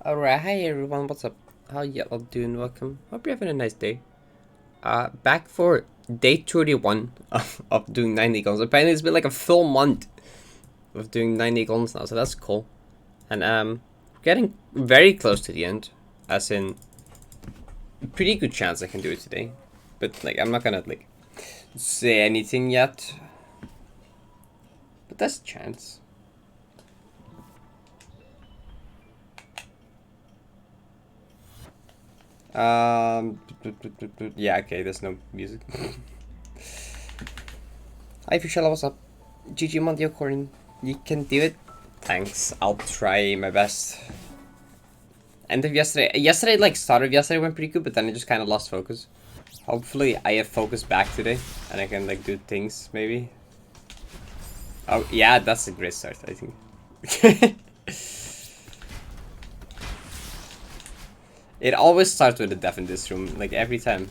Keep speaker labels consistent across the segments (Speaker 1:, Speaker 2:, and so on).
Speaker 1: Alright, hi everyone, what's up? How y'all doing? Welcome. Hope you're having a nice day. Back for day 31 of doing 90 guns. Apparently it's been like a full month of doing 90 guns now, so that's cool. And getting very close to the end. As in, pretty good chance I can do it today. But like, I'm not gonna like say anything yet. But there's a chance. Yeah, okay, there's no music. Hi Fischella, what's up? GG Mondio Corin, you can do it. Thanks, I'll try my best. End of yesterday, like start of yesterday went pretty good, but then I just kind of lost focus. Hopefully I have focus back today, and I can like do things, maybe. Oh yeah, that's a great start, I think. It always starts with a death in this room, like every time.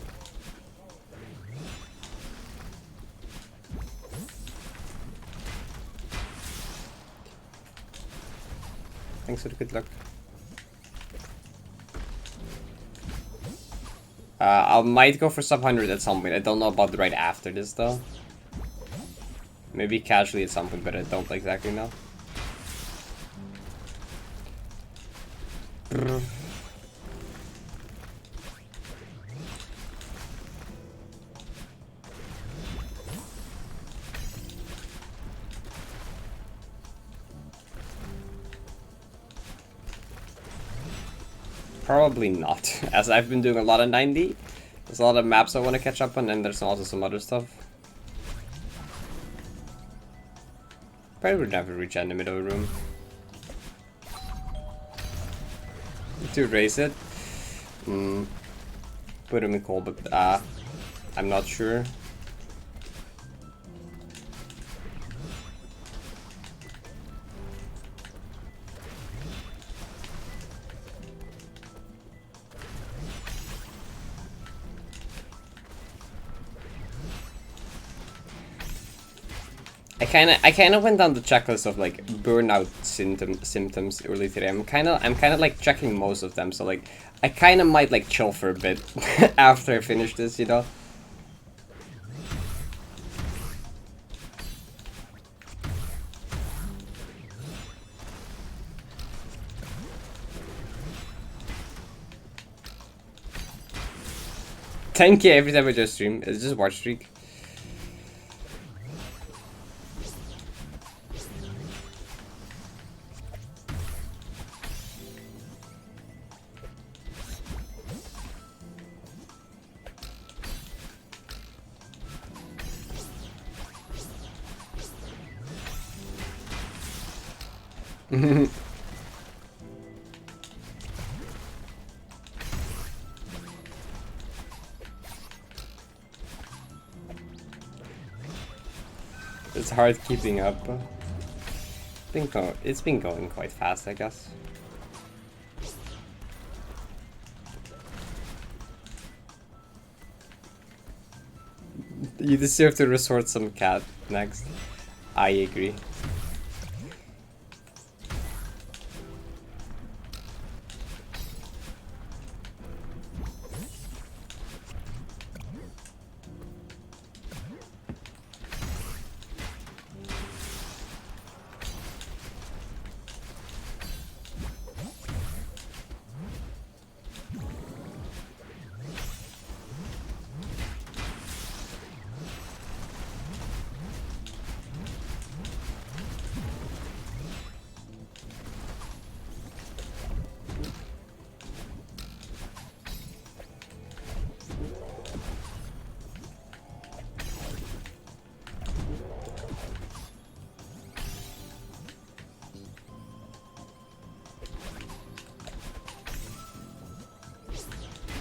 Speaker 1: Thanks for the good luck. I might go for sub 100 at some point. I don't know about right after this though. Maybe casually at some point, but I don't exactly know. Probably not, as I've been doing a lot of 90. There's a lot of maps I want to catch up on, and there's also some other stuff. Probably would never reach in the middle of the room. To raise it? Put him in call, but I'm not sure. I kinda went down the checklist of like burnout symptoms early today. I'm kinda like checking most of them, so like I kinda might like chill for a bit after I finish this, you know? Thank you every time I just stream. It's just watch streak. It's hard keeping up. It's been going quite fast, I guess. You deserve to resort some cat next. I agree.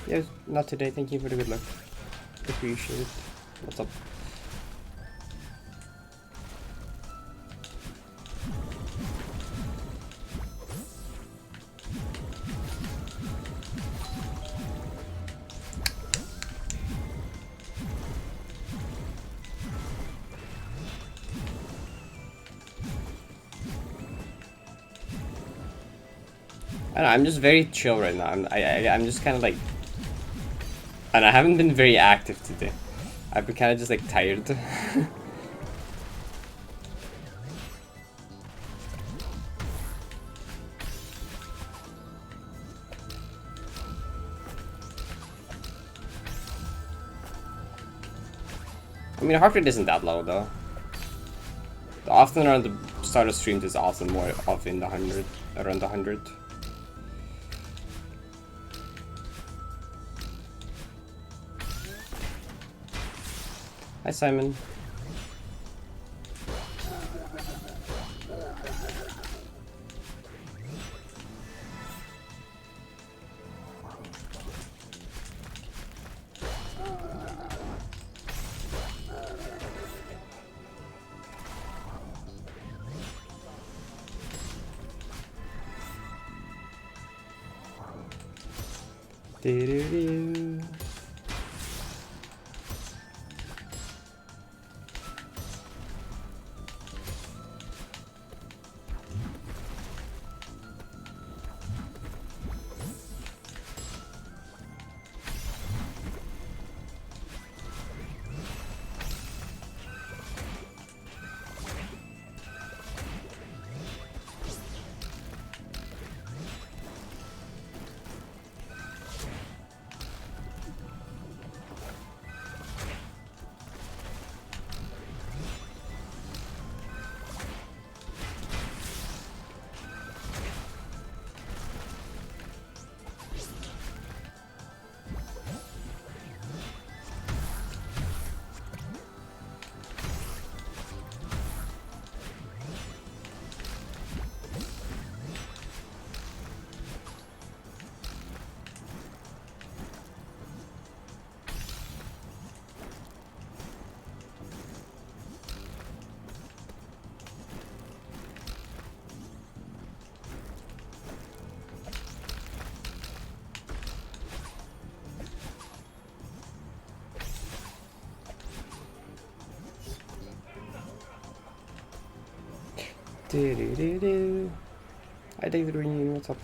Speaker 1: Yes, not today. Thank you for the good luck. Appreciate it. What's up? I don't know, I'm just very chill right now. I'm just kind of like, and I haven't been very active today. I've been kind of just like tired. I mean, heart rate isn't that low though. Often around the start of streams is often more off in the 100, around the 100. Hi Simon. Do-do-do. Do-do-do-do. Hi David Green, what's up?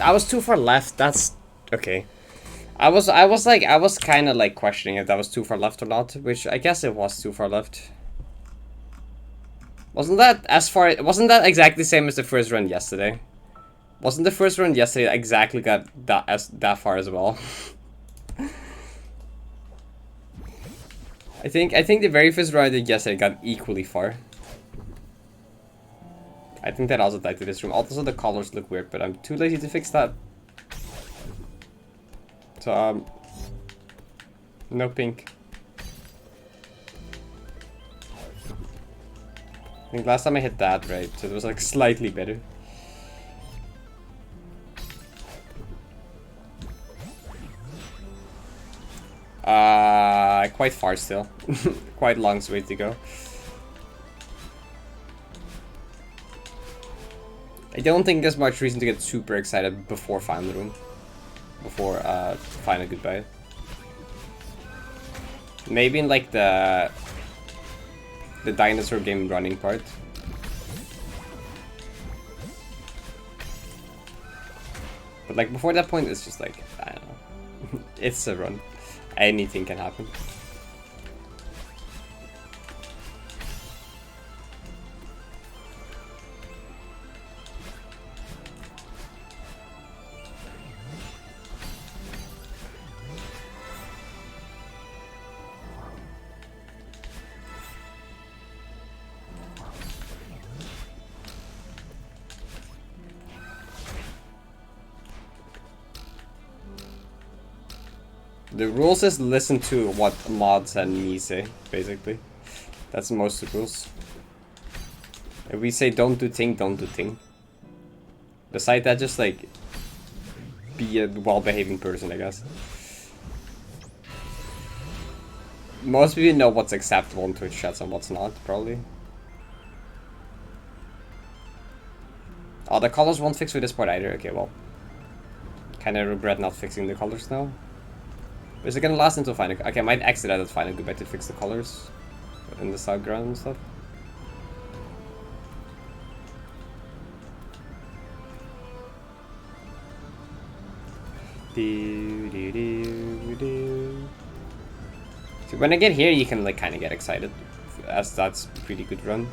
Speaker 1: I was too far left. That's okay. I was kind of like questioning if that was too far left or not, which I guess it was too far left. Wasn't that exactly the same as the first run yesterday? Wasn't the first run yesterday exactly got that far as well? I think the very first run I did yesterday got equally far. I think that also died to this room. Also the colors look weird, but I'm too lazy to fix that. So no pink. I think last time I hit that, right, so it was like slightly better. Quite far still. Quite long way to go. I don't think there's much reason to get super excited before final room. Before final goodbye. Maybe in like the dinosaur game running part. But like before that point, it's just like, I don't know. It's a run. Anything can happen. The rules is listen to what mods and me say, basically. That's most of the rules. If we say don't do thing, don't do thing. Besides that, just like be a well-behaving person, I guess. Most people know what's acceptable in Twitch chats and what's not, probably. Oh, the colors won't fix with this part either. Okay, well. Kinda regret not fixing the colors now. Is it gonna last until final? Okay, I might exit out at final goodbye to fix the colors in the side ground and stuff. So when I get here, you can like kind of get excited, as that's a pretty good run.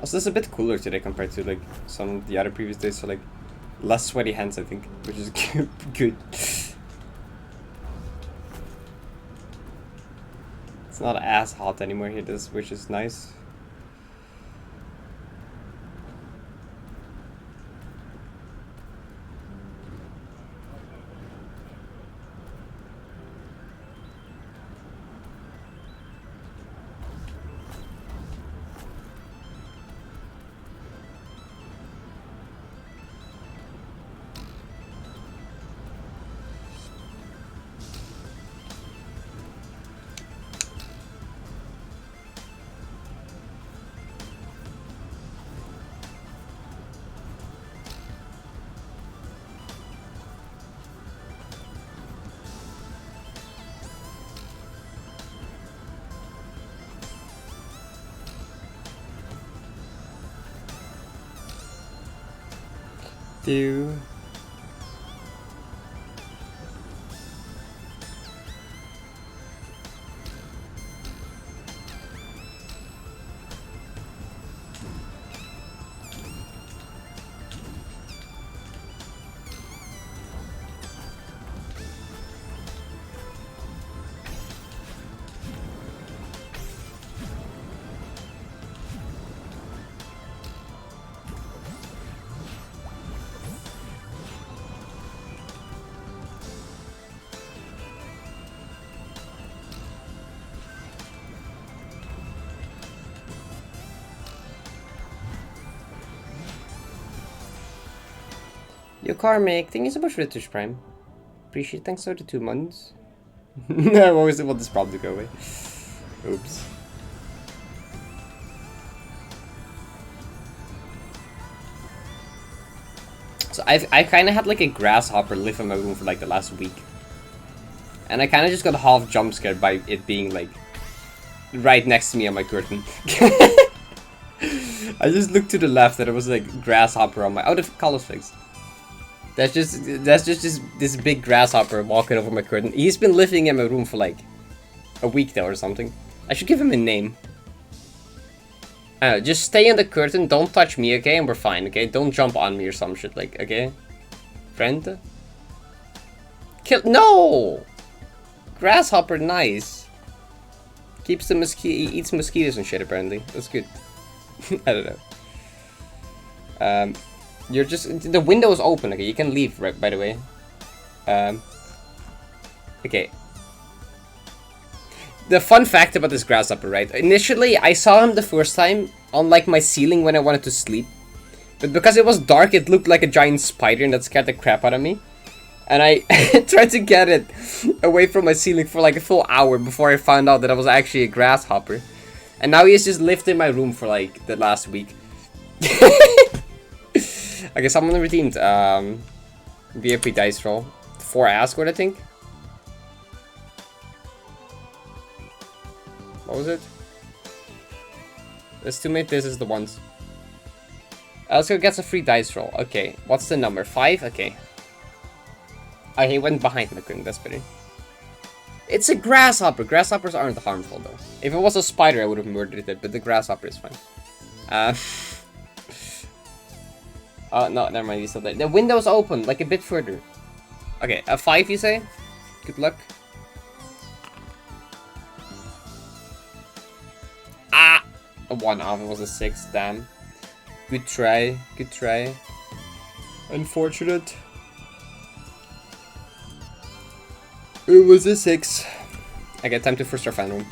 Speaker 1: Also, this is a bit cooler today compared to like some of the other previous days, so like less sweaty hands, I think, which is good. It's not as hot anymore here, which is nice. Do. Yo, Karmic, thank you so much for the Twitch Prime. Appreciate it. Thanks for the 2 months. I always want this problem to go away. Oops. So I kind of had like a grasshopper live in my room for like the last week. And I kind of just got half jump scared by it being like right next to me on my curtain. I just looked to the left and it was like grasshopper on my... Oh, the color's fixed. That's just this big grasshopper walking over my curtain. He's been living in my room for like a week now or something. I should give him a name. I don't know, just stay in the curtain, don't touch me, okay? And we're fine, okay? Don't jump on me or some shit, like, okay? Friend? Kill- No! Grasshopper, nice. Keeps the eats mosquitoes and shit, apparently. That's good. I don't know. You're just... The window is open, okay? You can leave, right, by the way. Okay. The fun fact about this grasshopper, right? Initially, I saw him the first time on, like, my ceiling when I wanted to sleep. But because it was dark, it looked like a giant spider and that scared the crap out of me. And I tried to get it away from my ceiling for, like, a full hour before I found out that it was actually a grasshopper. And now he's just lived in my room for, like, the last week. Okay, someone redeemed, VIP dice roll. 4 Asgore, I think. What was it? Let's estimate this is the ones. Let's go get a free dice roll. Okay, what's the number? 5? Okay. Oh, he went behind the curtain, that's better. It's a grasshopper. Grasshoppers aren't harmful, though. If it was a spider, I would have murdered it, but the grasshopper is fine. Oh, no, never mind, he's still there. The window's open, like a bit further. Okay, a 5, you say? Good luck. Ah! A 1 off, it was a 6, damn. Good try, good try. Unfortunate. It was a 6. Okay, time to first our fan room.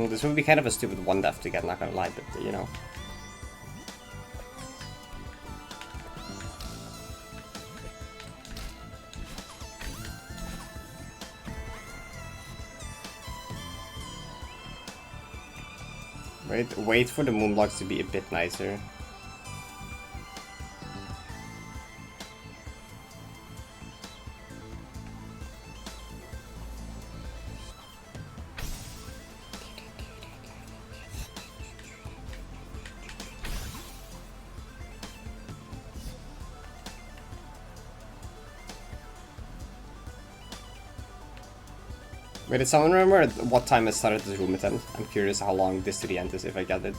Speaker 1: This would be kind of a stupid 1 death to get, not gonna lie, but you know. Wait for the moonblocks to be a bit nicer. Wait, did someone remember what time I started this room at 10? I'm curious how long this to the end is if I get it.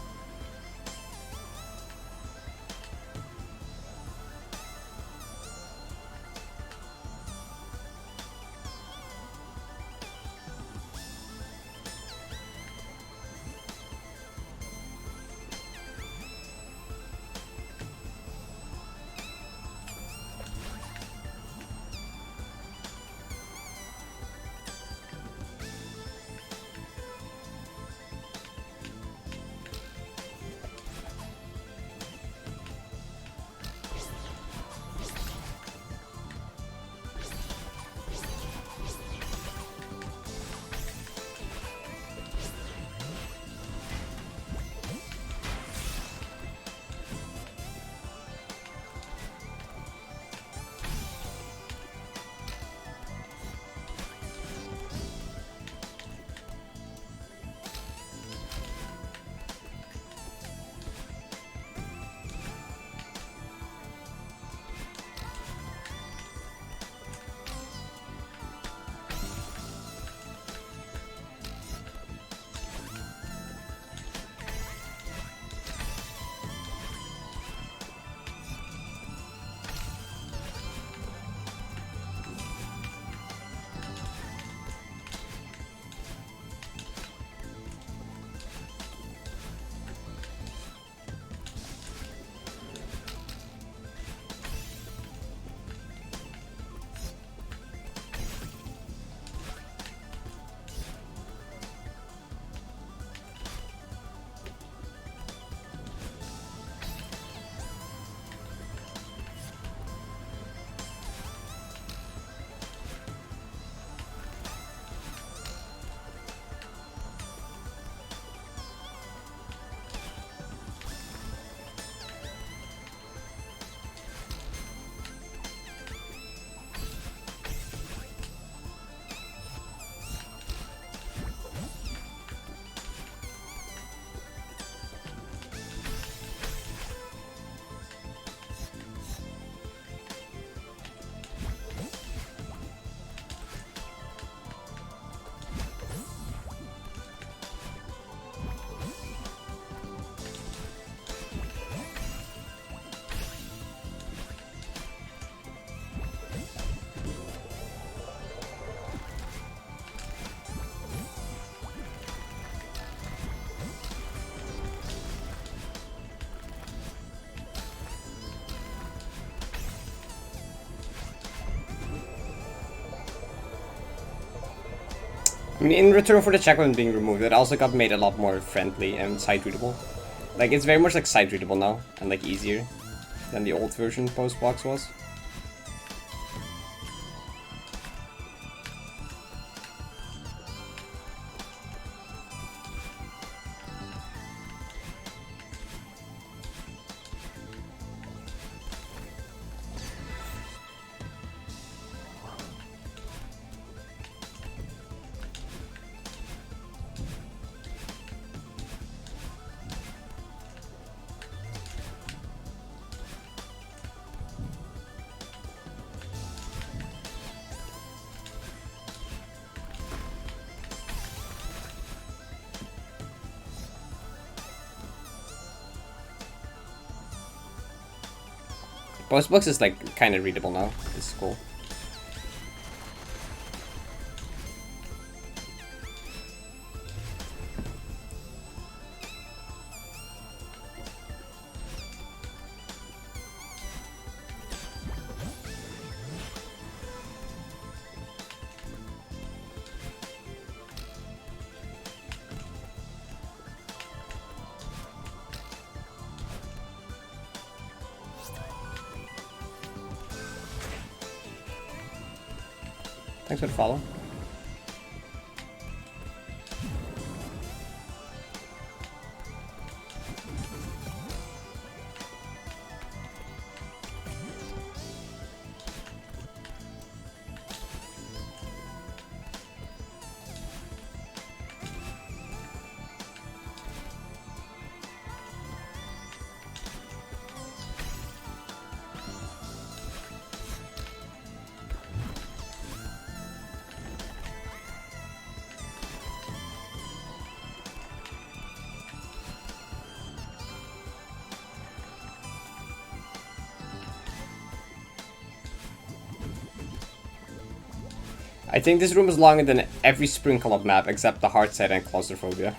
Speaker 1: I mean, in return for the checkpoint being removed, it also got made a lot more friendly and sight-readable. Like, it's very much like sight-readable now, and like easier than the old version post-box was. Postbox is like kind of readable now. It's cool. Thanks for the follow. I think this room is longer than every Sprinkle Up map except the hard side and claustrophobia.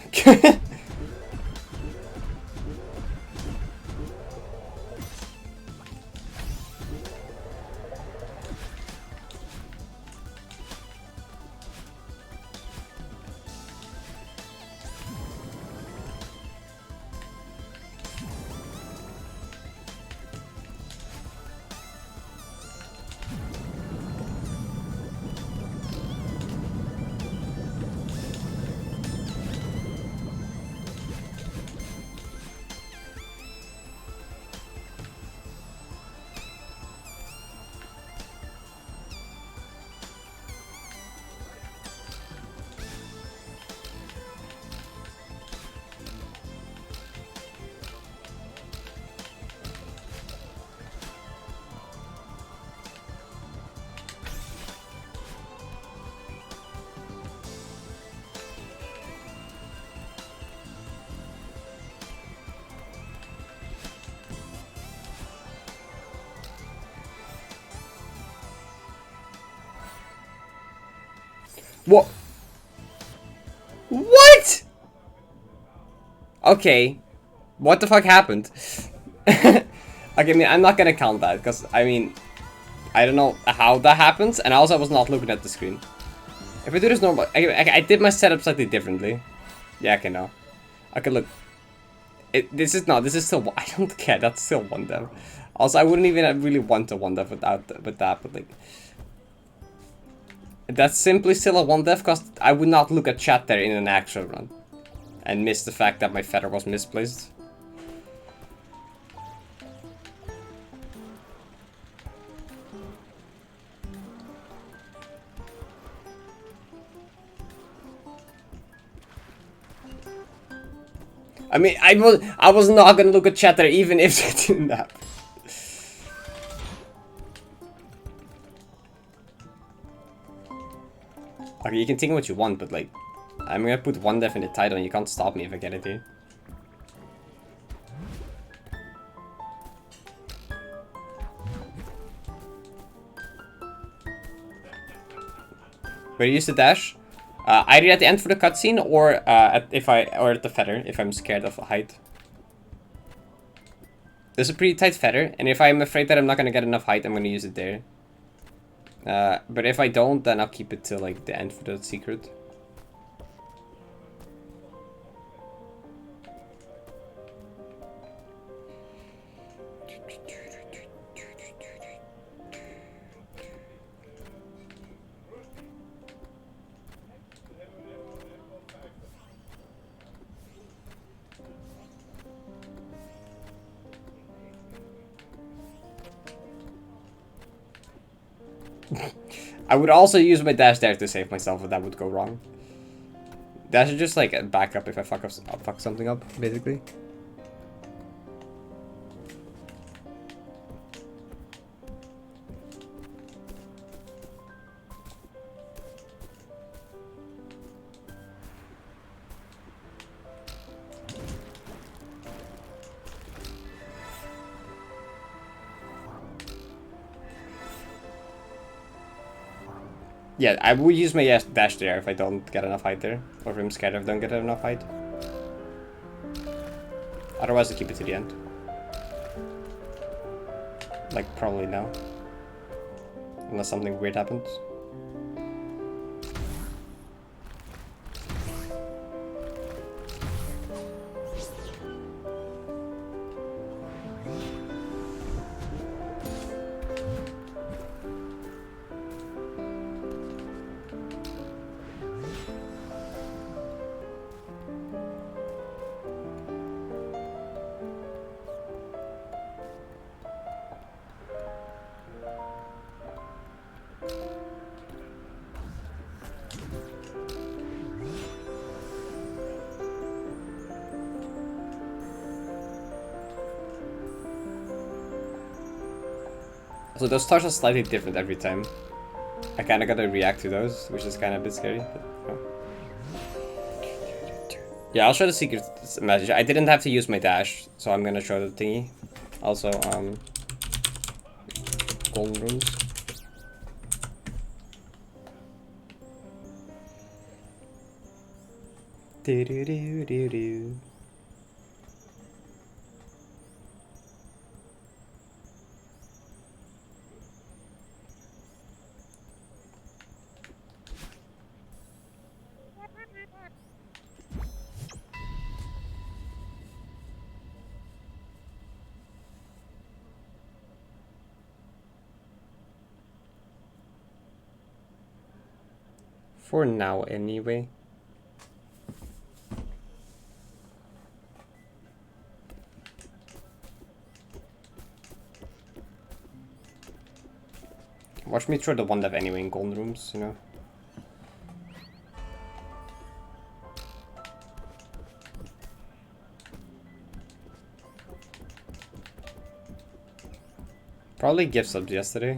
Speaker 1: What? What? Okay. What the fuck happened? Okay, I mean, I'm not gonna count that, because, I mean, I don't know how that happens, and also I was not looking at the screen. If I do this normal, I did my setup slightly differently. Yeah, okay, no. Okay, look. This is still, I don't care, that's still one dev. Also, I wouldn't even really want a one dev with that, but like... That's simply still a one dev, because I would not look at chat there in an actual run. And miss the fact that my feather was misplaced. I mean, I was not gonna look at chat there even if it didn't happen. Okay, you can think what you want, but like, I'm gonna put one def in the title and you can't stop me if I get it here. Where you use the dash? Either at the end for the cutscene or at the feather if I'm scared of height. There's a pretty tight feather, and if I'm afraid that I'm not gonna get enough height, I'm gonna use it there. But if I don't, then I'll keep it till like the end for the secret. I would also use my dash there to save myself if that would go wrong. Dash is just like a backup if I fuck something up, basically. Yeah, I will use my dash there if I don't get enough height there. Or if I'm scared if I don't get enough height. Otherwise I keep it to the end. Like probably now. Unless something weird happens. So those stars are slightly different every time. I kinda gotta react to those, which is kinda a bit scary. But, oh. Yeah, I'll show the secret message. I didn't have to use my dash, so I'm gonna show the thingy. Also, golden rooms. Do do do do do. For now, anyway. Watch me throw the one dev anyway in golden rooms, you know. Probably gift subs yesterday.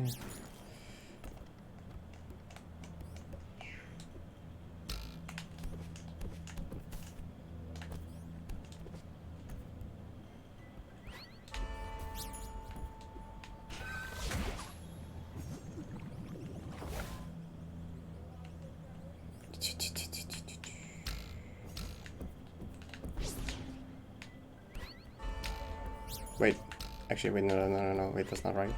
Speaker 1: Wait, actually, wait, no, wait, that's not right.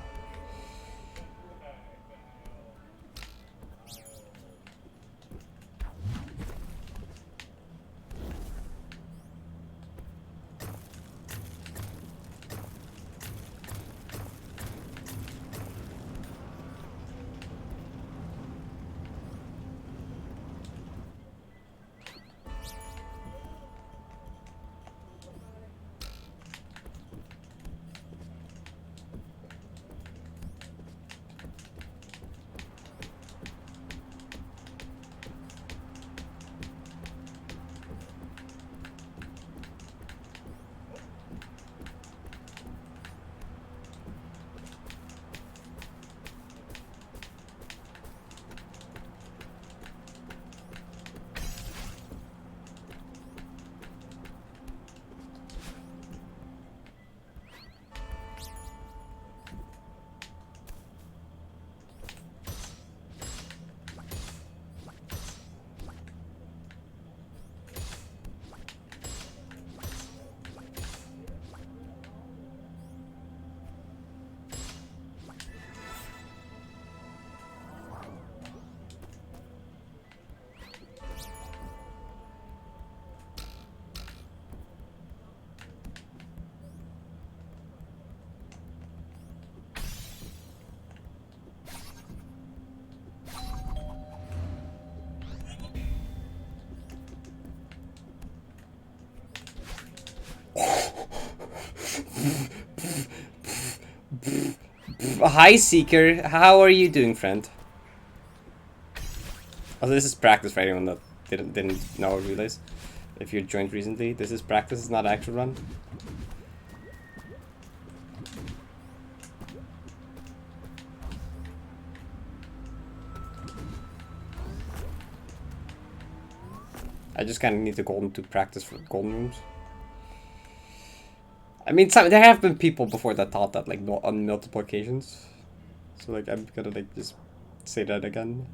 Speaker 1: Hi, Seeker. How are you doing, friend? Oh, this is practice for anyone that didn't know or realize. If you joined recently, this is practice, it's not actual run. I just kind of need the golden to practice for golden rooms. I mean, there have been people before that thought that, like, on multiple occasions. So, like, I'm gonna, like, just say that again.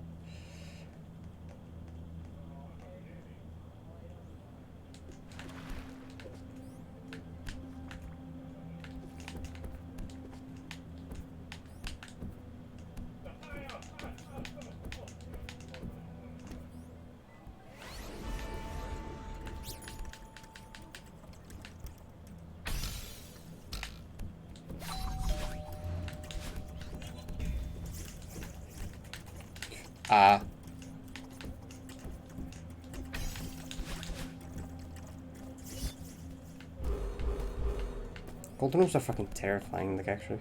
Speaker 1: Golden rooms are fucking terrifying, like, actually.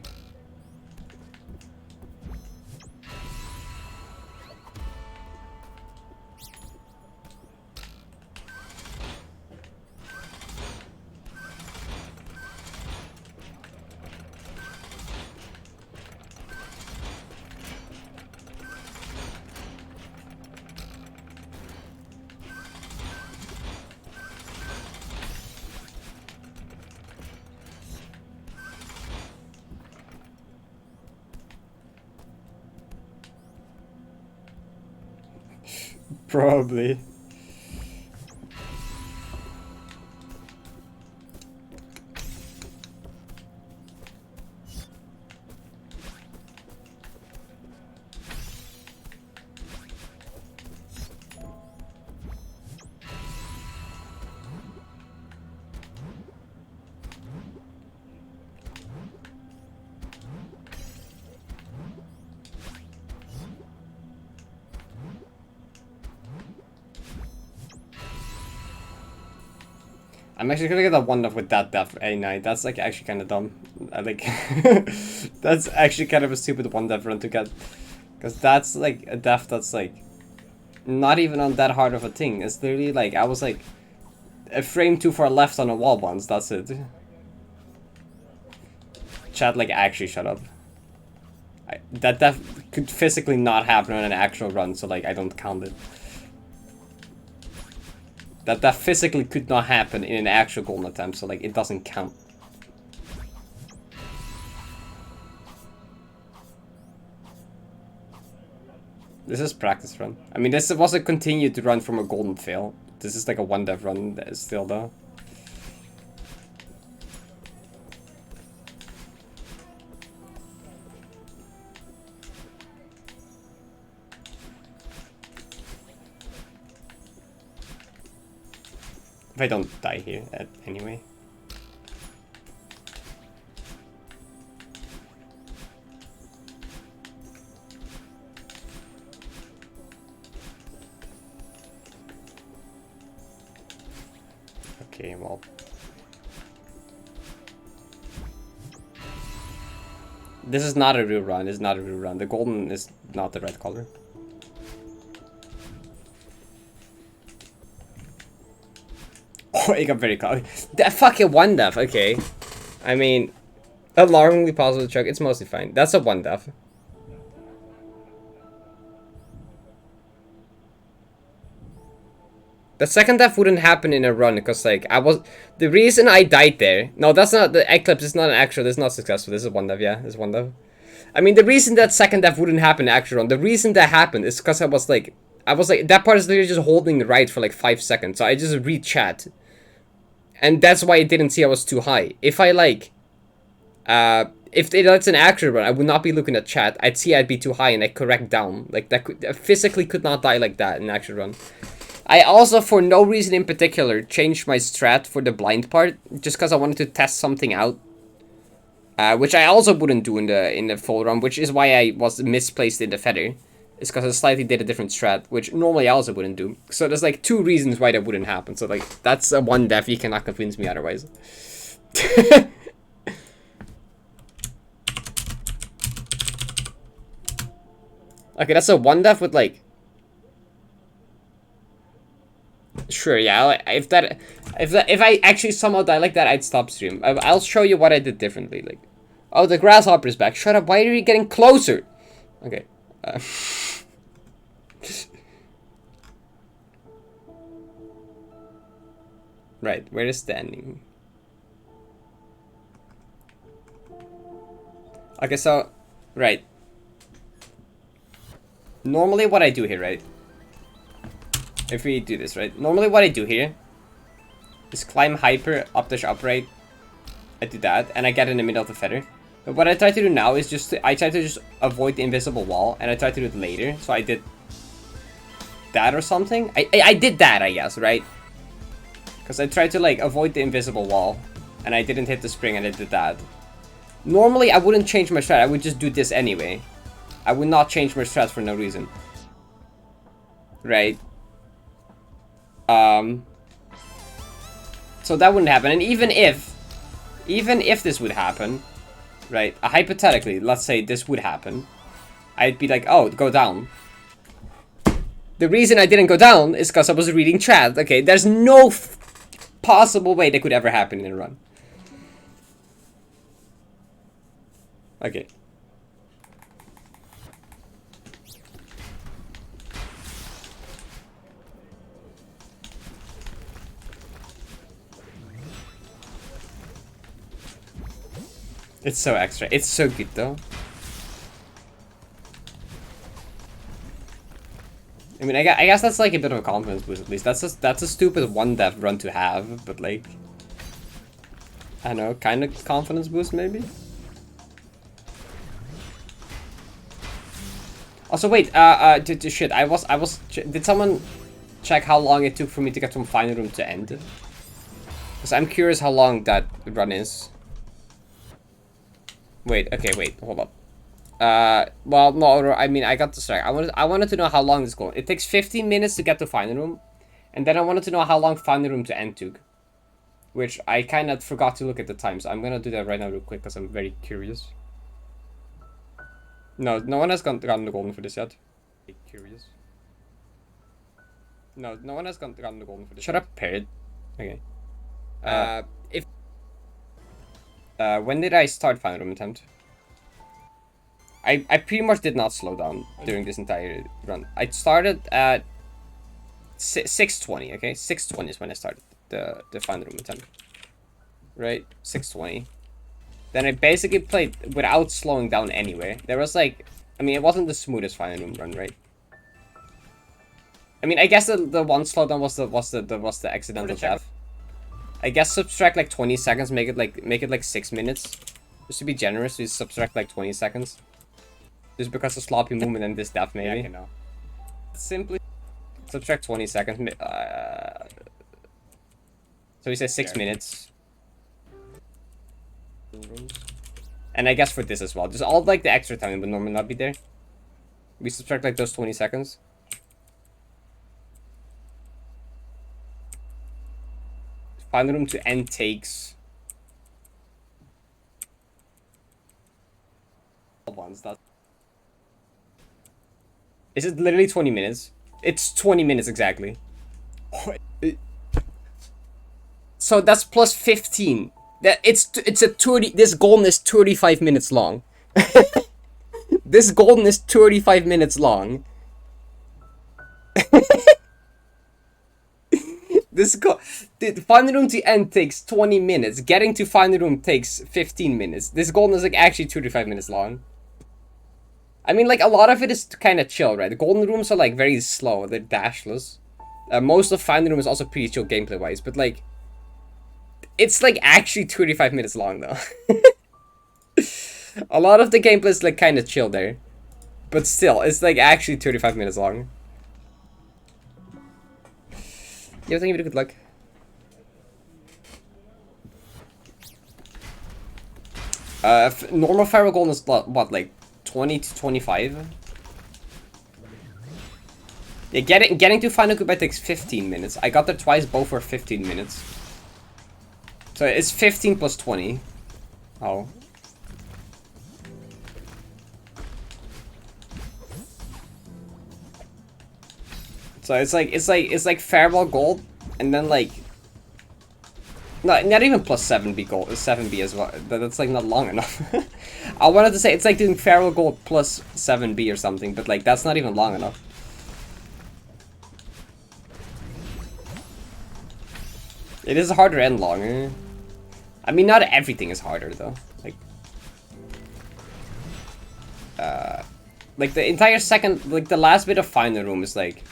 Speaker 1: Probably. I'm actually gonna get that one up with that def A9. That's like actually kind of dumb. I like that's actually kind of a stupid one def run to get, because that's like a def that's like not even on that hard of a thing. It's literally like I was like a frame too far left on a wall once. That's it. Chat, like, actually shut up. That def could physically not happen on an actual run, so like I don't count it. That physically could not happen in an actual golden attempt, so like it doesn't count. This is practice run. I mean, this was a continued run from a golden fail. This is like a one dev run still though. If I don't die here anyway. Okay, well. This is not a real run, it's not a real run. The golden is not the red color. Oh, it got very close. That fucking one def, okay. I mean, alarmingly positive check, it's mostly fine. That's a one def. The second def wouldn't happen in a run, because like, the reason I died there, no, that's not, the Eclipse is not an actual, this is not successful, this is one def, yeah, this is one def. I mean, the reason that second def wouldn't happen in actual run, the reason that happened is because I was like, that part is literally just holding the right for like 5 seconds, so I just read chat. And that's why I didn't see I was too high. If I like, if that's an actual run, I would not be looking at chat. I'd see I'd be too high and I correct down. Like, that I physically could not die like that in an actual run. I also, for no reason in particular, changed my strat for the blind part, just because I wanted to test something out. Which I also wouldn't do in the full run, which is why I was misplaced in the feather. It's because I slightly did a different strat, which normally I also wouldn't do. So there's like 2 reasons why that wouldn't happen. So like, that's a one def, you cannot convince me otherwise. Okay, that's a one def with like Sure, yeah. If I actually somehow die like that, I'd stop stream. I'll show you what I did differently. Like, oh, the grasshopper's back. Shut up. Why are you getting closer? Okay. Right. Where is standing? Okay, so, right. Normally, what I do here, right? If we do this, right? Normally, what I do here is climb hyper, up dash upright. I do that, and I get in the middle of the feather. But what I try to do now is I try to just avoid the invisible wall, and I try to do it later. So I did that or something. I did that, I guess, right? Because I tried to, like, avoid the invisible wall, and I didn't hit the spring, and I did that. Normally, I wouldn't change my strat. I would just do this anyway. I would not change my strat for no reason. Right? So that wouldn't happen. And even if this would happen, right? Hypothetically, let's say this would happen. I'd be like, oh, go down. The reason I didn't go down is because I was reading chat. Okay, there's no possible way that could ever happen in a run. Okay. It's so extra. It's so good though. I mean, I guess that's like a bit of a confidence boost at least. That's a stupid one death run to have, but like, I don't know, kind of confidence boost maybe. Also, wait, shit, did someone check how long it took for me to get from final room to end? Because I'm curious how long that run is. Wait, okay, wait, hold up. Well, no, I mean, I got distracted. I wanted to know how long this goes. It takes 15 minutes to get to final room, and then I wanted to know how long final room to end took. Which I kind of forgot to look at the time, so I'm gonna do that right now real quick, because I'm very curious. No one has gotten the golden for this yet. Curious. No one has gotten the golden for this. Shut up, Parrot. Okay. When did I start final room attempt? I pretty much did not slow down during this entire run. I started at 6:20. Okay, 6:20 is when I started the final room attempt. Right, 6:20. Then I basically played without slowing down anyway. There was like, I mean, it wasn't the smoothest final room run, right? I mean, I guess the one slowdown was the accidental death. I guess subtract like 20 seconds, make it like 6 minutes. Just to be generous, we subtract like 20 seconds. Just because of sloppy movement and this death, maybe. Yeah, know. Simply subtract 20 seconds. So we say 6 minutes. And I guess for this as well. Just all like the extra time would normally not be there. We subtract like those 20 seconds. Final room to end takes. Is it literally 20 minutes? It's 20 minutes exactly. So that's plus 15. It's a 30. This golden is 35 minutes long. This golden is 35 minutes long. The final room to end takes 20 minutes. Getting to final room takes 15 minutes. This golden is like actually 35 minutes long. I mean, like, a lot of it is kind of chill, right? The golden rooms are like very slow. They're dashless. Most of final room is also pretty chill gameplay wise, but like, it's like actually 35 minutes long though. A lot of the gameplay is like kind of chill there, but still, it's like actually 35 minutes long. Yeah, thank you, good luck. Normal Pharaoh Golden is what, like 20 to 25? Yeah, getting to final goodbye takes 15 minutes. I got there twice, both were 15 minutes. So it's 15 plus 20. Oh. So it's like Fireball Gold And then like, not even plus 7B gold, 7B as well. That's like not long enough. I wanted to say it's like doing feral gold plus 7B or something, but like that's not even long enough. It is harder and longer. I mean, not everything is harder though. Like the entire second, like the last bit of final room is like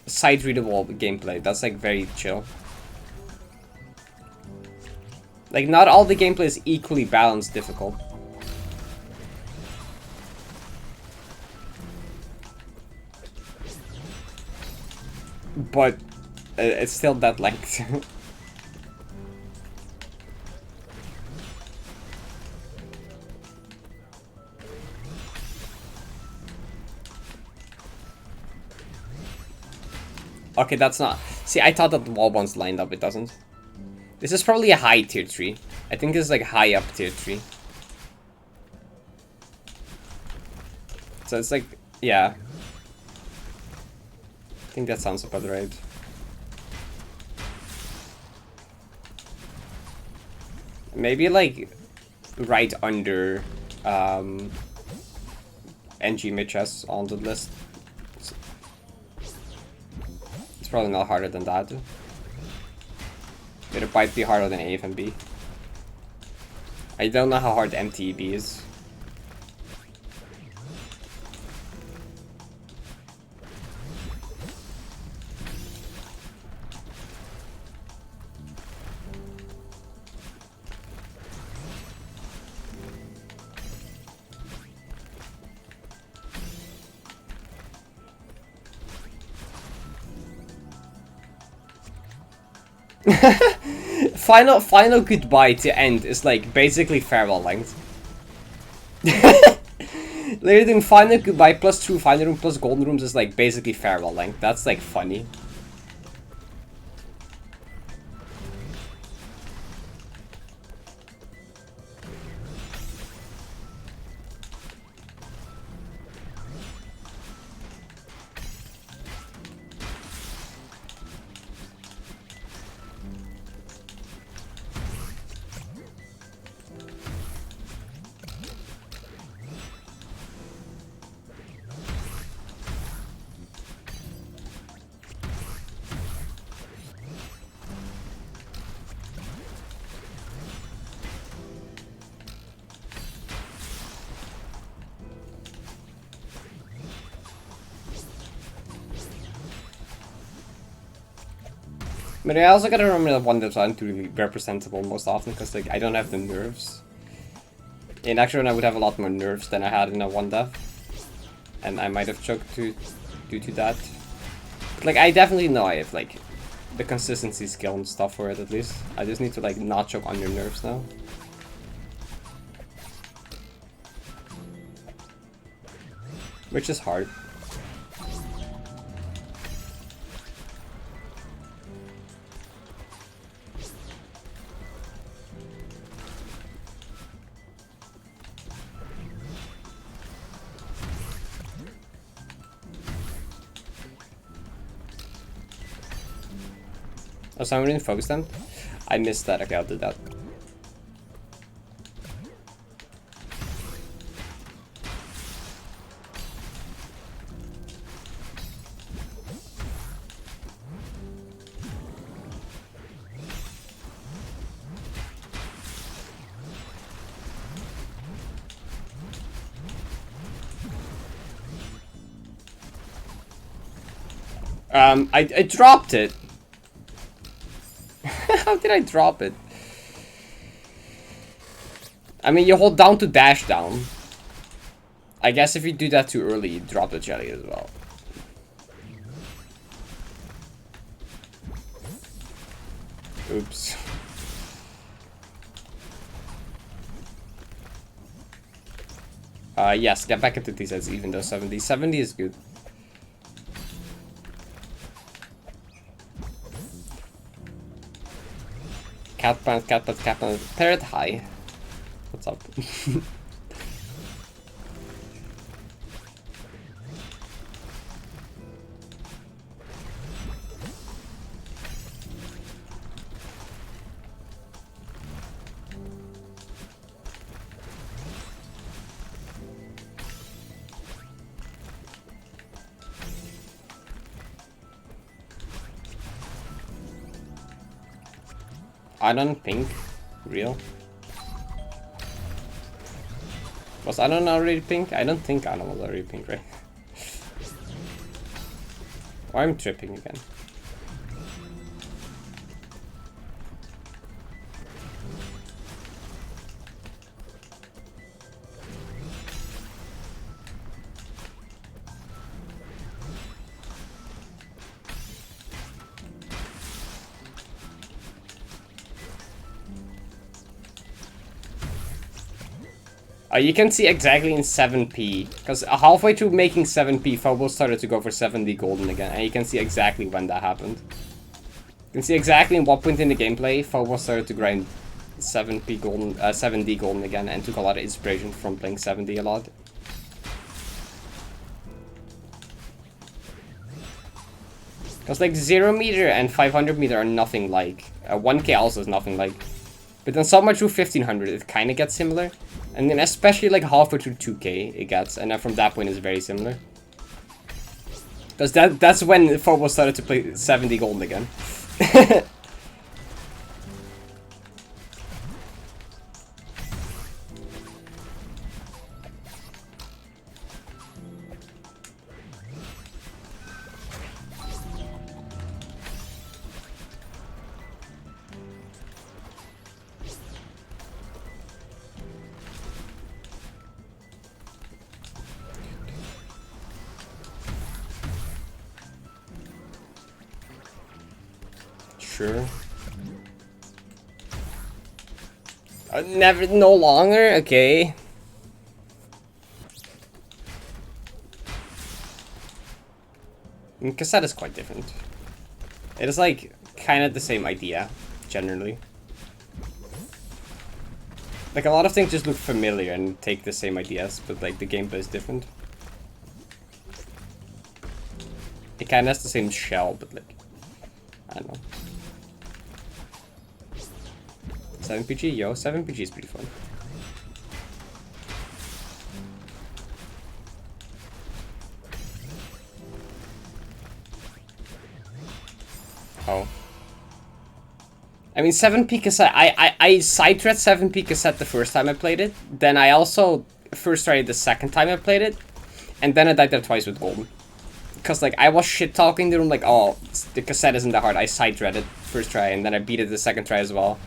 Speaker 1: side readable gameplay. That's like very chill. Like, not all the gameplay is equally balanced difficult. But it's still that length. Okay, that's not... See, I thought that the wall bounce lined up. It doesn't. This is probably a high tier 3. I think this is like high up tier 3. So it's like, yeah. I think that sounds about right. Maybe like right under NG mid chess on the list. It's probably not harder than that. But it might be harder than AF and B. I don't know how hard MTEB is. Final goodbye to end is like basically farewell length. Literally doing final goodbye plus 2 final room plus golden rooms is like basically farewell length. That's like funny. But I also gotta remember that one that's not really representable most often because like I don't have the nerves. In actual run I would have a lot more nerves than I had in a 1-death. And I might have choked due to that. But, like I definitely know I have like the consistency skill and stuff for it at least. I just need to like not choke on your nerves now. Which is hard. Oh, someone didn't focus them? I missed that. Okay, I'll do that. I dropped it. How did I drop it? I mean, you hold down to dash down. I guess if you do that too early, you drop the jelly as well. Oops. Yes, get back into these sets even though 70. 70 is good. Cat plant, Parrot, hi. What's up? Anon pink? Real? Was Anon already pink? I don't think Anon was already pink, right? Or I'm tripping again. You can see exactly in 7p, because halfway through making 7p, Phobos started to go for 70 golden again, and you can see exactly when that happened. You can see exactly in what point in the gameplay Phobos started to grind 7p golden, 7d golden again, and took a lot of inspiration from playing 7d a lot. Because like 0 meter and 500 meter are nothing like. 1k also is nothing like. But then somewhere through 1500 it kind of gets similar. And then especially like halfway through 2k it gets. And then from that point it's very similar. Because that's when Phobos started to play 70 golden again. Sure. Never, no longer? Okay. Cassette is quite different. It is like kind of the same idea, generally. Like a lot of things just look familiar and take the same ideas, but like the gameplay is different. It kind of has the same shell, but like, I don't know. 7PG, yo, 7PG is pretty fun. Oh. I mean, 7P cassette, I side-thread 7P cassette the first time I played it. Then I also first tried it the second time I played it. And then I died there twice with golden. Because, like, I was shit-talking the room, like, oh, the cassette isn't that hard. I side-threaded first try, and then I beat it the second try as well.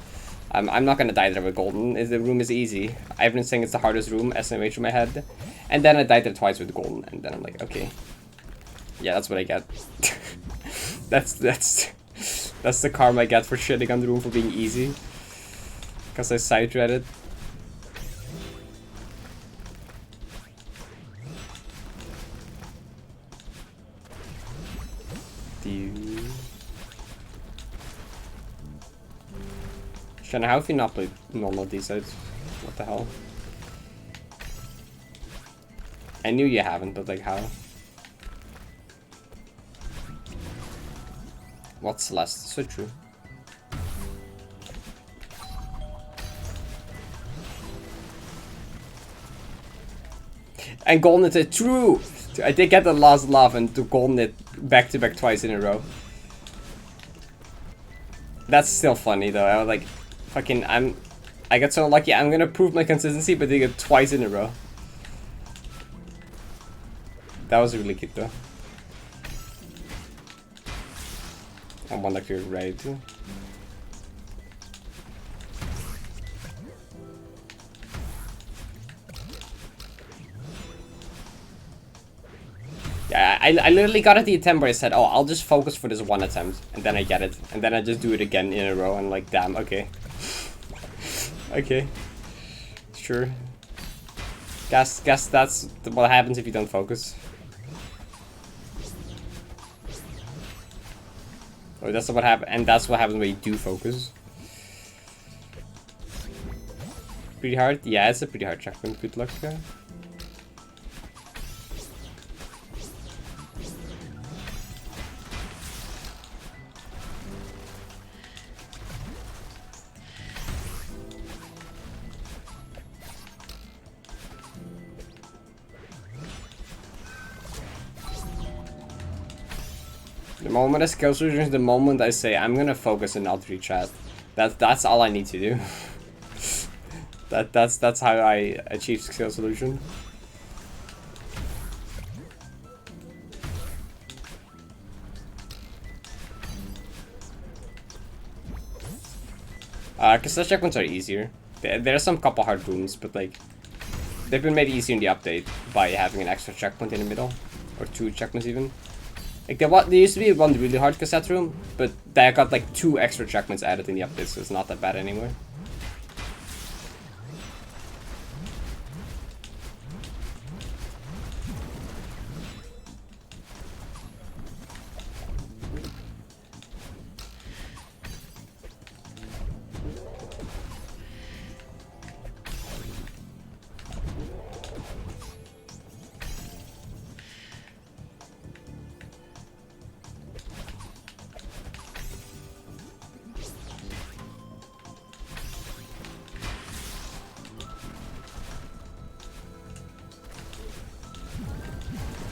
Speaker 1: I'm not gonna die there with golden. The room is easy. I've been saying it's the hardest room, SMH in my head. And then I died there twice with golden, and then I'm like, okay. Yeah, that's what I get. that's the karma I get for shitting on the room for being easy. Because I side-threaded. Shanna, how have you not played normal D-sides? What the hell? I knew you haven't, but like how? What's Celeste? So true. And golden it true! I did get the last love and to golden it back to back twice in a row. That's still funny though. I was like, fucking, I got so lucky. I'm gonna prove my consistency, but they get twice in a row. That was really cute though. I want like you're ready to. Yeah, I literally got at the attempt where I said, oh, I'll just focus for this one attempt, and then I get it, and then I just do it again in a row, and like, damn, okay. Okay. Sure. Guess that's what happens if you don't focus. Oh, that's what happens, and that's what happens when you do focus. Pretty hard? Yeah, it's a pretty hard checkpoint. Good luck, guy. The moment I skill switch is the moment I say I'm gonna focus and not retread. That's all I need to do. That's how I achieve skill solution. Cause the checkpoints are easier. There are some couple hard rooms, but like they've been made easier in the update by having an extra checkpoint in the middle, or 2 checkpoints even. Like there used to be one really hard cassette room, but they got like 2 extra checkpoints added in the update, so it's not that bad anymore.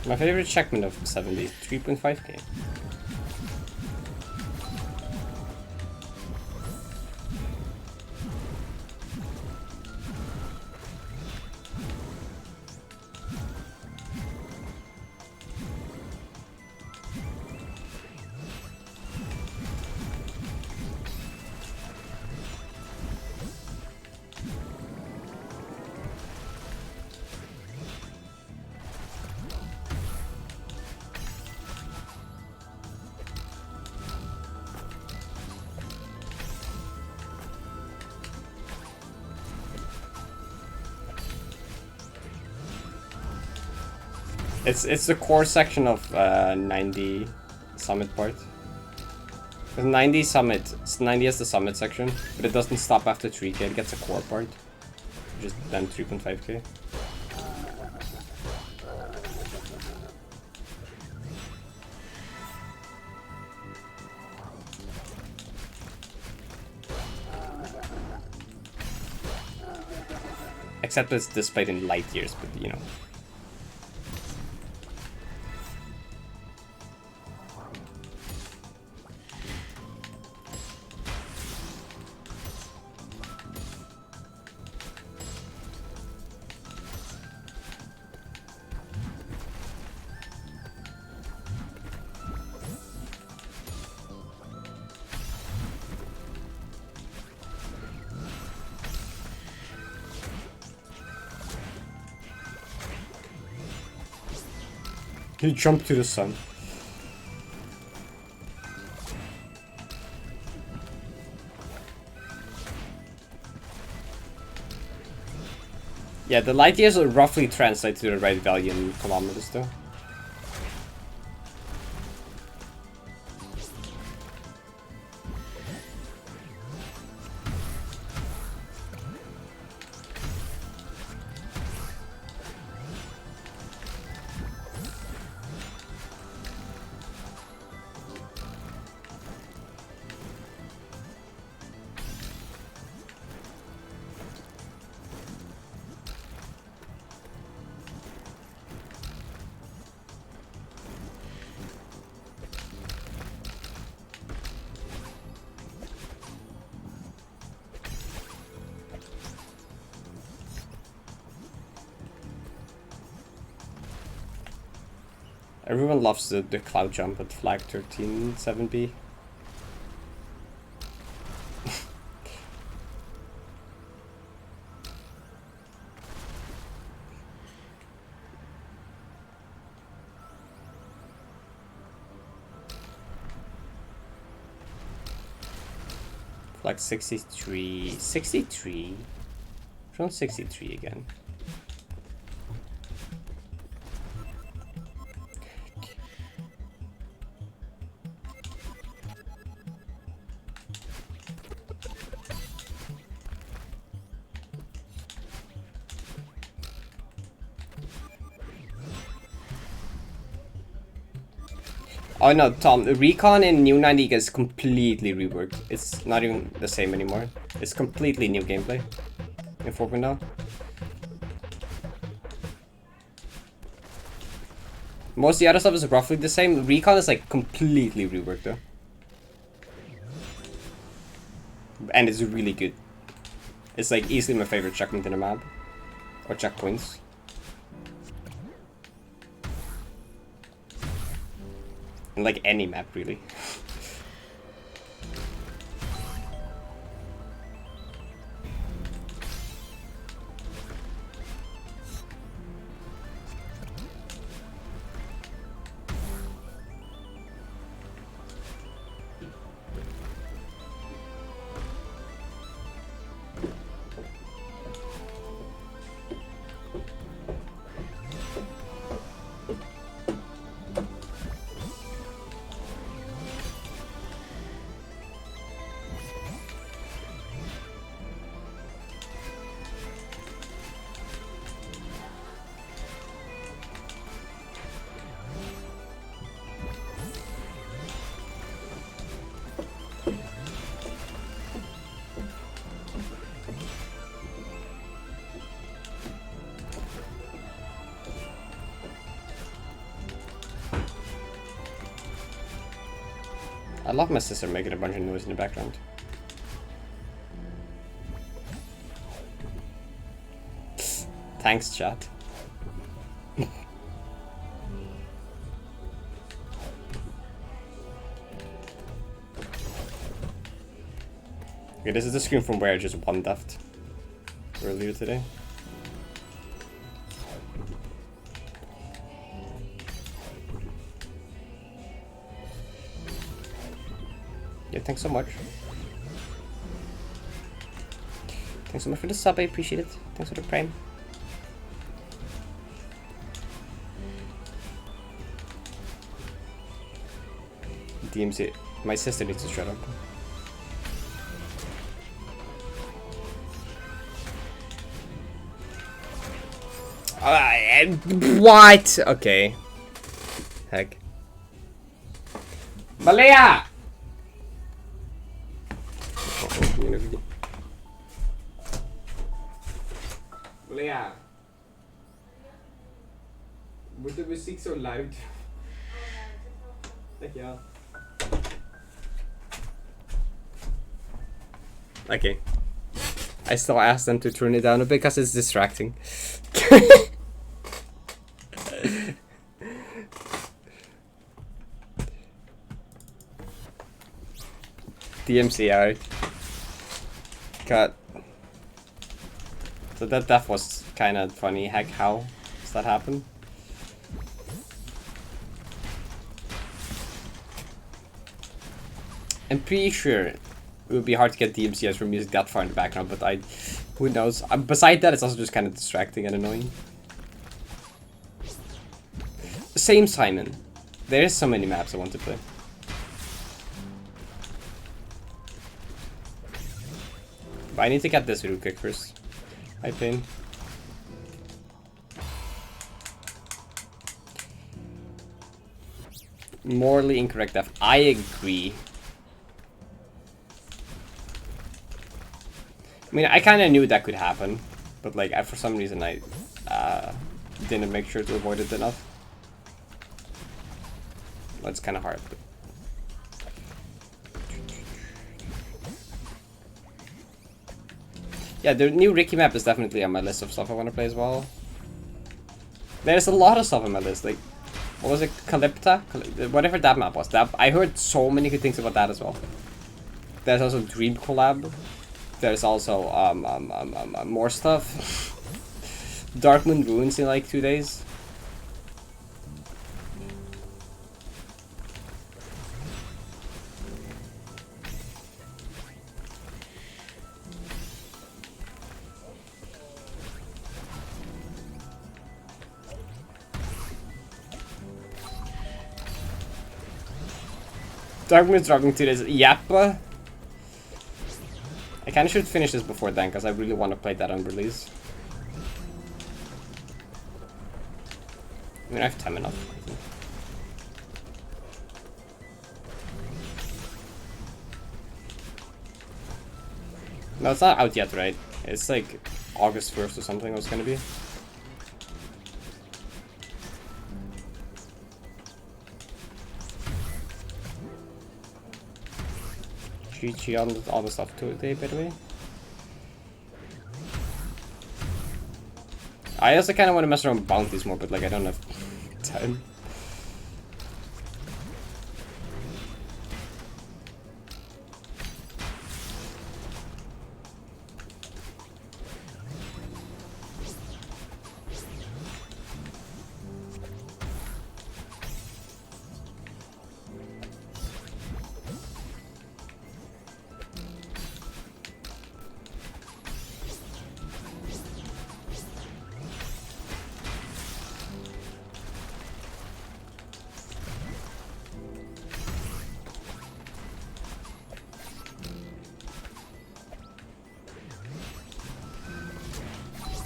Speaker 1: My favorite checkpoint of 70 is 3.5k. It's the core section of 90 summit part. 90 has the summit section, but it doesn't stop after 3k. It gets a core part, just then 3.5k. Except it's displayed in light years, but you know. He jumped to the sun. Yeah, the light years will roughly translate to the right value in kilometers though. Everyone loves the cloud jump at flag 13 7B. Flag 63. 63? From 63 again. Oh no, Tom, the recon in New 90 is completely reworked. It's not even the same anymore. It's completely new gameplay in 4.0. Most of the other stuff is roughly the same. Recon is like completely reworked though. And it's really good. It's like easily my favorite checkpoint in the map. Or checkpoints. In like any map, really. I love my sister making a bunch of noise in the background. Thanks, chat. Okay, this is the screen from where I just won left earlier today. Yeah, thanks so much. Thanks so much for the sub, I appreciate it. Thanks for the prime. DMC, my sister needs to shut up. What? Okay. Heck. Malaya! Malaya. Wordt de muziek zo luid? Dankjewel. Okay. I still ask them to turn it down a bit because it's distracting. DMC out. Cut. So that death was kind of funny. Heck, how does that happen? I'm pretty sure it would be hard to get DMCS for music that far in the background, but who knows? Beside that, it's also just kind of distracting and annoying. Same Simon. There's so many maps I want to play. But I need to get this real quick first. Hi, Pain. Morally incorrect death. I agree. I mean, I kind of knew that could happen, but like, for some reason, I didn't make sure to avoid it enough. Well, it's kind of hard. But... yeah, the new Ricky map is definitely on my list of stuff I want to play as well. There's a lot of stuff on my list. Like, what was it, Calypta? Whatever that map was. That I heard so many good things about that as well. There's also Dream collab. There's also more stuff. Dark Moon Ruins in like 2 days. Dark Moon's dropping 2 days. Yep. I kinda should finish this before then, because I really want to play that on release. I mean, I have time enough, I think. No, it's not out yet, right? It's like August 1st or something it was gonna be. GG on all the stuff today, by the way. I also kind of want to mess around with bounties more, but like I don't have time.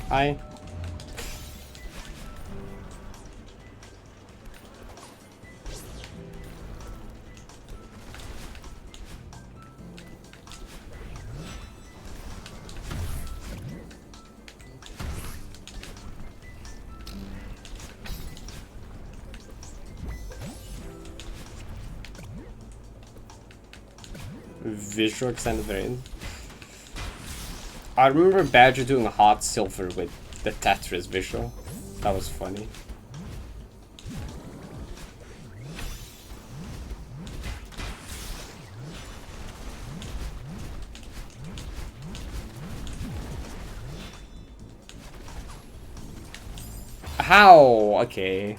Speaker 1: Hi. Visual extended variant. I remember Badger doing a hot silver with the Tetris visual. That was funny. How? Okay.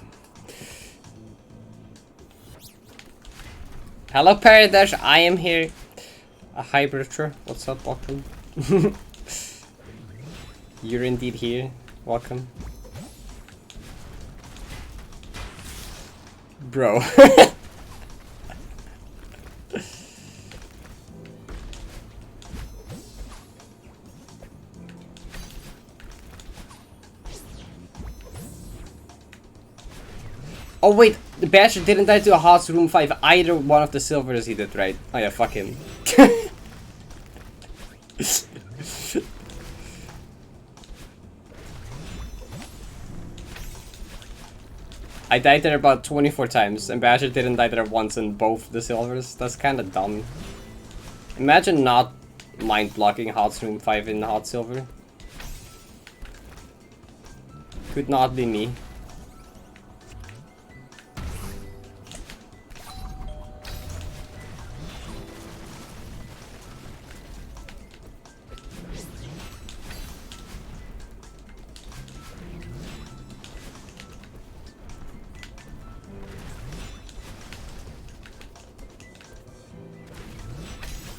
Speaker 1: Hello Parrot, I am here. Hi Butcher, what's up? Welcome. You're indeed here. Welcome. Bro. Oh wait, the Badger didn't die to a hot room 5. Either one of the silvers he did, right? Oh yeah, fuck him. I died there about 24 times, and Badger didn't die there once in both the silvers. That's kinda dumb. Imagine not mind blocking hot room 5 in hot silver. Could not be me.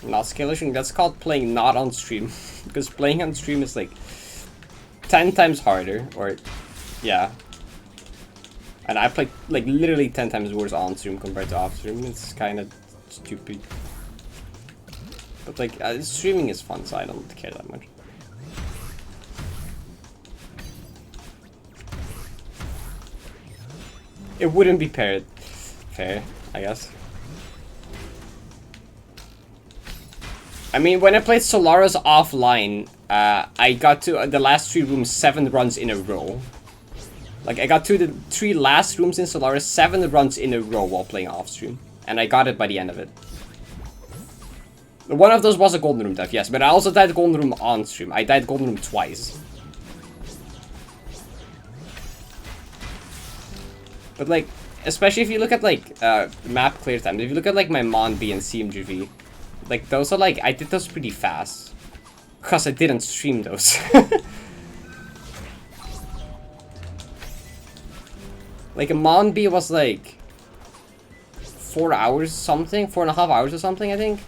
Speaker 1: Not skillishing, that's called playing not on stream. Because playing on stream is like 10 times harder, or yeah. And I play like literally 10 times worse on stream compared to off stream. It's kind of stupid. But like streaming is fun, so I don't care that much. It wouldn't be Parrot. Fair, I guess. I mean, when I played Solaris offline, I got to the last 3 rooms 7 runs in a row. Like, I got to the 3 last rooms in Solaris 7 runs in a row while playing off stream. And I got it by the end of it. One of those was a Golden Room death, yes, but I also died Golden Room on stream. I died Golden Room twice. But like, especially if you look at like, map clear time, if you look at like my Mon B and CMGV, like those are like, I did those pretty fast. Because I didn't stream those. Like a Mon B was like 4 hours something, 4.5 hours or something, I think.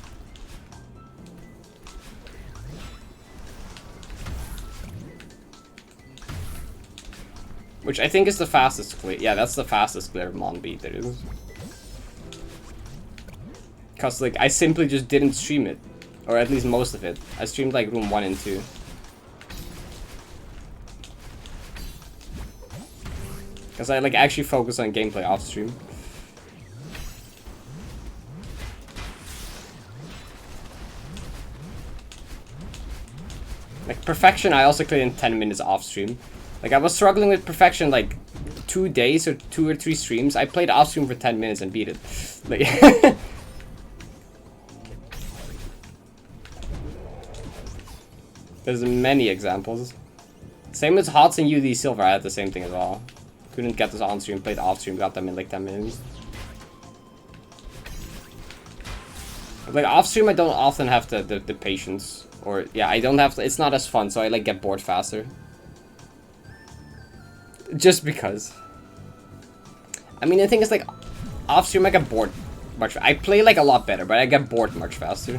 Speaker 1: Which I think is the fastest clear. Yeah, that's the fastest clear Mon B there is. Because like I simply just didn't stream it. Or at least most of it. I streamed like room 1 and 2. Because I like actually focus on gameplay off stream. Like Perfection I also cleared in 10 minutes off stream. Like I was struggling with Perfection like 2 days or 2 or 3 streams. I played off stream for 10 minutes and beat it. Like There's many examples. Same with HOTS and UD Silver, I had the same thing as well. Couldn't get this on stream, played off stream, got them in like 10 minutes. Like off stream, I don't often have the patience. Or, yeah, I don't have to, it's not as fun, so I like get bored faster. Just because. I mean, the thing is like, off stream I get bored much. I play like a lot better, but I get bored much faster.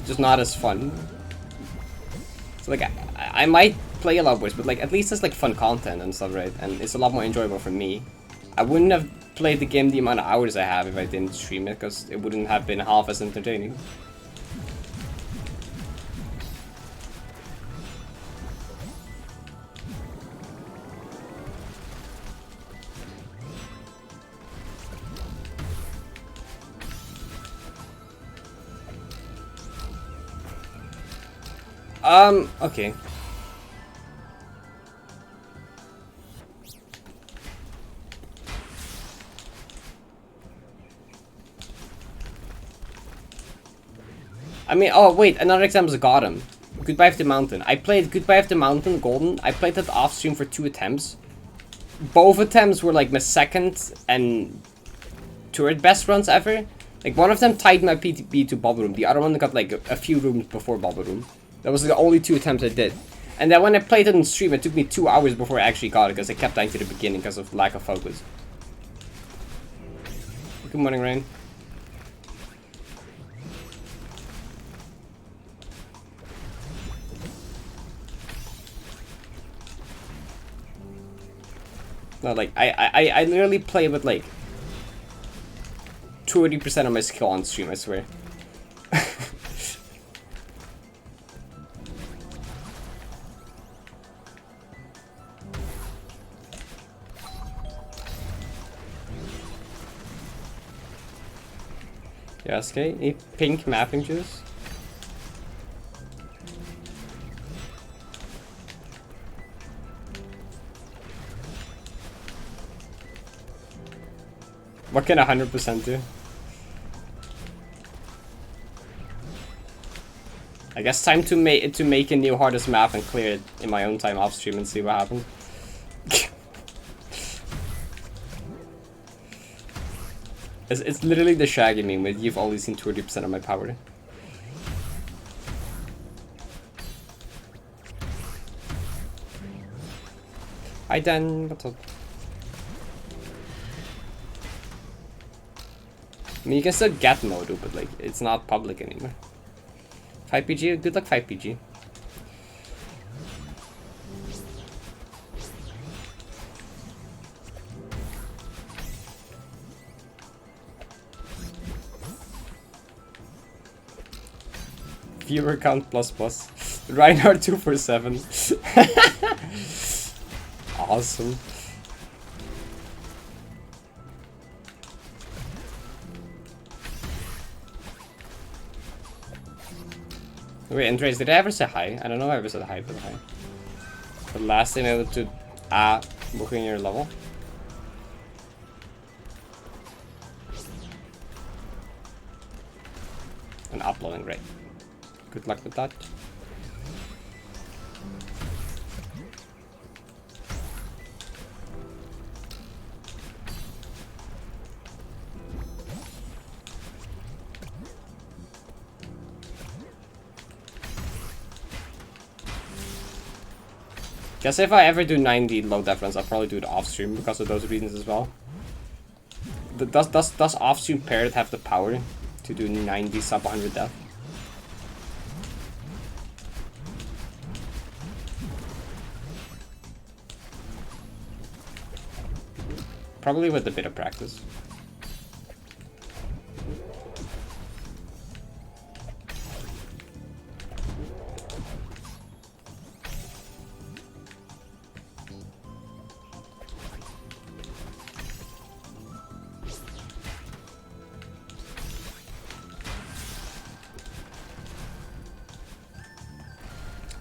Speaker 1: It's just not as fun. So like, I might play a lot worse, but like at least it's like fun content and stuff, right? And it's a lot more enjoyable for me. I wouldn't have played the game the amount of hours I have if I didn't stream it, because it wouldn't have been half as entertaining. Okay. I mean, oh wait, another example is Gotham. Goodbye of the Mountain. I played Goodbye of the Mountain, Golden. I played that off stream for 2 attempts. Both attempts were like my second and third best runs ever. Like one of them tied my PTB to Bubble Room. The other one got like a few rooms before Bubble Room. That was the only 2 attempts I did. And then when I played it on stream, it took me 2 hours before I actually got it, because I kept dying to the beginning because of lack of focus. Good morning, Rain. No, like, I literally play with like 30% of my skill on stream, I swear. Yes, okay. Eat pink mapping juice. What can 100% do? I guess time to make a new hardest map and clear it in my own time off stream and see what happens. It's literally the Shaggy meme with you've only seen 20% of my power. Hi Dan, what's up? I mean, you can still get Modu, but like, it's not public anymore. 5PG, good luck 5PG. Viewer count plus. Reinhardt 247. Awesome. Wait, Andres, did I ever say hi? I don't know if I ever said hi, but hi. The last thing I would do, booking your level. And uploading, right. Good luck with that. Guess if I ever do 90 low def runs, I'll probably do it off stream because of those reasons as well. Does off stream Parrot have the power to do 90 sub 100 def? Probably with a bit of practice.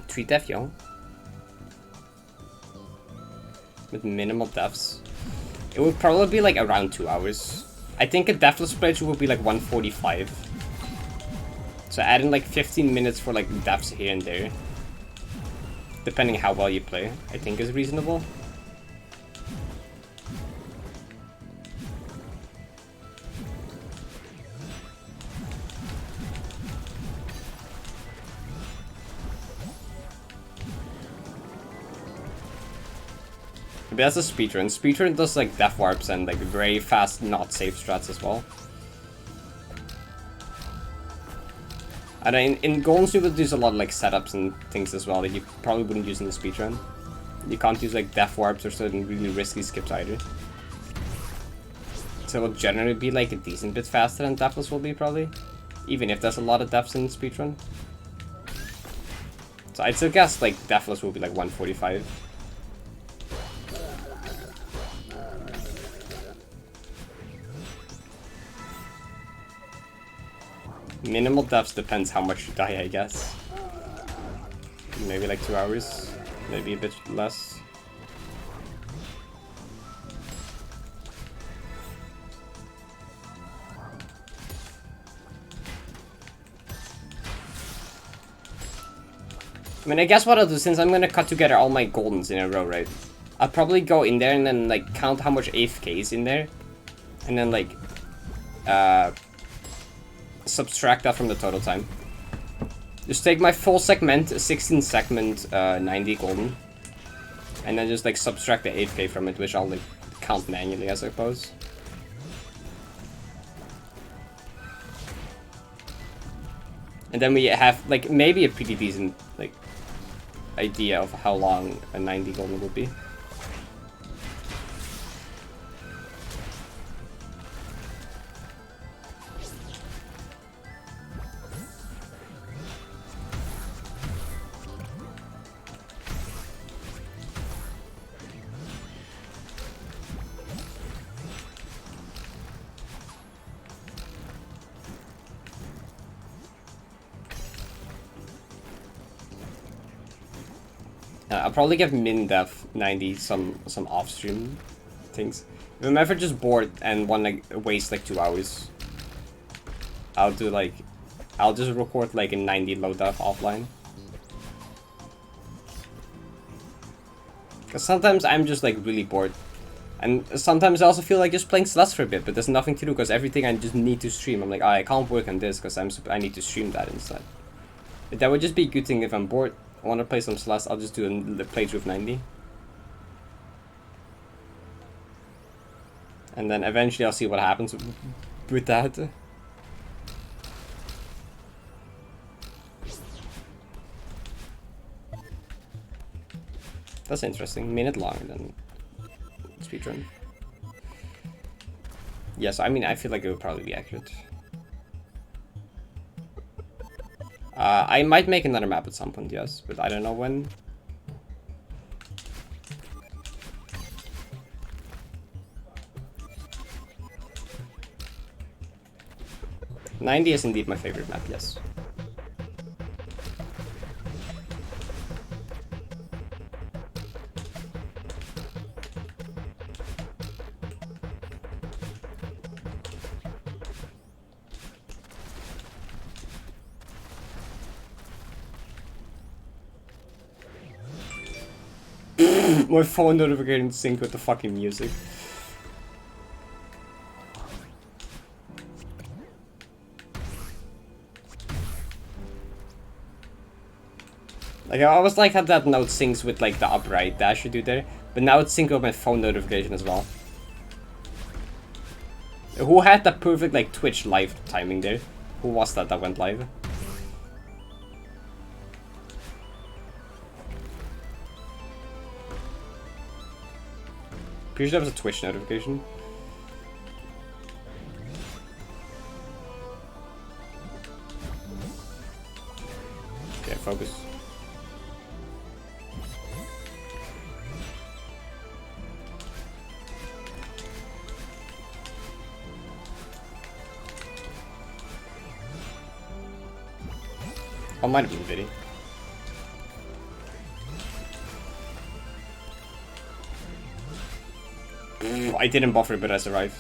Speaker 1: Three def, yo. With minimal deaths. It would probably be like around 2 hours. I think a deathless playthrough would be like 145. So adding like 15 minutes for like deaths here and there, depending how well you play, I think is reasonable. But that's a speedrun. Speedrun does like death warps and like very fast not safe strats as well. And in Golden Suit there's a lot of like setups and things as well that you probably wouldn't use in the speedrun. You can't use like death warps or certain really risky skips either. So it'll generally be like a decent bit faster than Deathless will be probably. Even if there's a lot of deaths in speedrun. So I'd still guess like Deathless will be like 145. Minimal deaths depends how much you die, I guess. Maybe like 2 hours, maybe a bit less. I mean, I guess what I'll do, since I'm gonna cut together all my goldens in a row, right? I'll probably go in there and then like count how much AFK is in there. And then like, subtract that from the total time. Just take my full segment, 16 segment, 90 golden. And then just like subtract the 8k from it, which I'll like count manually, I suppose. And then we have like maybe a pretty decent like idea of how long a 90 golden would be. I'll probably give min def 90 some off-stream things. If I'm ever just bored and want to waste like 2 hours, I'll just record like a 90 low def offline. Because sometimes I'm just like really bored. And sometimes I also feel like just playing Celeste for a bit, but there's nothing to do because everything I just need to stream. I'm like, oh, I can't work on this because I need to stream that instead. But that would just be a good thing if I'm bored. I want to play some Celeste, I'll just do a playthrough of 90. And then eventually I'll see what happens with that. That's interesting. Minute longer than speedrun. Yes, I mean, I feel like it would probably be accurate. I might make another map at some point, yes, but I don't know when. '90 is indeed my favorite map, yes. My phone notification sync with the fucking music. Like I always like how that note syncs with like the upright dash you do there, but now it's synced with my phone notification as well. Who had that perfect like Twitch live timing there? Who was that went live? Pretty sure that was a Twitch notification. Okay, focus. Oh, might have been Viddy. I didn't buffer, but I survived.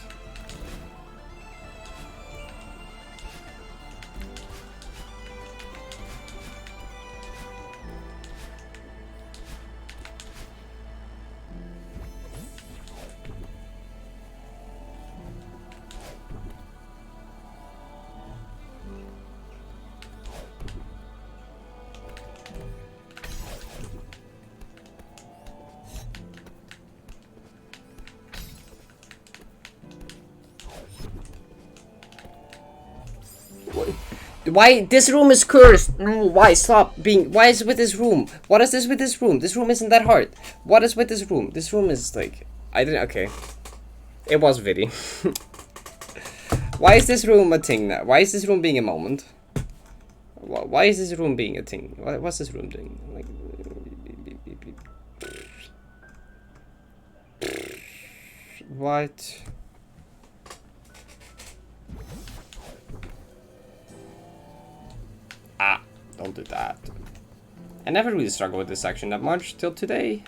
Speaker 1: Why? This room is cursed. No, why? Stop being. Why is it with this room? What is this with this room? This room isn't that hard. What is with this room? This room is like. I didn't. Okay. It was Viddy. Why is this room a thing now? Why is this room being a moment? Why is this room being a thing? What's this room doing? Like. What? Ah, don't do that. I never really struggled with this section that much till today.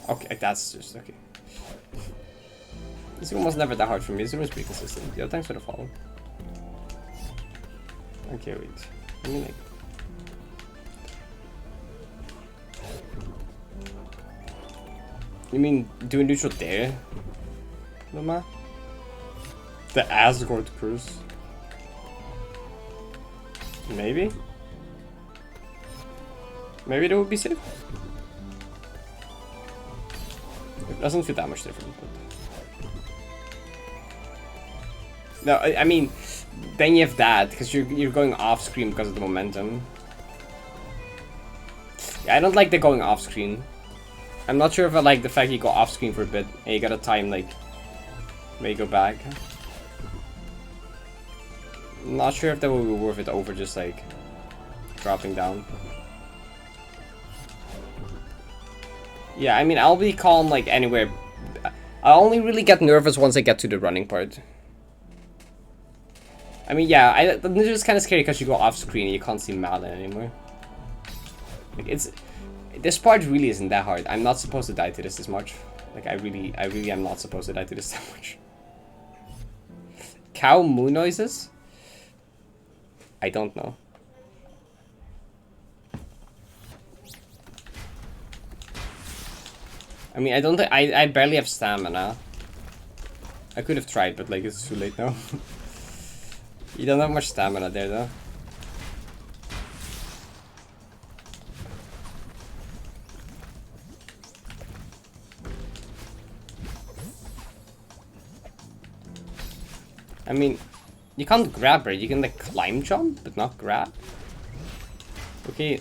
Speaker 1: Okay, that's just okay. This room was never that hard for me. This room was pretty consistent. Yo, thanks for the follow. Okay, wait. Let me like. You mean do a neutral there? Luma? The Asgard curse. Maybe? Maybe that would be safe? It doesn't feel that much different, but... No, I mean, then you have that, because you're going off screen because of the momentum. Yeah, I don't like the going off screen. I'm not sure if I like the fact you go off screen for a bit and you gotta time like where you go back. I'm not sure if that would be worth it over just like dropping down. Yeah, I mean I'll be calm like anywhere. I only really get nervous once I get to the running part. I mean yeah, the ninja is kind of scary because you go off screen and you can't see Malin anymore. Like this part really isn't that hard. I'm not supposed to die to this much. Like I really am not supposed to die to this that much. Cow moo noises? I don't know. I mean I don't think I barely have stamina. I could have tried, but like it's too late now. You don't have much stamina there though. I mean, you can't grab her. You can like climb jump, but not grab. Okay.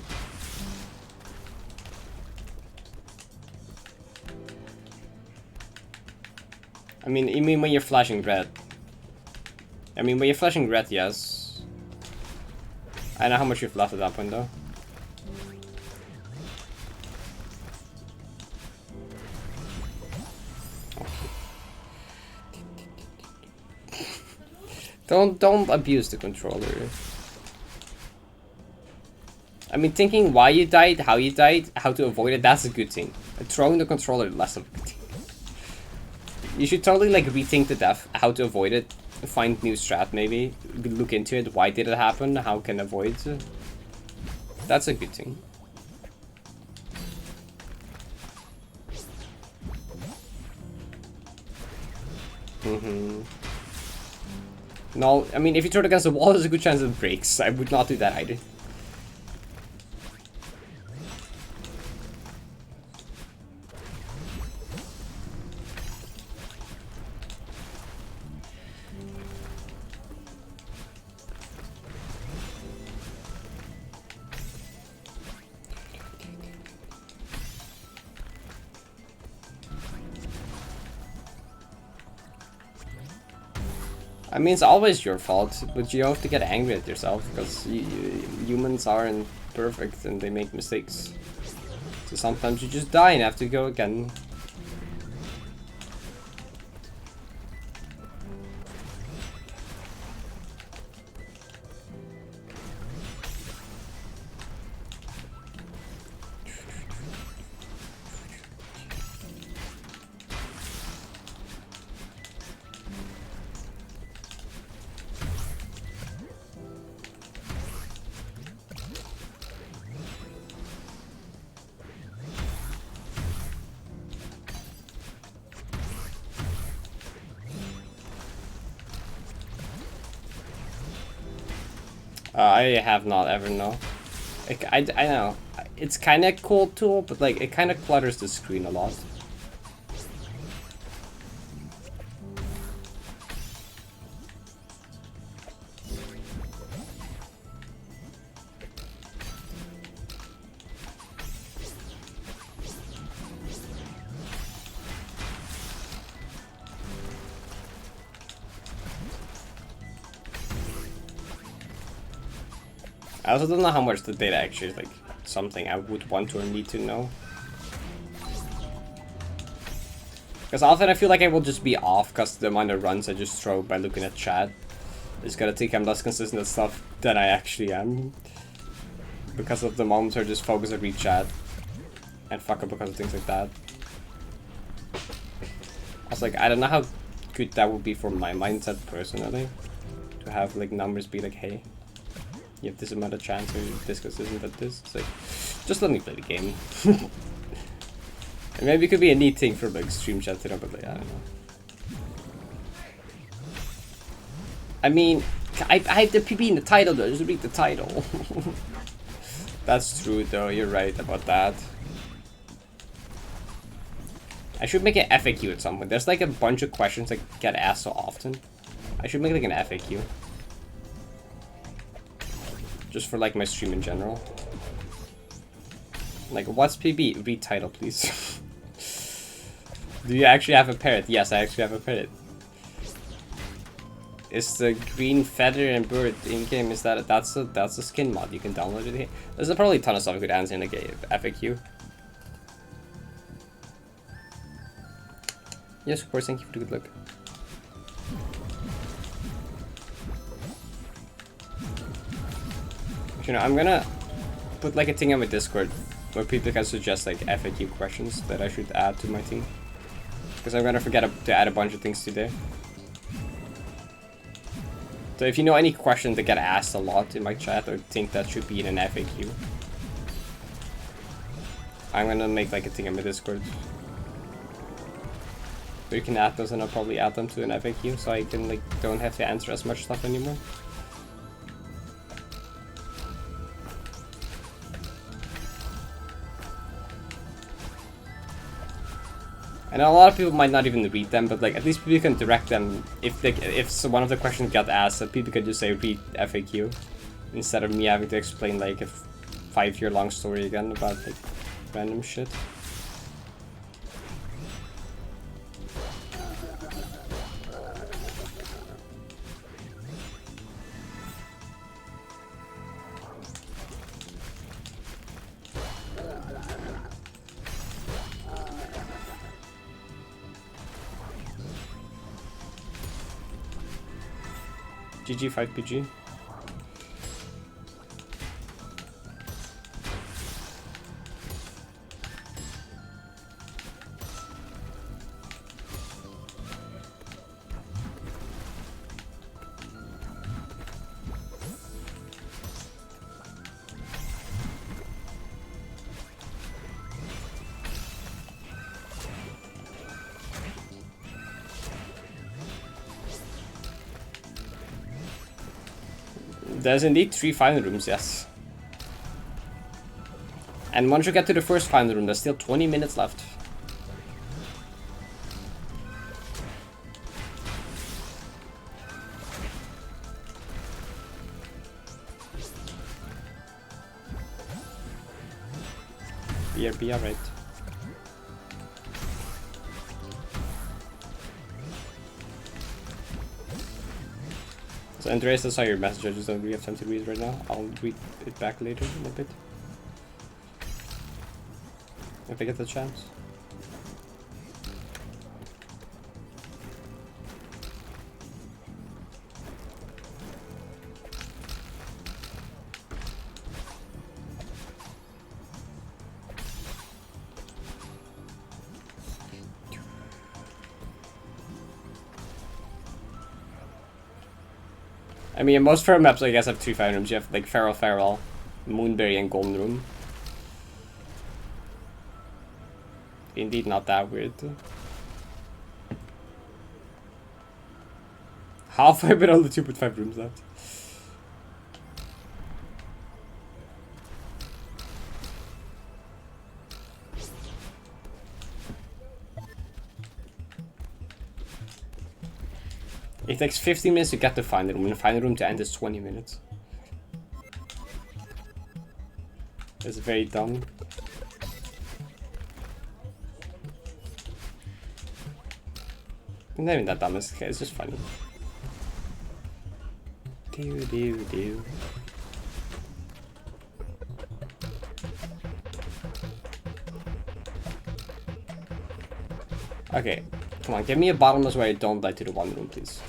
Speaker 1: I mean, you mean when you're flashing red? I mean, when you're flashing red, yes. I know how much you've left at that point, though. Don't abuse the controller. I mean, thinking why you died, how to avoid it, that's a good thing. Throwing the controller, less of a good thing. You should totally like rethink the death, how to avoid it, find new strat maybe, look into it, why did it happen, how can avoid it. That's a good thing. No, I mean, if you throw it against the wall, there's a good chance it breaks. I would not do that either. I mean, it's always your fault, but you have to get angry at yourself, because humans aren't perfect and they make mistakes. So sometimes you just die and have to go again. I have not ever known. I know. It's kind of cool tool, but like it kind of clutters the screen a lot. I also don't know how much the data actually is like something I would want or need to know. Because often I feel like I will just be off because the amount of runs I just throw by looking at chat is gonna think I'm less consistent at stuff than I actually am. Because of the moments I just focus and read chat. And fuck up because of things like that. I was like, I don't know how good that would be for my mindset personally. To have like numbers be like, hey, you have this amount of chance or this consistent at this. It's like, just let me play the game. And maybe it could be a neat thing for like stream chat, you know, but like, I don't know. I mean, I have the PP in the title though, just read the title. That's true though, you're right about that. I should make an FAQ at some point. There's like a bunch of questions that get asked so often. I should make like an FAQ. Just for like my stream in general. Like, what's PB? Read title, please. Do you actually have a parrot? Yes, I actually have a parrot. Is the green feather and bird in game? Is that's a skin mod? You can download it here. There's probably a ton of stuff I could answer in like a FAQ. Yes, of course. Thank you for the good luck. You know, I'm gonna put like a thing on my Discord where people can suggest like FAQ questions that I should add to my team. Because I'm gonna forget to add a bunch of things today. So if you know any questions that get asked a lot in my chat or think that should be in an FAQ, I'm gonna make like a thing on my Discord. So you can add those and I'll probably add them to an FAQ so I can like don't have to answer as much stuff anymore. I know a lot of people might not even read them, but like at least people can direct them if one of the questions got asked, that people could just say read FAQ instead of me having to explain like a 5-year-long story again about like random shit. GG 5PG. There's indeed 3 final rooms, yes. And once you get to the first final room, there's still 20 minutes left. Be alright. So Andreas, I saw your message, I just don't really have time to read it right now. I'll read it back later in a bit. If I get the chance. I mean, most Feral maps, I guess, have 3 final rooms. You have like Feral, Moonberry, and Golden Room. Indeed, not that weird. Halfway with all the 2.5 rooms left. It takes 15 minutes to get the final room, and the final room to end is 20 minutes. It's very dumb. Not even that dumb, it's just funny. Okay, come on, give me a bottomless where I don't die to the one room, please.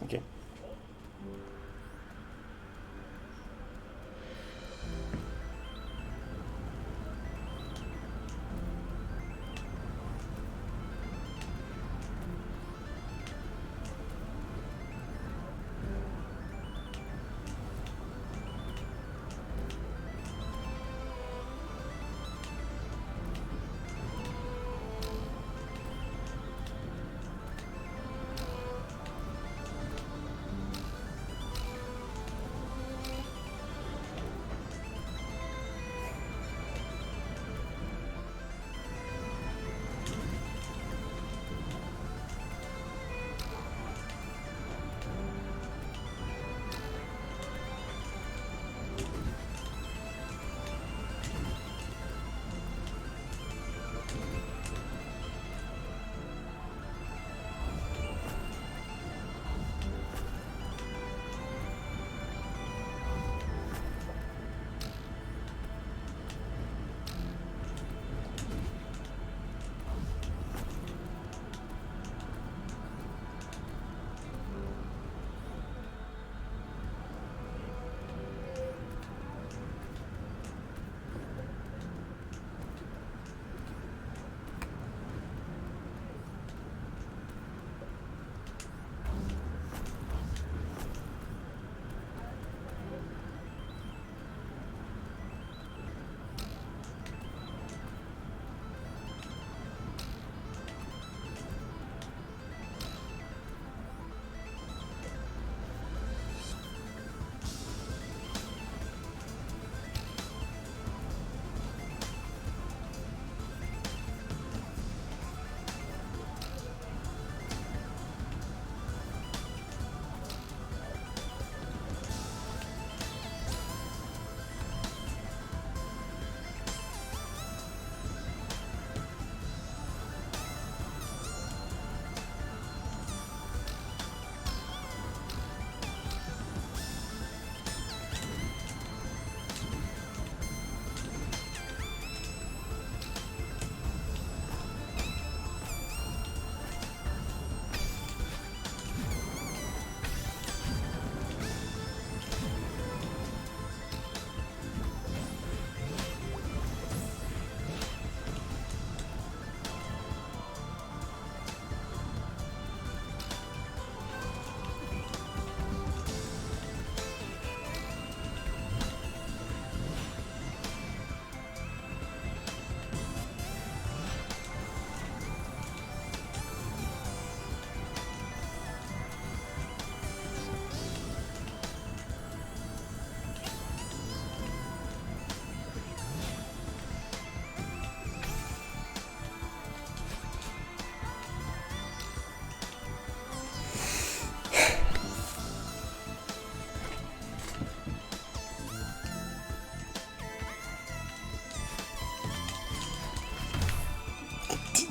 Speaker 1: Okay.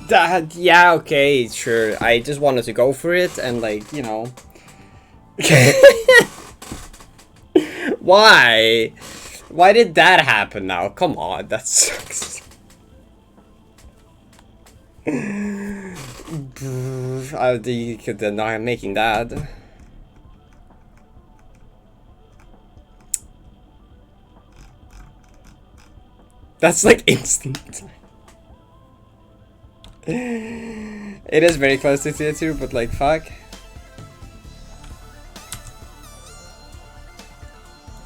Speaker 1: That, yeah, okay, sure. I just wanted to go for it and, like, you know. Why? Why did that happen now? Come on, that sucks. I think you could not making that. That's like instant. It is very close to tier 2, but like, fuck.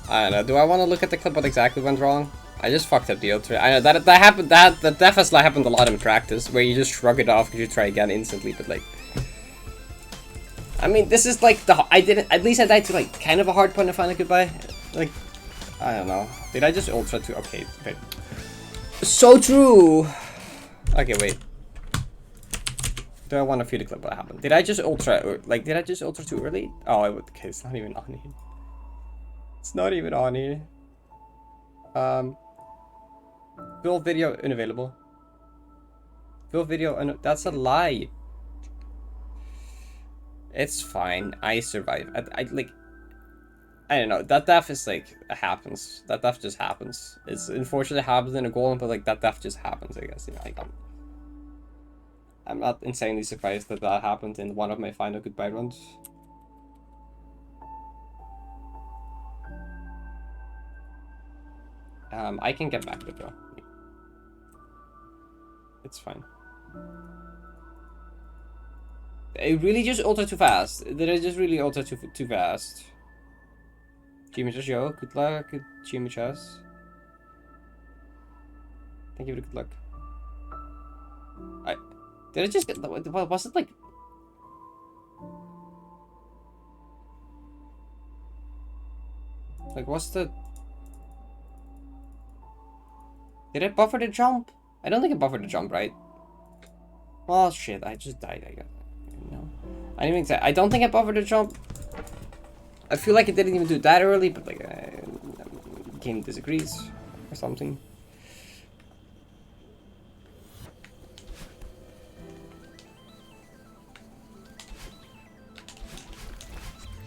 Speaker 1: I don't know, do I want to look at the clip what exactly went wrong? I just fucked up the ultra. I know that happened, that definitely happened a lot in practice, where you just shrug it off because you try again instantly, but like... I mean, this is like the... at least I died to like kind of a hard point to find a goodbye. Like, I don't know. Did I just ultra to... Okay, wait. So true! Okay, wait. Do I want to feel the clip what happened? Did I just ultra... Or, like, did I just ultra too early? Oh, okay, it's not even on here. It's not even on here. Full video unavailable. Full video that's a lie. It's fine. I survive. I like... I don't know. That death is like... happens. That death just happens. It's unfortunately happens in a golem, but like that death just happens, I guess. You know, I'm not insanely surprised that that happened in one of my final goodbye runs. I can get back to it though. It's fine. I really just ultra too fast. Did I just really ultra too fast? Chimichas, yo, good luck, Chimichas. Thank you for the good luck. Did I just get... Was it like... Like, what's the... Did I buffer the jump? I don't think I buffered the jump, right? Well, shit, I just died, I guess. No. I didn't even say... I don't think I buffered the jump. I feel like it didn't even do that early, but like... game disagrees. Or something.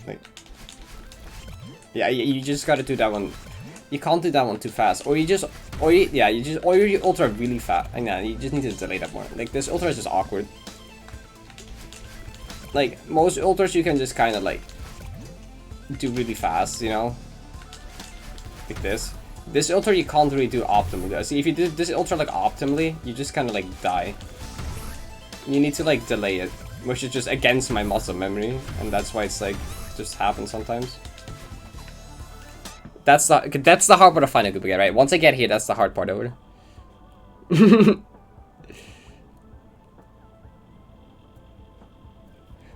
Speaker 1: Like... Yeah, you just gotta do that one. You can't do that one too fast, or you just, or you ultra really fast. And yeah, you just need to delay that more. Like this ultra is just awkward. Like most ultras, you can just kind of like do really fast, you know, like this. This ultra you can't really do optimally. See, if you do this ultra like optimally, you just kind of like die. You need to like delay it, which is just against my muscle memory, and that's why it's like just happens sometimes. That's the hard part to find a good get, right? Once I get here, that's the hard part over.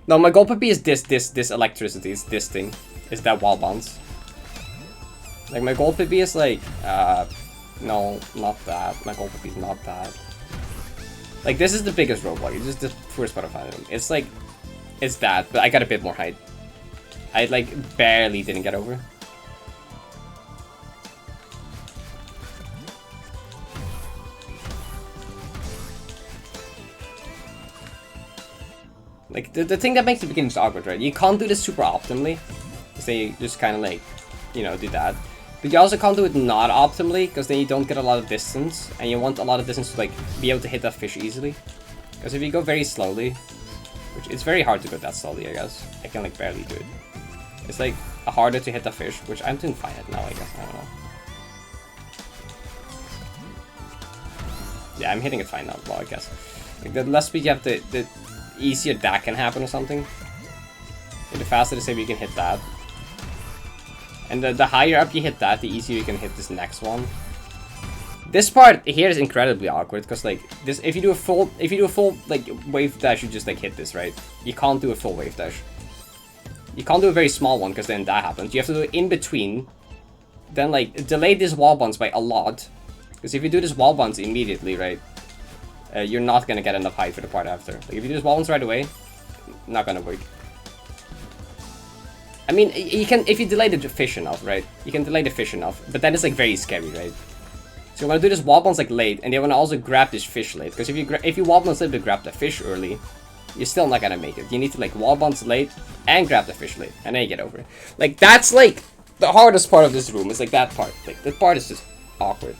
Speaker 1: No, my goal puppy is this electricity, is this thing. Is that wall bounce. Like my goal puppy is like, no, not that. My goal puppy is not that. Like this is the biggest roadblock. It's just the first part of finding him. It's like, it's that, but I got a bit more height. I like barely didn't get over. Like, the thing that makes the beginnings awkward, right? You can't do this super optimally, because then you just kind of like, you know, do that. But you also can't do it not optimally, because then you don't get a lot of distance, and you want a lot of distance to like be able to hit that fish easily. Because if you go very slowly, which it's very hard to go that slowly, I guess. I can like barely do it. It's like harder to hit the fish, which I'm doing fine at now, I guess. I don't know. Yeah, I'm hitting it fine now, well, I guess. Like, the less speed you have, the easier that can happen or something. And the faster the save you can hit that. And the higher up you hit that, the easier you can hit this next one. This part here is incredibly awkward because like this, if you do a full like wave dash, you just like hit this, right? You can't do a full wave dash. You can't do a very small one because then that happens. You have to do it in between. Then like delay this wall bounce by a lot. Because if you do this wall bounce immediately, right? You're not gonna get enough height for the part after. Like if you do this wall bounce right away, not gonna work. I mean, you can if you delay the fish enough, right? You can delay the fish enough, but then it's like very scary, right? So you want to do this wall bounce like late, and you want to also grab this fish late. Because if you wall bounce late to grab the fish early, you're still not gonna make it. You need to like wall bounce late and grab the fish late, and then you get over it. Like that's like the hardest part of this room. Is like that part. Like that part is just awkward.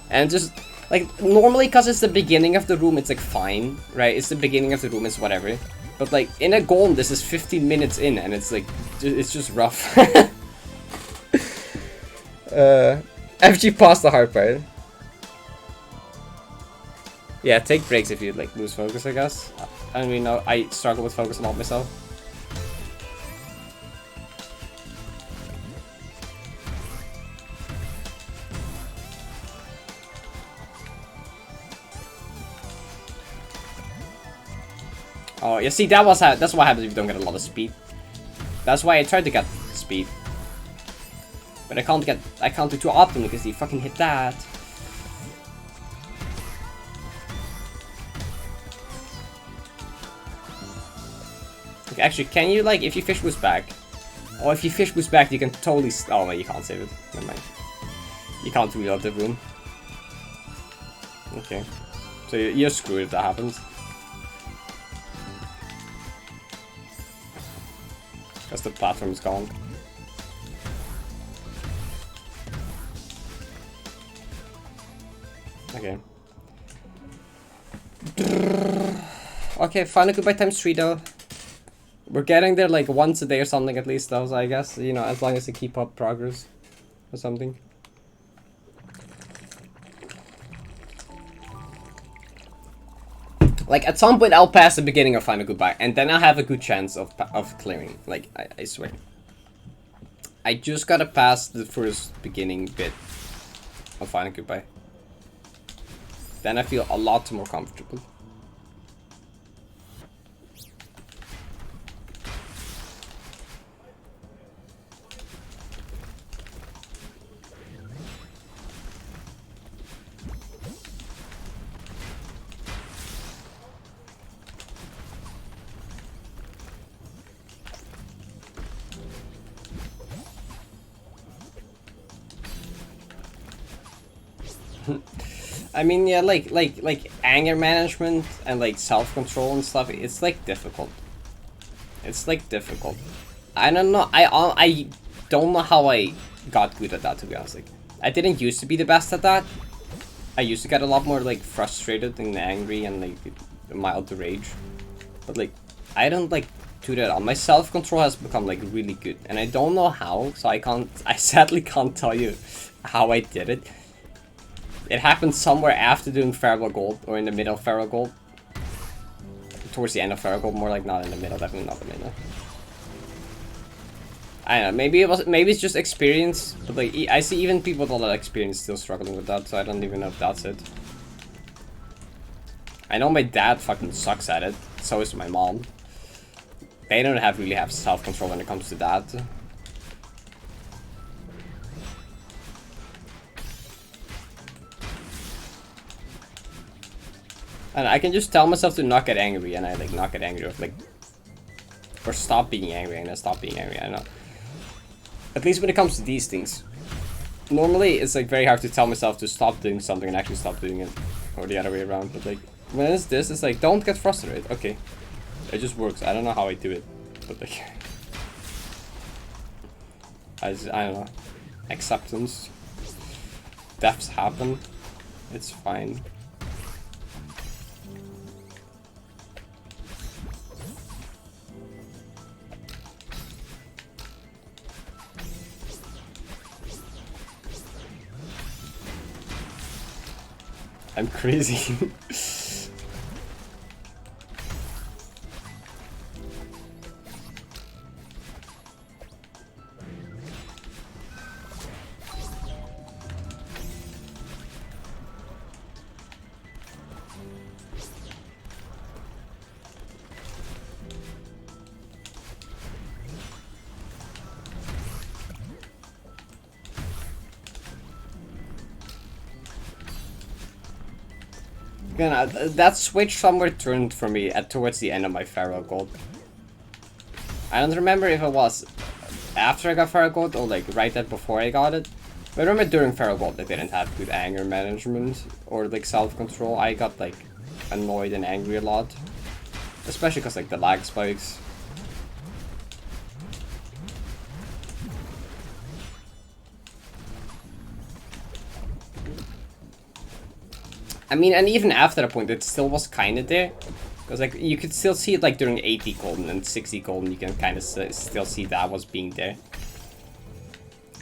Speaker 1: And just like normally, cause it's the beginning of the room, it's like fine, right? It's the beginning of the room, it's whatever. But like in a golem, this is 15 minutes in, and it's like it's just rough. FG paused the hard part. Yeah, take breaks if you like lose focus, I guess. I mean, no, I struggle with focus a lot myself. Oh, you see, that's what happens if you don't get a lot of speed. That's why I tried to get speed. But I can't do too optimally because he fucking hit that. Okay, actually, can you, like, if you fish boost back? Or if you fish boost back, you can totally... Oh, no, you can't save it. Never mind. You can't reload the room. Okay. So you're screwed if that happens. Because the platform is gone. Okay. Okay, final goodbye times 3 though. We're getting there like once a day or something at least though, so I guess, you know, as long as you keep up progress or something. Like, at some point I'll pass the beginning of Final Goodbye, and then I'll have a good chance of clearing. Like, I swear. I just gotta pass the first beginning bit of Final Goodbye. Then I feel a lot more comfortable. I mean, yeah, like anger management and like self-control and stuff. It's like difficult. It's like difficult. I don't know. I don't know how I got good at that, to be honest. Like, I didn't used to be the best at that. I used to get a lot more like frustrated and angry and like mild to rage. But like, I don't like do that. My self-control has become like really good, and I don't know how. So I sadly can't tell you how I did it. It happened somewhere after doing Feral Gold, or in the middle of Feral Gold. Towards the end of Feral Gold, more like not in the middle, definitely not the middle. I don't know, maybe it's just experience, but like, I see even people with a lot of experience still struggling with that, so I don't even know if that's it. I know my dad fucking sucks at it, so is my mom. They don't really have self-control when it comes to that. And I can just tell myself to not get angry, and I like not get angry, or stop being angry, and I stop being angry. I don't know. At least when it comes to these things. Normally, it's like very hard to tell myself to stop doing something and actually stop doing it, or the other way around. But like when it's this, it's like don't get frustrated. Okay, it just works. I don't know how I do it, but like I don't know. Acceptance. Deaths happen. It's fine. I'm crazy. Again, that switch somewhere turned for me towards the end of my Feral Gold. I don't remember if it was after I got Feral Gold or like right before I got it. I remember during Feral Gold they didn't have good anger management or like self-control. I got like annoyed and angry a lot. Especially because like the lag spikes. I mean, and even after that point, it still was kind of there. Because, like, you could still see it, like, during 80 golden and 60 golden, you can kind of still see that was being there.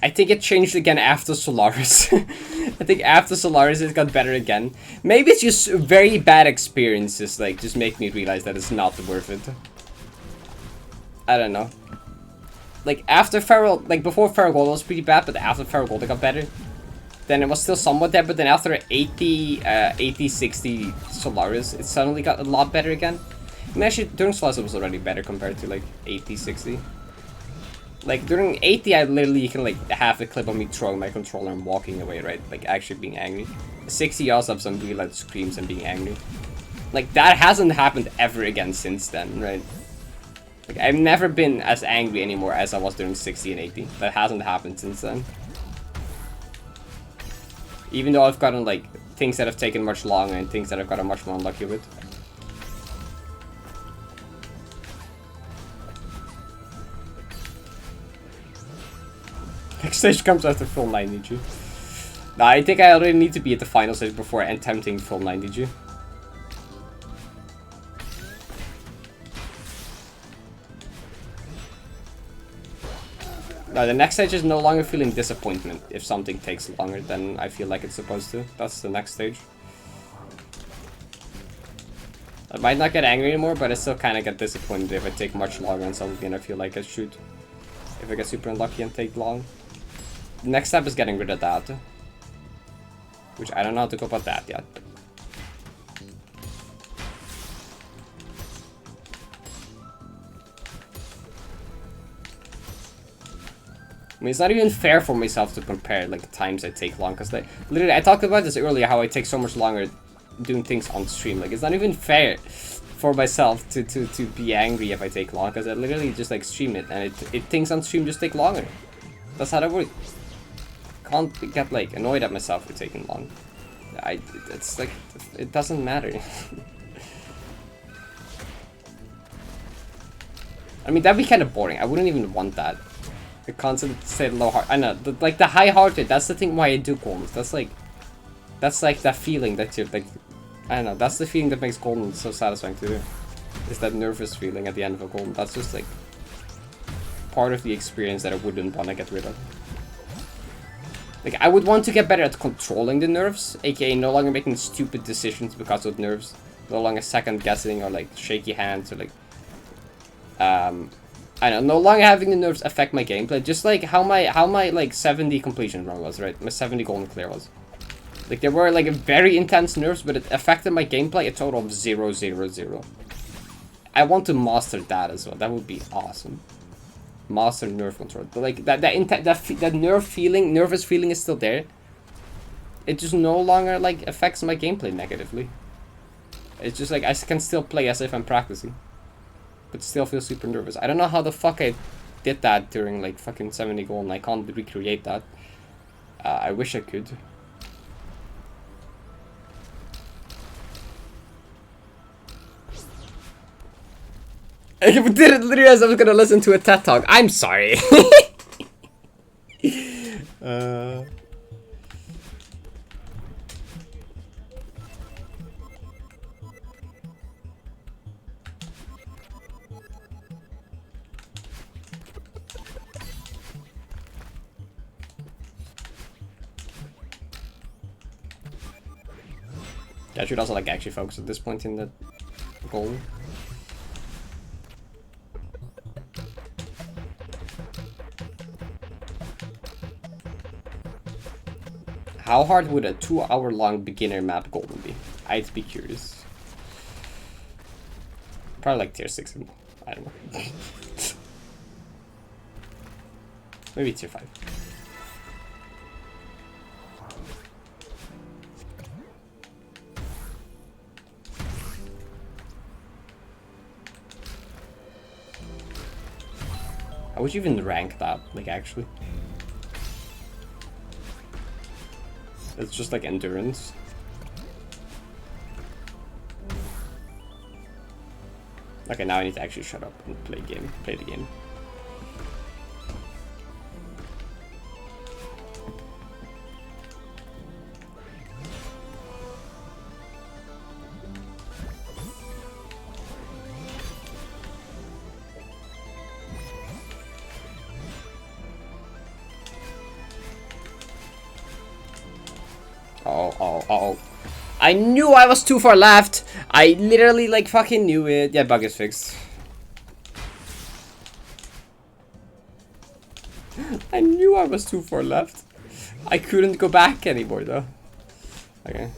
Speaker 1: I think it changed again after Solaris. I think after Solaris it got better again. Maybe it's just very bad experiences, like, just make me realize that it's not worth it. I don't know. Like, after Feral, like, before Feral Gold it was pretty bad, but after Feral Gold it got better. Then it was still somewhat there, but then after 60 Solaris, it suddenly got a lot better again. I mean, actually, during Solaris it was already better compared to, like, 60. Like, during 80, I literally, you can, like, have a clip of me throwing my controller and walking away, right? Like, actually being angry. 60, also have some really loud screams and being angry. Like, that hasn't happened ever again since then, right? Like, I've never been as angry anymore as I was during 60 and 80. That hasn't happened since then. Even though I've gotten, like, things that have taken much longer and things that I've gotten much more unlucky with. Next stage comes after full 90G. Nah, I think I already need to be at the final stage before attempting full 90G. No, the next stage is no longer feeling disappointment if something takes longer than I feel like it's supposed to. That's the next stage. I might not get angry anymore, but I still kind of get disappointed if I take much longer on something I feel like I should. If I get super unlucky and take long. The next step is getting rid of that. Which I don't know how to go about that yet. I mean, it's not even fair for myself to compare, like, times I take long, because, like, literally, I talked about this earlier, how I take so much longer doing things on stream. Like, it's not even fair for myself to be angry if I take long, because I literally just, like, stream it, and things on stream just take longer. That's how that works. Can't get, like, annoyed at myself for taking long. It's, like, it doesn't matter. I mean, that'd be kind of boring. I wouldn't even want that. The constant state low heart. I know, like the high hearted. That's the thing why I do golden. That's like that feeling that you're like. I don't know. That's the feeling that makes golden so satisfying to do. Is that nervous feeling at the end of a golden? That's just like part of the experience that I wouldn't want to get rid of. Like I would want to get better at controlling the nerves, aka no longer making stupid decisions because of nerves, no longer second guessing or like shaky hands or like. I don't know, no longer having the nerves affect my gameplay, just like how my like 70 completion run was, right? My 70 golden clear was. Like there were like very intense nerves, but it affected my gameplay a total of 0, 0, 0. I want to master that as well. That would be awesome. Master nerve control. But like that nervous feeling is still there. It just no longer like affects my gameplay negatively. It's just like I can still play as if I'm practicing. But still feel super nervous. I don't know how the fuck I did that during like fucking 70 gold and I can't recreate that. I wish I could. I didn't realize I was gonna listen to a TED Talk. I'm sorry. Yeah, I should also like actually focus at this point in the goal. How hard would a 2-hour-long beginner map golden be? I'd be curious. Probably like tier 6. I don't know. Maybe tier 5. How would you even rank that, like, actually? It's just like endurance. Okay, now I need to actually shut up and play the game. Oh. I knew I was too far left. I literally like fucking knew it. Yeah, bug is fixed. I knew I was too far left. I couldn't go back anymore though. Okay.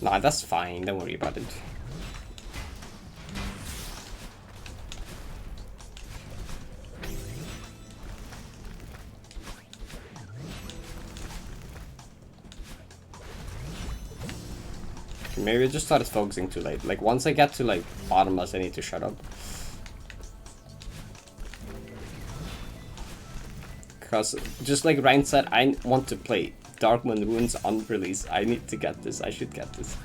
Speaker 1: Nah, that's fine. Don't worry about it. Maybe I just started focusing too late. Like, once I get to, like, bottomless, I need to shut up. Because, just like Ryan said, I want to play Darkmoon Runes on release. I need to get this. I should get this.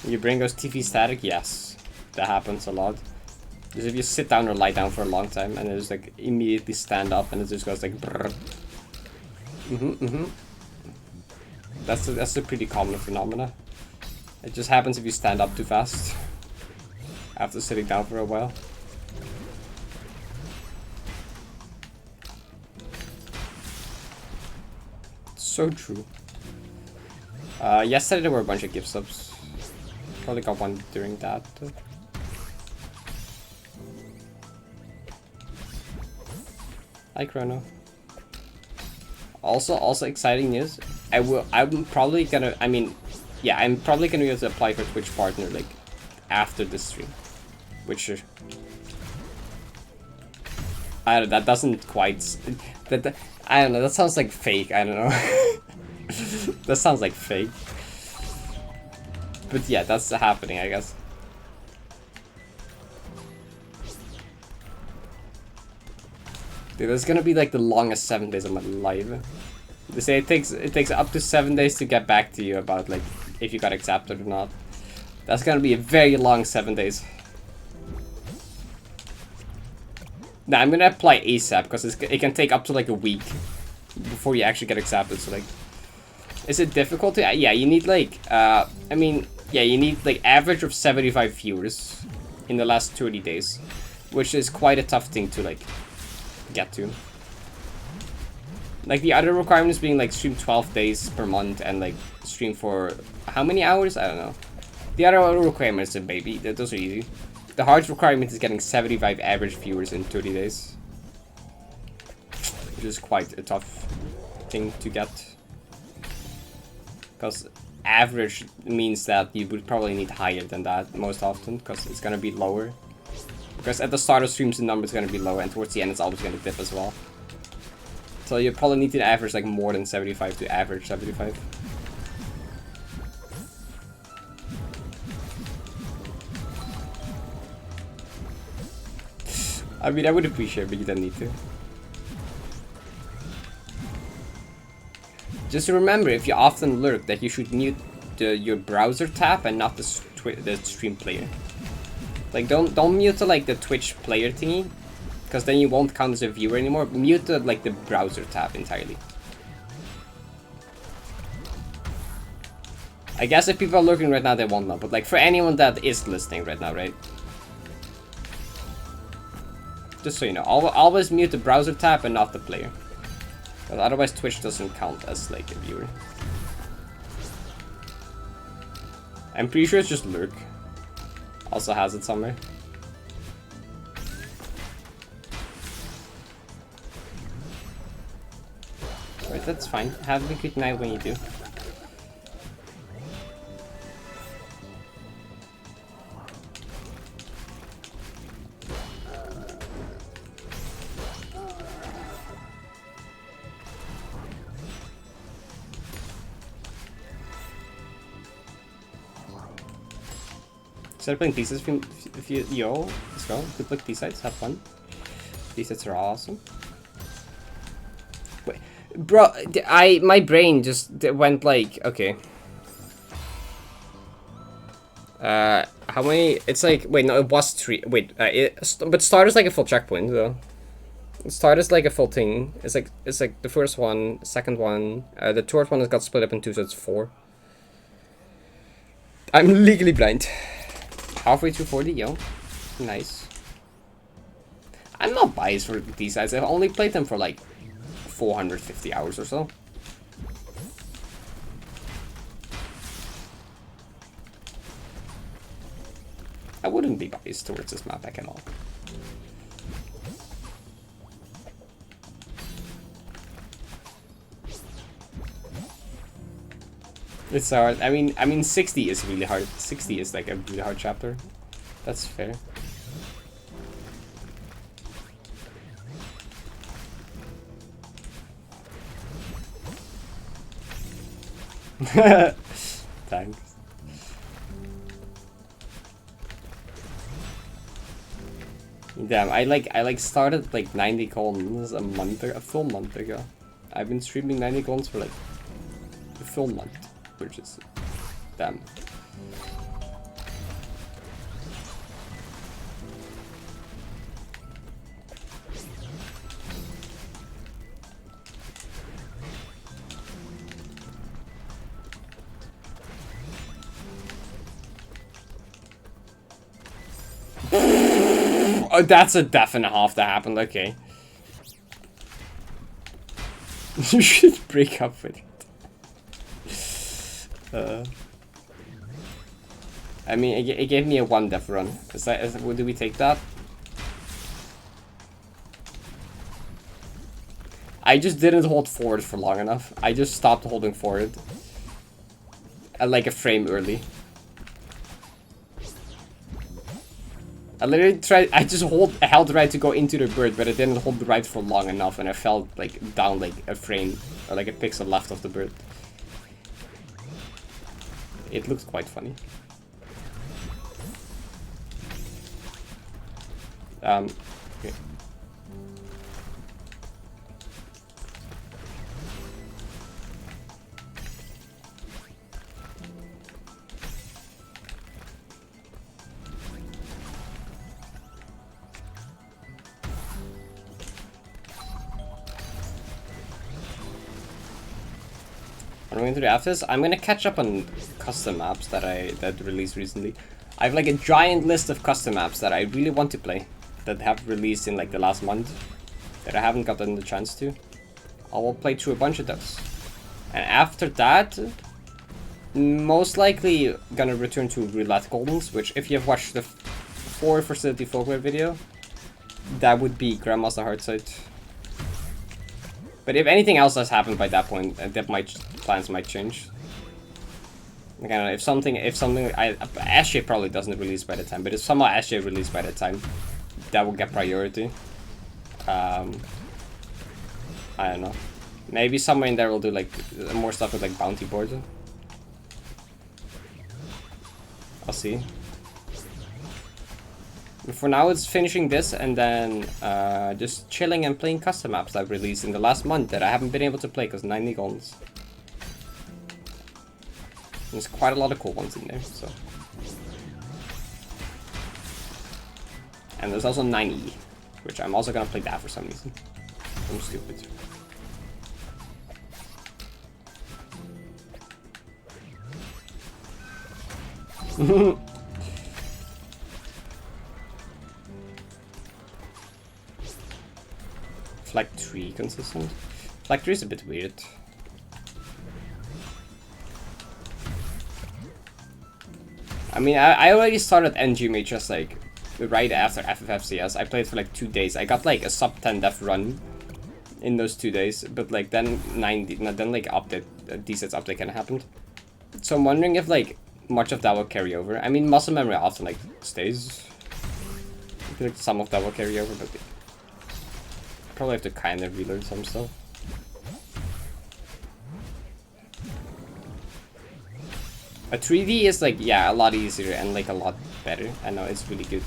Speaker 1: Your brain goes TV static? Yes. That happens a lot. Just if you sit down or lie down for a long time and it just like immediately stand up and it just goes like brrr. That's a pretty common phenomena. It just happens if you stand up too fast after sitting down for a while. So true. Yesterday there were a bunch of gift subs. Probably got one during that. Hi Chrono. Also exciting news. I'm probably gonna I'm probably gonna use to apply for Twitch partner like after this stream. Which I don't know, that doesn't quite I don't know, that sounds like fake, I don't know. That sounds like fake. But yeah, that's happening, I guess. Dude, that's gonna be like the longest 7 days of my life. They say it takes up to 7 days to get back to you about like if you got accepted or not. That's gonna be a very long 7 days. Now I'm gonna apply ASAP because it can take up to like a week before you actually get accepted. So like, is it difficult to? Yeah, you need like yeah, you need like average of 75 viewers in the last 30 days, which is quite a tough thing to like get to. Like the other requirements being like stream 12 days per month and like stream for how many hours? I don't know. The other requirements are baby, those are easy. The hardest requirement is getting 75 average viewers in 30 days, which is quite a tough thing to get. Because average means that you would probably need higher than that most often, because it's going to be lower. Because at the start of streams the number is going to be lower, and towards the end it's always going to dip as well. So you probably need to average like more than 75 to average 75. I mean, I would appreciate it, but you don't need to. Just remember, if you often lurk, that you should mute your browser tab and not the stream player. Like, don't mute the Twitch player thingy, because then you won't count as a viewer anymore. Mute the browser tab entirely. I guess if people are lurking right now, they won't know. But like for anyone that is listening right now, right? Just so you know, always mute the browser tab and not the player. But otherwise Twitch doesn't count as like a viewer. I'm pretty sure it's just Lurk. Also has it somewhere. Right, that's fine. Have a good night when you do. Start playing pieces if you yo, let's go. Good luck D-sides, have fun. D-sides are awesome. Wait, bro, my brain just went like, okay. How many? It's like, wait, no, it was 3. Wait, but start is like a full checkpoint though. Start is like a full thing. It's like the first one, second one, the third one has got split up in 2, so it's 4. I'm legally blind. Halfway through 40, yo. Nice. I'm not biased for these guys. I've only played them for like 450 hours or so. I wouldn't be biased towards this map at all. It's hard. I mean, 60 is really hard. 60 is like a really hard chapter. That's fair. Thanks. Damn, I started like 90 colons a full month ago. I've been streaming 90 colons for like a full month. Which is damn. Oh, that's a definite half that happened. Okay. You should break up with it. I mean, it gave me a 1 death run. Do we take that? I just didn't hold forward for long enough. I just stopped holding forward. Like a frame early. I literally tried. I just held right to go into the bird, but I didn't hold the right for long enough, and I fell like down like a frame or like a pixel left of the bird. It looks quite funny. Okay. What I'm going to do after this, I'm gonna catch up on custom maps that released recently. I have like a giant list of custom maps that I really want to play, that have released in like the last month, that I haven't gotten the chance to. I will play through a bunch of those. And after that, most likely gonna return to Roulette Goldens, which if you have watched the 4 Facility Folklore video, that would be Grandmaster Heartside. But if anything else has happened by that point, plans might change. Like, I don't know, if something, SJ probably doesn't release by the time, but if somehow SJ released by the time, that will get priority. I don't know. Maybe somewhere in there we'll do like more stuff with like bounty boards. I'll see. For now, it's finishing this and then just chilling and playing custom maps I've released in the last month that I haven't been able to play because 90 goals. There's quite a lot of cool ones in there, so. And there's also 9E, which I'm also gonna play that for some reason. I'm stupid. Flag 3 consistent. Flag 3 is a bit weird. mean, I already started NGMH just like right after FFFCS. I played for like 2 days. I got like a sub 10 death run in those 2 days, but like then then like update, decent update kind of happened. So I'm wondering if like much of that will carry over. I mean, muscle memory often like stays. I feel like some of that will carry over, but probably have to kind of relearn some stuff. A 3D is like, yeah, a lot easier and like a lot better. I know, it's really good.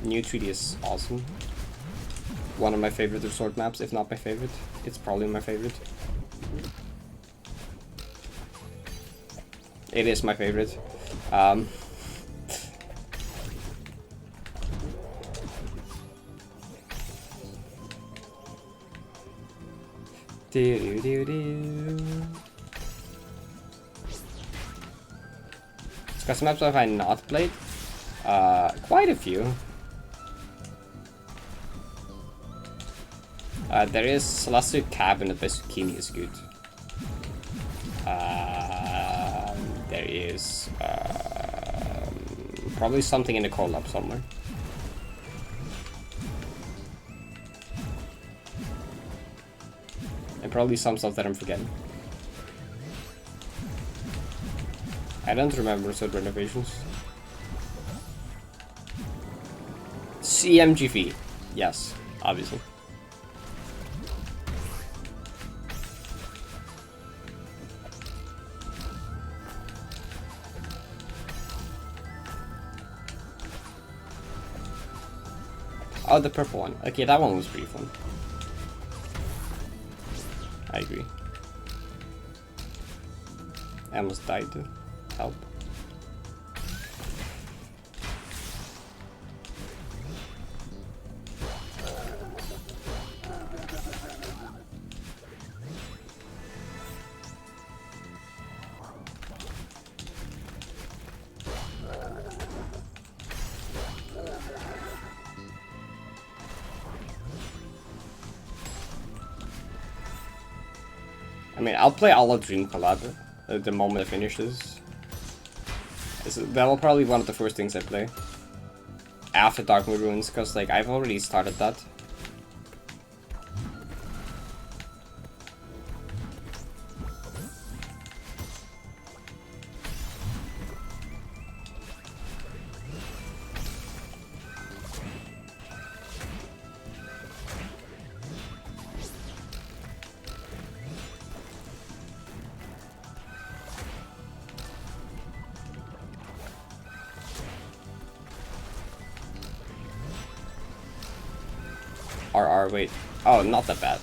Speaker 1: New 3D is awesome. One of my favorite resort maps, if not my favorite. It's probably my favorite. It is my favorite. Custom maps have I not played? Quite a few. There is Celestial Cabinet by Zucchini is good. There is probably something in the collab somewhere. And probably some stuff that I'm forgetting. I don't remember resort renovations. CMGV. Yes, obviously. Oh, the purple one. Okay, that one was pretty fun. I agree. I almost died to help. I mean, I'll play all of Dream Collab the moment I finish this. That will probably be one of the first things I play after Dark Moon Ruins, because like I've already started that. Wait. Oh, not that bad.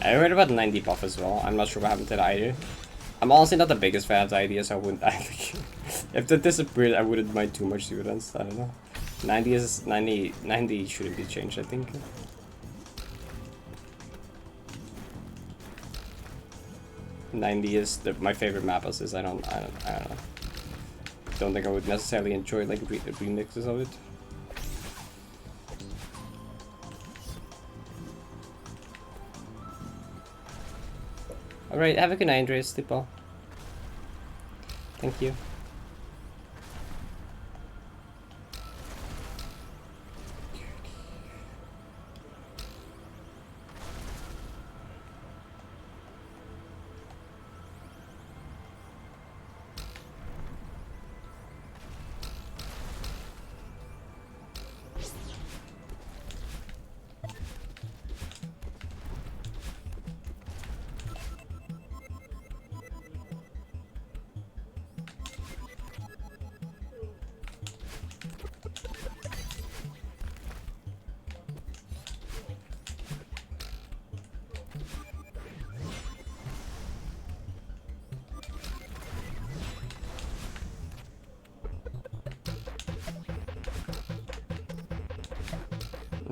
Speaker 1: I heard about 90 buff as well. I'm not sure what happened to that either. I'm honestly not the biggest fan of the idea, so I wouldn't. If that disappeared, I wouldn't mind too much students. I don't know. 90 shouldn't be changed, I think. 90 is my favorite map as is. I don't know. Don't think I would necessarily enjoy like remixes of it. Alright, have a good night, Andreas. Sleep well. Thank you.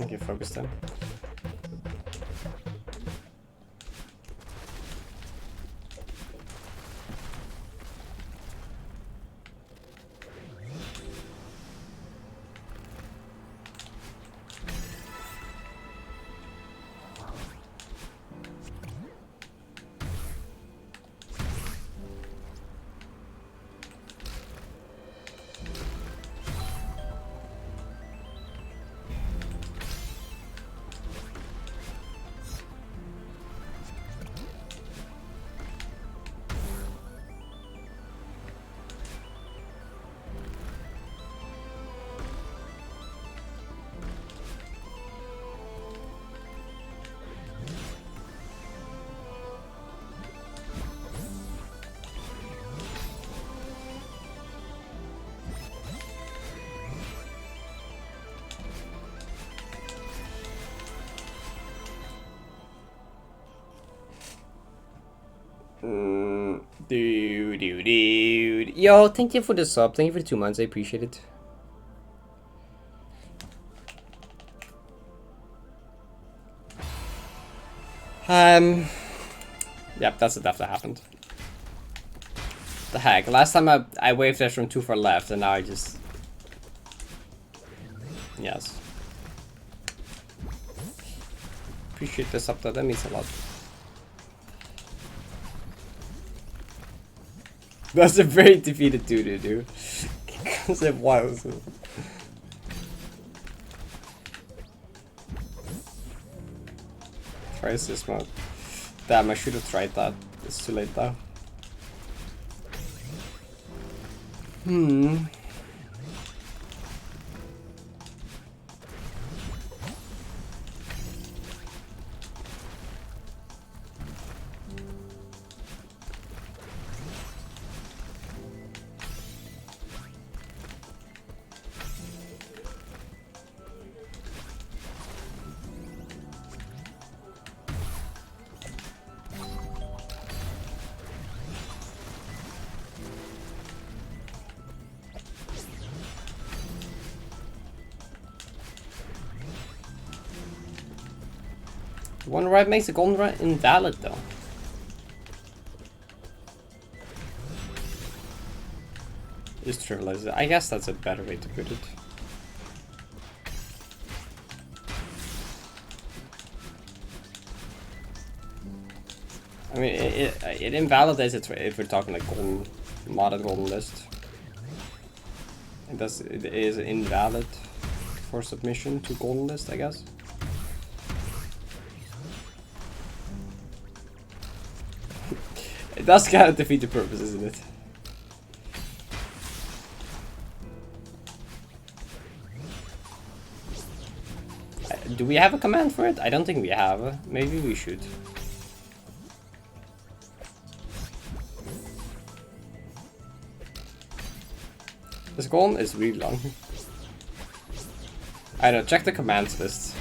Speaker 1: Okay, focus then. Dude. Yo, thank you for the sub. Thank you for the 2 months. I appreciate it. Yep, that's the death that happened. The heck? Last time I waved dash from too far left, and now I just... Yes. Appreciate the sub though, that means a lot. That's a very defeated dude. Because it was. Try assist mode. Damn, I should have tried that. It's too late though. One right makes a golden right invalid though. Just trivialize it. I guess that's a better way to put it. I mean, it invalidates it if we're talking like golden, modded golden list. It is invalid for submission to golden list, I guess. It does kind of defeat the purpose, isn't it? Do we have a command for it? I don't think we have. Maybe we should. This golem is really long. I don't know, check the commands list.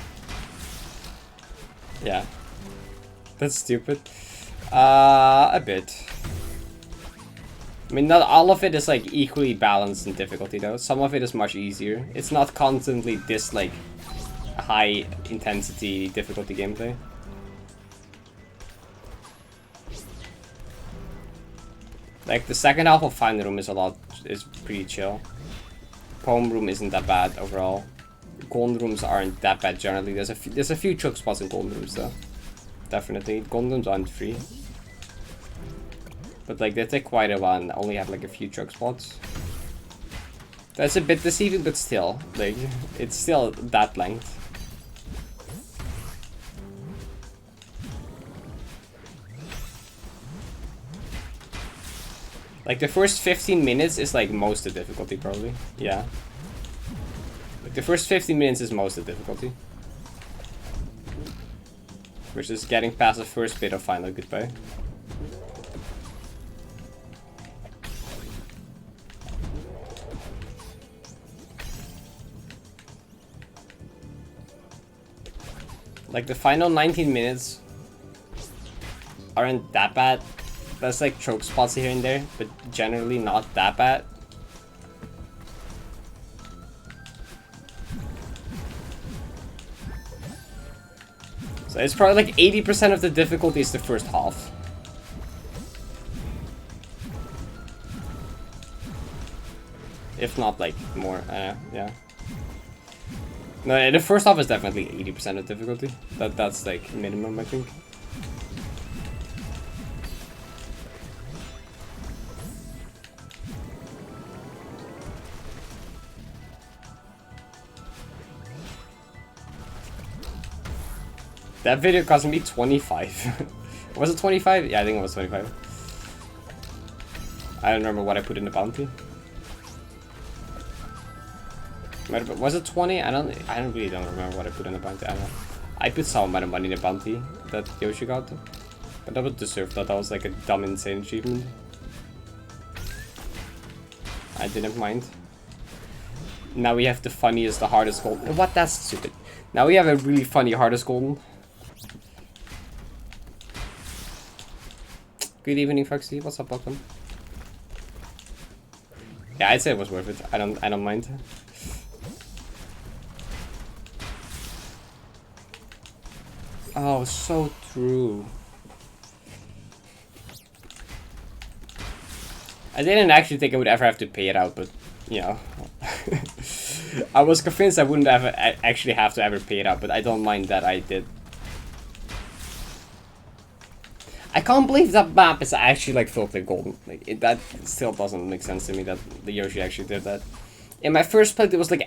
Speaker 1: Yeah. That's stupid. A bit. I mean, not all of it is like equally balanced in difficulty though. Some of it is much easier. It's not constantly this like high intensity difficulty gameplay. Like the second half of Final Room is pretty chill. Poem Room isn't that bad overall. Golden Rooms aren't that bad generally. There's a few choke spots in Golden Rooms though. Definitely. Golden Rooms aren't free. But like they take quite a while and only have like a few choke spots. That's a bit deceiving, but still, like it's still that length. Like the first 15 minutes is like most of the difficulty probably. Yeah. Like the first 15 minutes is most of the difficulty. Which is getting past the first bit of Final Goodbye. Like the final 19 minutes aren't that bad. There's like choke spots here and there, but generally not that bad. So it's probably like 80% of the difficulty is the first half. If not like more, yeah. No, the first half is definitely 80% of difficulty. That's like minimum, I think. That video cost me 25. Was it 25? Yeah, I think it was 25. I don't remember what I put in the bounty. Was it 20? I really don't remember what I put in the bounty. I don't know. I put some amount of money in the bounty that Yoshi got. But that would deserve that. That was like a dumb, insane achievement. I didn't mind. Now we have the funniest, the hardest golden. What? That's stupid. Now we have a really funny hardest golden. Good evening, Foxy. What's up, welcome? Yeah, I'd say it was worth it. I don't mind. Oh, so true. I didn't actually think I would ever have to pay it out, but you know, I was convinced I wouldn't ever actually have to ever pay it out, but I don't mind that I did. I can't believe that map is actually like filtered golden. Like that still doesn't make sense to me that the Yoshi actually did that. In my first play, it was like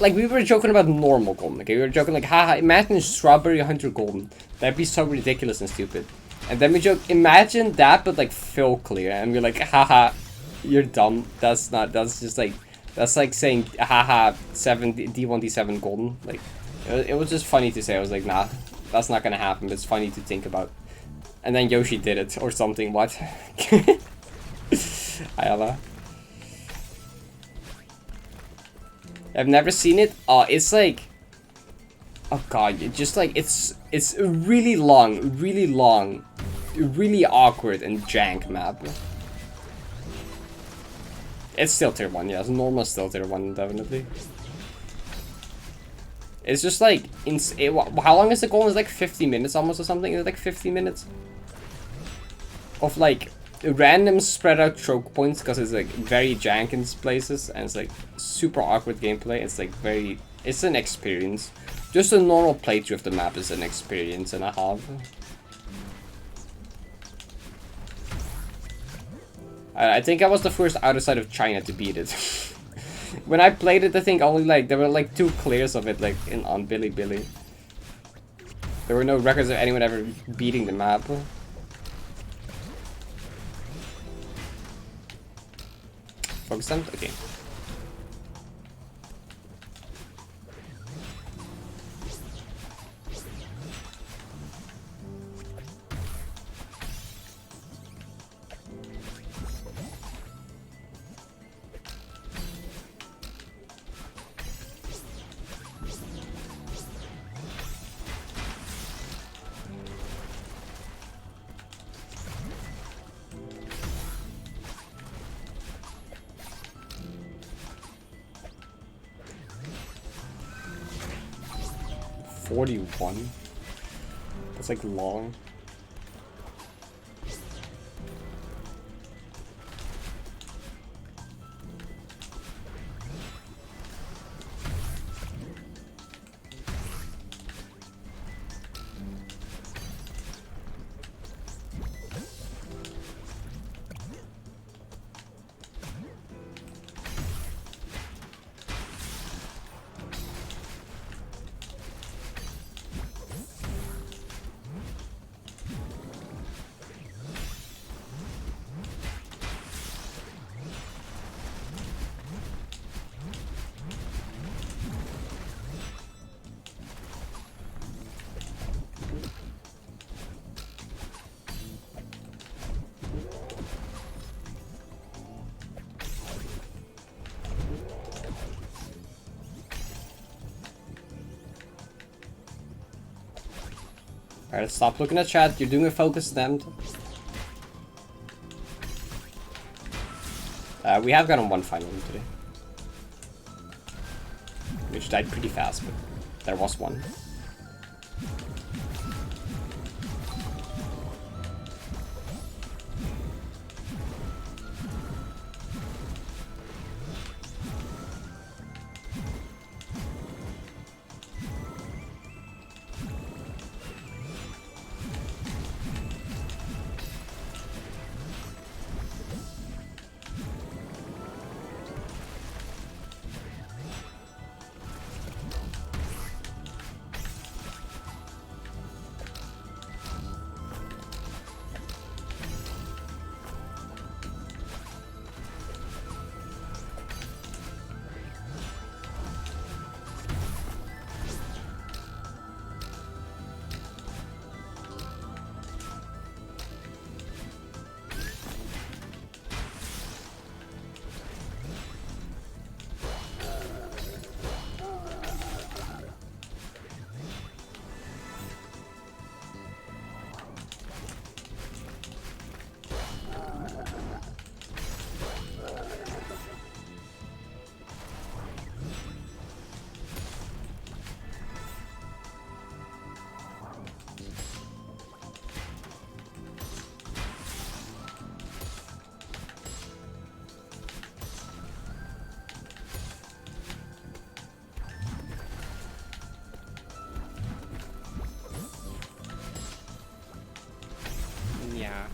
Speaker 1: like we were joking about normal golden. Okay, we were joking like, haha, imagine Strawberry Hunter golden. That'd be so ridiculous and stupid. And then we joke, imagine that, but like fill clear, and we're like, haha, you're dumb. That's just like, that's like saying, haha, D1 D7 golden. Like, it was just funny to say. I was like, nah, that's not gonna happen. But it's funny to think about. And then Yoshi did it, or something, what? Ayala. I've never seen it. Oh, it's like... Oh god, just like, it's really long, really awkward and jank map. It's still tier 1, yeah, it's normal still tier 1, definitely. It's just like, how long is the goal? It's like 50 minutes almost or something? Is it like 50 minutes? Of like random spread out choke points because it's like very jank in places and it's like super awkward gameplay. It's like it's an experience. Just a normal playthrough of the map is an experience and a half. I think I was the first outside of China to beat it. When I played it, I think only like there were like 2 clears of it like on Bilibili. There were no records of anyone ever beating the map. Focus them? Okay. $41. That's like long. Alright, stop looking at chat. You're doing a focus attempt. We have gotten one final today. Which died pretty fast, but there was one.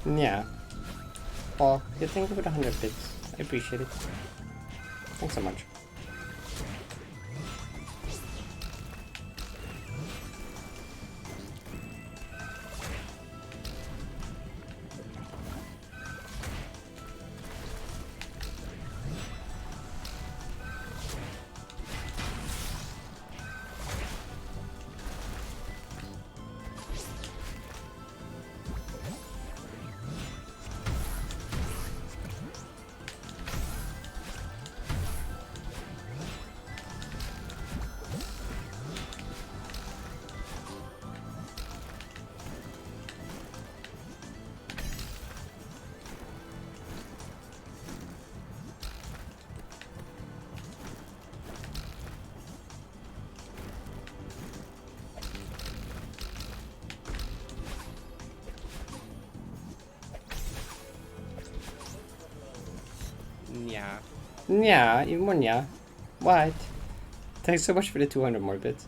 Speaker 1: Yeah. Well, you think with 100 bits. I appreciate it. Thanks so much. Yeah. Yeah, even more yeah. What? Thanks so much for the 200 more bits.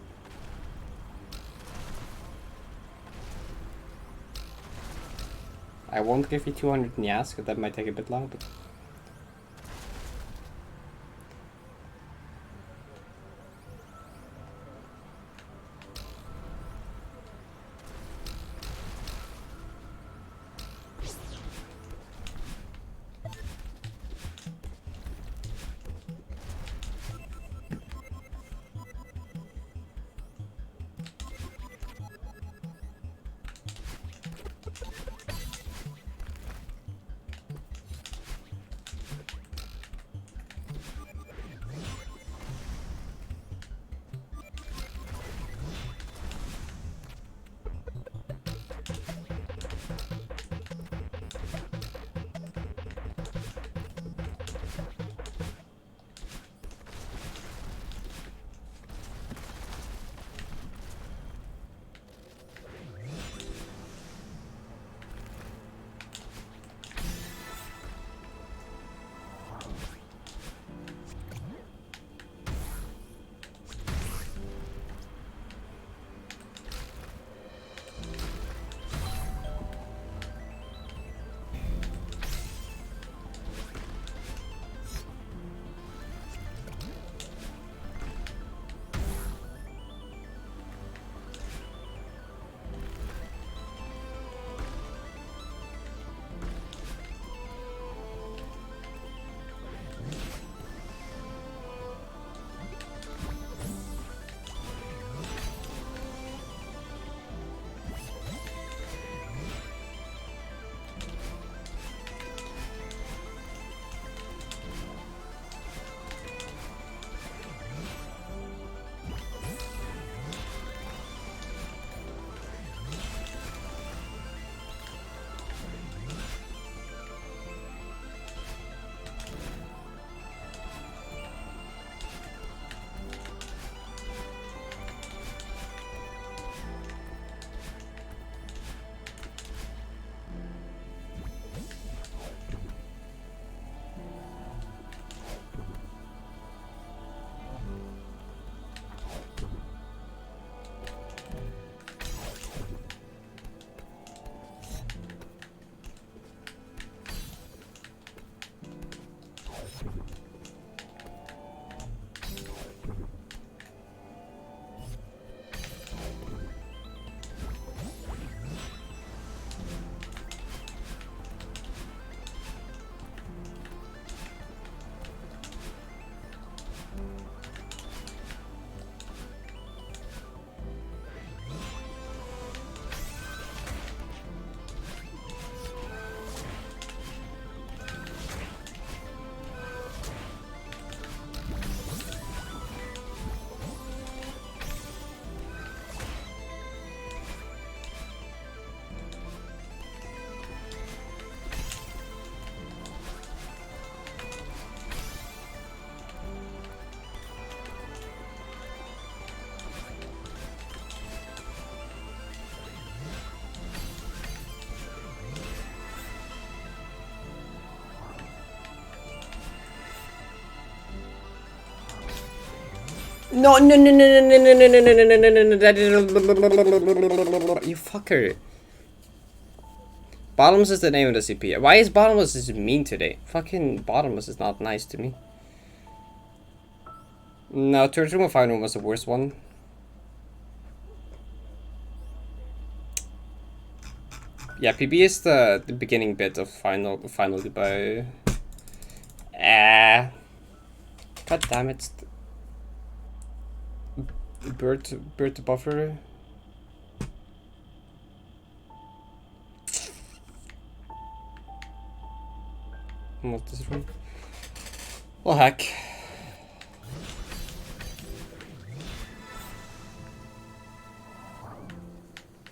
Speaker 1: I won't give you 200 nyas, because that might take a bit long, but... No, no, no, no, no, no, no, no, no, no, no, no, no, that is... You fucker. Bottomless is the name of the CP. Why is Bottomless is mean today? Fucking Bottomless is not nice to me. No, Turret Room or Final Room was the worst one. Yeah, PB is the beginning bit of final goodbye. God damn it. Bird to buffer. What's this room? Well, heck.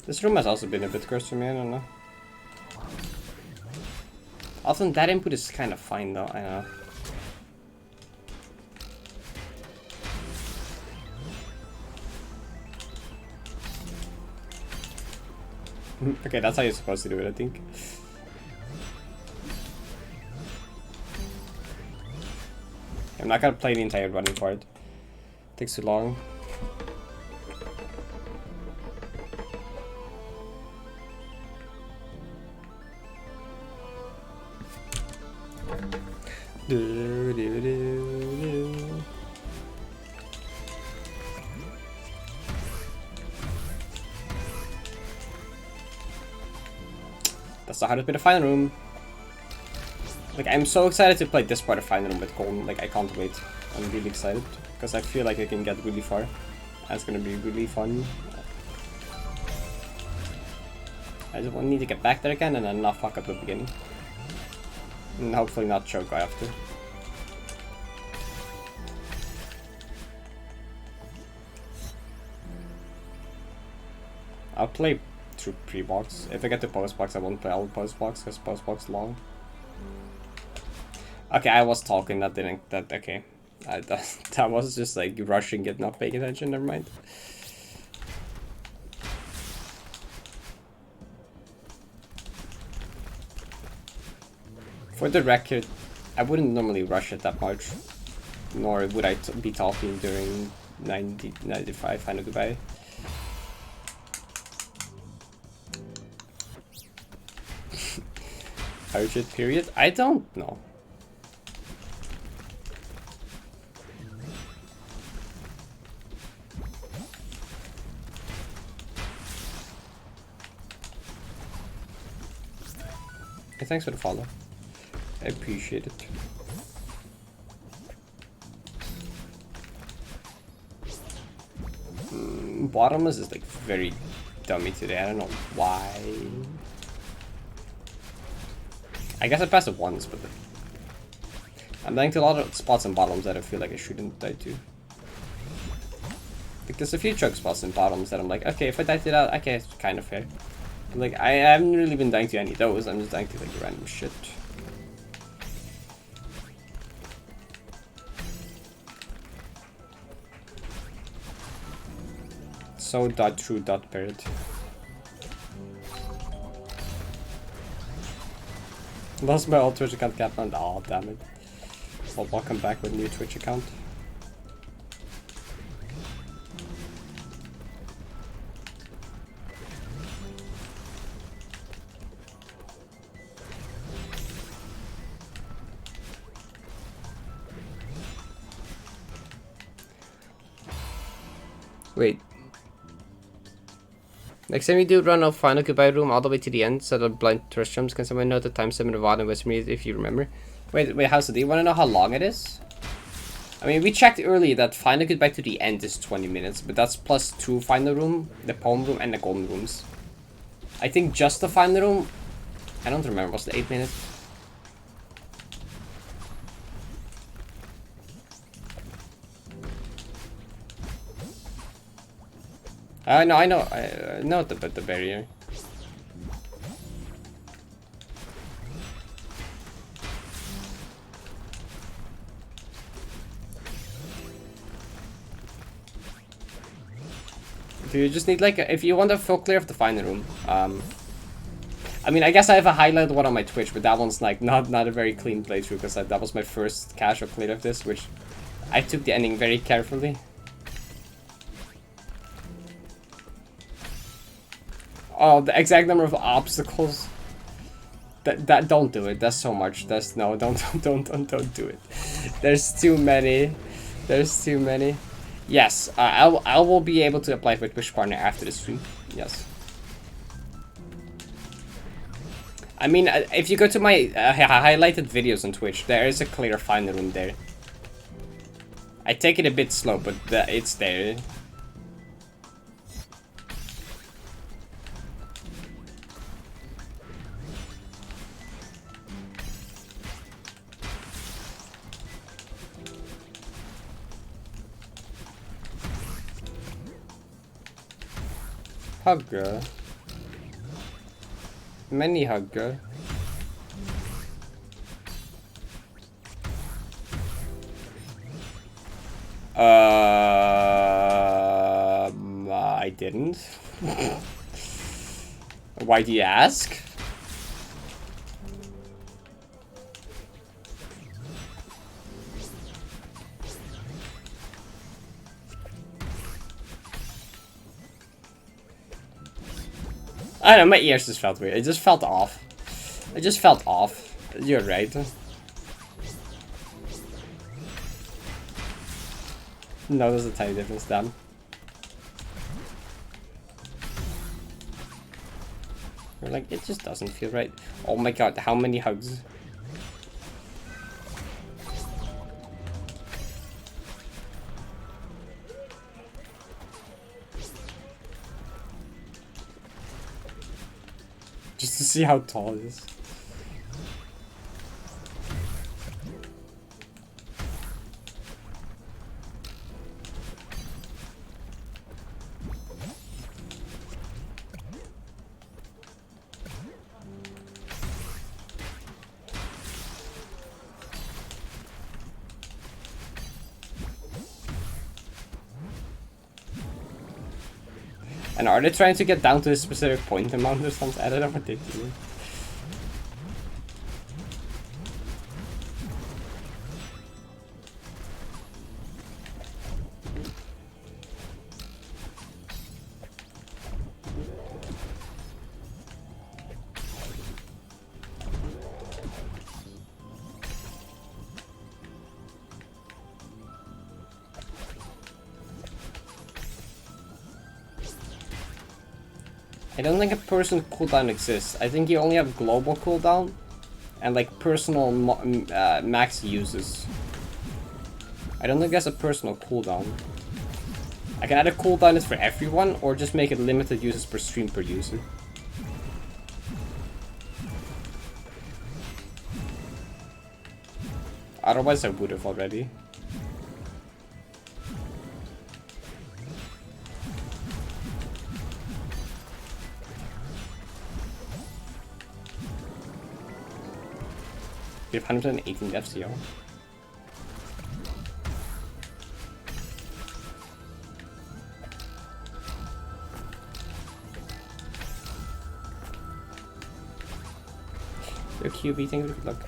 Speaker 1: This room has also been a bit cursed for me, I don't know. Often that input is kind of fine though, I know. Okay, that's how you're supposed to do it, I think. I'm not gonna play the entire running part. It takes too long. That's the hardest bit of Final Room. Like, I'm so excited to play this part of Final Room with Golden. Like, I can't wait. I'm really excited because I feel like I can get really far. And it's gonna be really fun. I just need to get back there again and then not fuck up the beginning. And hopefully not choke right after. I'll play through pre-box. If I get to post-box, I won't play all post-box because post-box is long. Okay, I was talking, okay. That was just like rushing it, not paying attention, never mind. For the record, I wouldn't normally rush it that much. Nor would I be talking during 95 Final Goodbye. Urgent period? I don't know. Hey, thanks for the follow. I appreciate it. Bottomless is like very dummy today. I don't know why. I guess I passed it once, but I'm dying to a lot of spots in bottoms that I feel like I shouldn't die to. Like, there's a few choke spots in bottoms that I'm like, okay, if I died to that, okay, it's kind of fair. But like, I haven't really been dying to any of those. I'm just dying to like random shit. So Parrot. Lost my old Twitch account, Captain. Oh, damn it. Well, welcome back with new Twitch account. Wait. Next time you do run a Final Goodbye room all the way to the end, so the blind restrooms, can someone know the time limit of Vods and West me if you remember? Wait, House, do you want to know how long it is? I mean, we checked earlier that Final Goodbye to the end is 20 minutes, but that's plus 2 Final Room, the Poem Room, and the Golden Rooms. I think just the Final Room, I don't remember, was it 8 minutes? No, I know the barrier. Do you just need like if you want a full clear of the Final Room? I mean, I guess I have a highlighted one on my Twitch, but that one's like not a very clean playthrough because that was my first casual clear of this, which I took the ending very carefully. Oh, the exact number of obstacles. That don't do it. That's so much. That's no. Don't do it. There's too many. There's too many. Yes, I will be able to apply for Twitch partner after the stream. Yes. I mean, if you go to my highlighted videos on Twitch, there is a clear finder in there. I take it a bit slow, but it's there. Hugger. Many hugger. I didn't. Why do you ask? I don't know, my ears just felt weird. It just felt off. It just felt off. You're right. No, there's a tiny difference, damn. You're like, it just doesn't feel right. Oh my god, how many hugs? Just to see how tall it is. And are they trying to get down to a specific point amount or something? I don't know what they do. I don't think a person cooldown exists. I think you only have global cooldown and like personal max uses. I don't think there's a personal cooldown. I can either cooldown it for everyone or just make it limited uses per stream per user. Otherwise I would have already. We have 118 FCO. Your QB, thank you, good luck.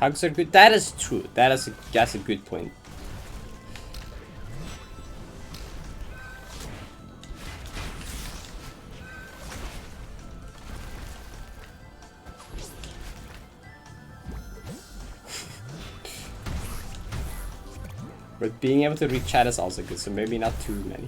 Speaker 1: Hugs are good. That is true. That's a good point. But being able to read chat is also good, so maybe not too many.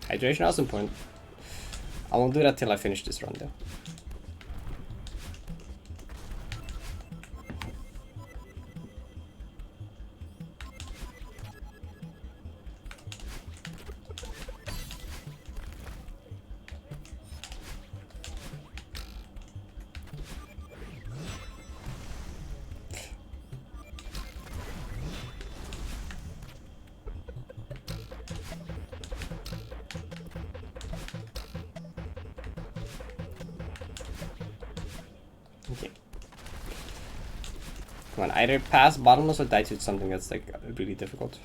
Speaker 1: Hydration is important. I won't do that till I finish this run though. Okay. Come on, either pass bottomless or die to something that's like really difficult.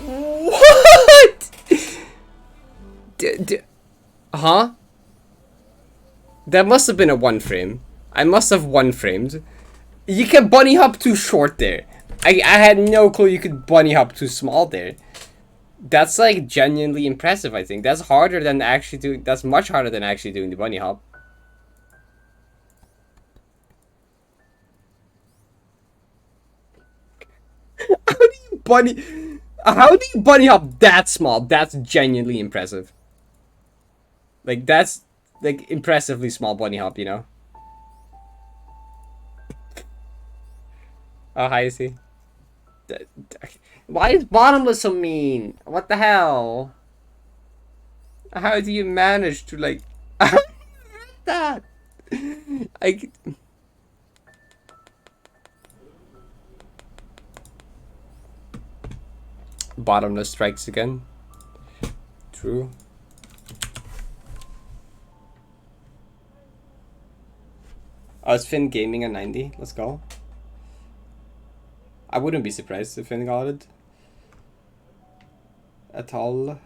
Speaker 1: What? Huh? That must have been a one frame. I must have one framed. You can bunny hop too short there. I had no clue you could bunny hop too small there. That's like genuinely impressive, I think. That's harder than actually doing, that's much harder than actually doing the bunny hop. How do you bunny? How do you bunny hop that small? That's genuinely impressive. Like, that's, like, impressively small bunny hop, you know? Oh, hi, is he? Why is bottomless so mean? What the hell? How do you manage to, like... that? I... Bottomless strikes again. True. Oh, it's Finn gaming a 90. Let's go. I wouldn't be surprised if Finn got it. At all.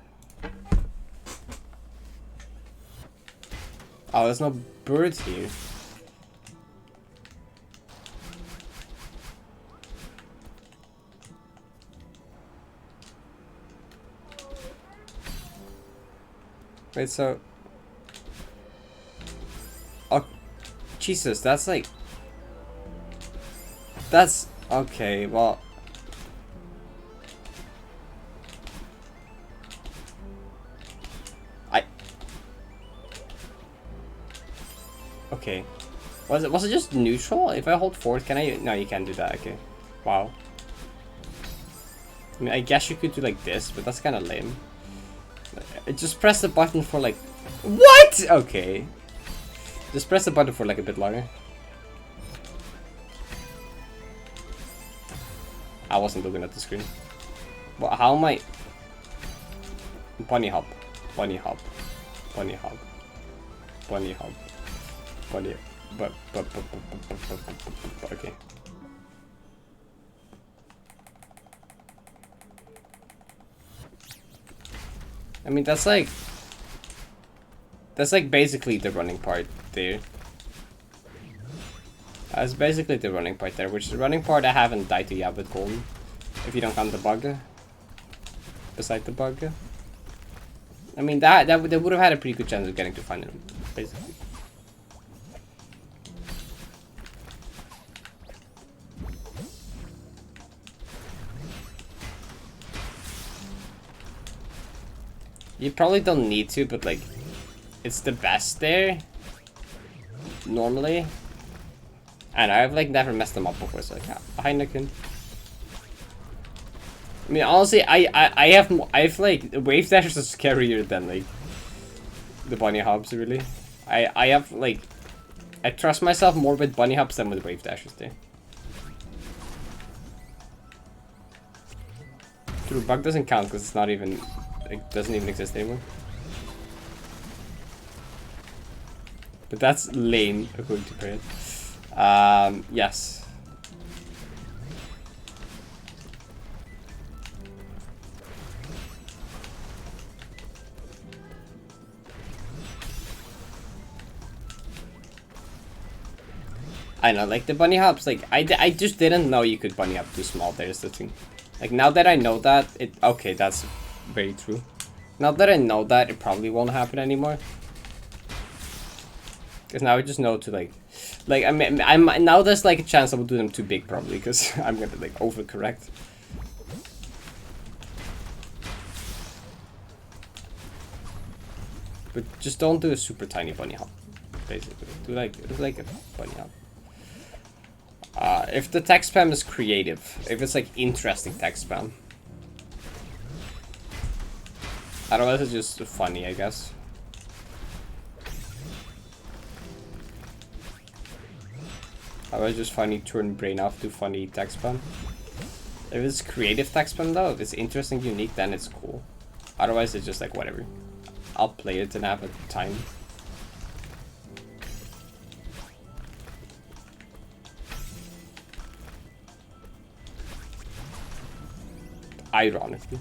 Speaker 1: Oh, there's no birds here. Wait, so... Oh, Jesus, that's like... That's... Okay, well... Okay. Was it just neutral? If I hold forward, can I... No, you can't do that, okay. Wow. I mean, I guess you could do like this, but that's kind of lame. Just press the button for like... What?! Okay. Just press the button for like a bit longer. I wasn't looking at the screen. Well, how am I... Bunny hop. Bunny hop. Bunny hop. Bunny hop. Bunny... Okay. I mean, that's like basically the running part there. That's basically the running part there, which is the running part I haven't died to yet with golden. If you don't count the bug. Beside the bug. I mean, they would have had a pretty good chance of getting to final, basically. You probably don't need to, but like, it's the best there. Normally. And I've like never messed them up before, so like, hi Nikin. I mean, honestly, I have like, wave dashers are scarier than like the bunny hops, really. I have like, I trust myself more with bunny hops than with wave dashers there. True, bug doesn't count because it's not even, it doesn't even exist anymore. But that's lame, according to Parrot. Yes. I know, like the bunny hops, like I just didn't know you could bunny hop too small. There's the thing. Like now that I know that, okay, that's very true. Now that I know that, it probably won't happen anymore. Because now I just know to like I mean, I'm now there's like a chance I will do them too big probably because I'm gonna like overcorrect. But just don't do a super tiny bunny hop. Basically, do like a bunny hop. If the text spam is creative, if it's like interesting text spam. Otherwise it's just funny, I guess. Otherwise just funny turn brain off to funny text spam. If it's creative text spam though, if it's interesting, unique, then it's cool. Otherwise it's just like whatever. I'll play it and have a time. Ironically.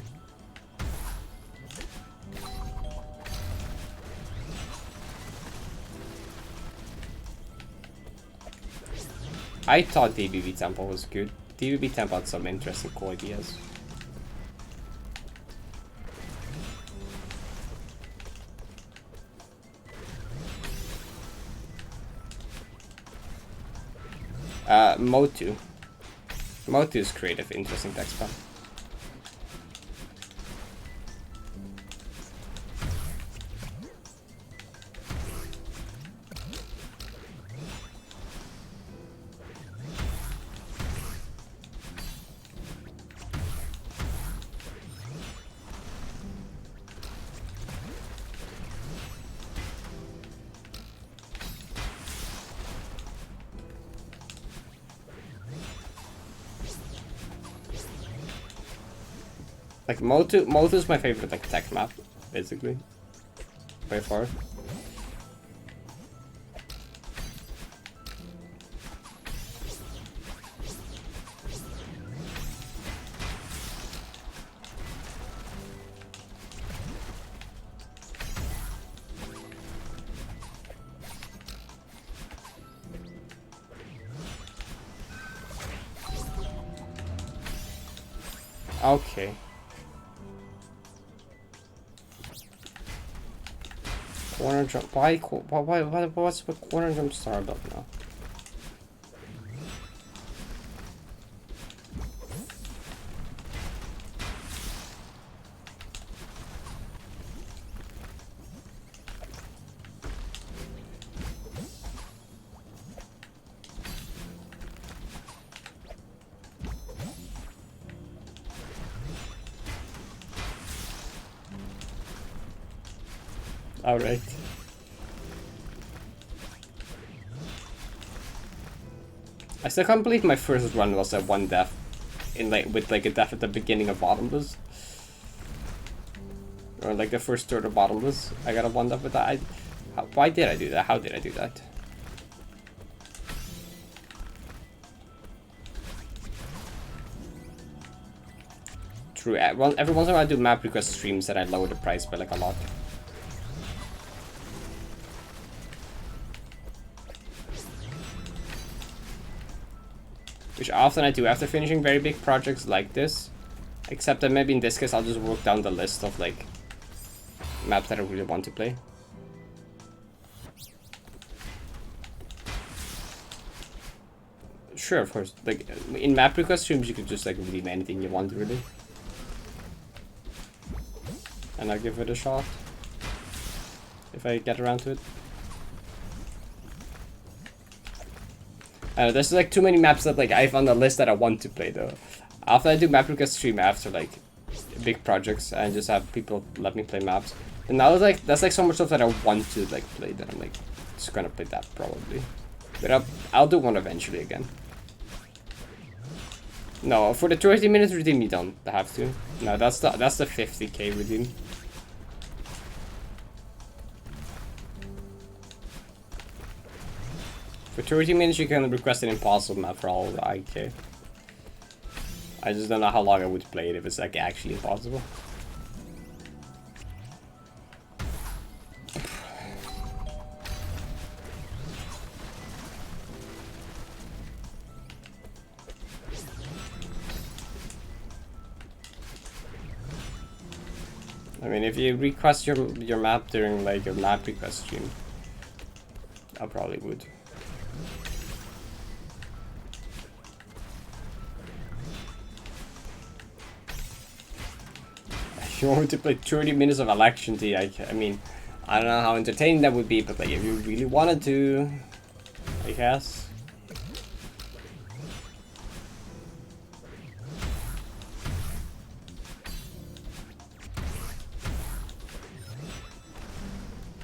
Speaker 1: I thought DBB Temple was good. DBB Temple had some interesting cool ideas. Mode 2. Mode 2 is creative, interesting text spam. Like Motu is my favorite like tech map, basically. By far. Okay. Corner jump. What's with corner jump star about now? All right. I still can't believe my first run was at 1 death, in with like a death at the beginning of bottomless, or like the first third of bottomless. I got a 1 death with that. Why did I do that? How did I do that? True. Well, every once in a while I do map request streams that I lower the price by like a lot. Which often I do after finishing very big projects like this. Except that maybe in this case I'll just work down the list of like maps that I really want to play. Sure, of course. Like in map request streams you could just like redeem anything you want really. And I'll give it a shot. If I get around to it. There's like too many maps that like I have on the list that I want to play though. After I do map request stream after like big projects and just have people let me play maps. And now it's like that's like so much stuff that I want to like play that I'm like just gonna play that probably. But I'll do one eventually again. No, for the 30 minutes redeem you don't have to. No, that's the 50k redeem. For 30 minutes you can request an impossible map for all I care. I just don't know how long I would play it if it's like actually impossible. I mean, if you request your map during like a map request stream, I probably would. You want me to play 30 minutes of election tea? I mean, I don't know how entertaining that would be, but like if you really wanted to, I guess.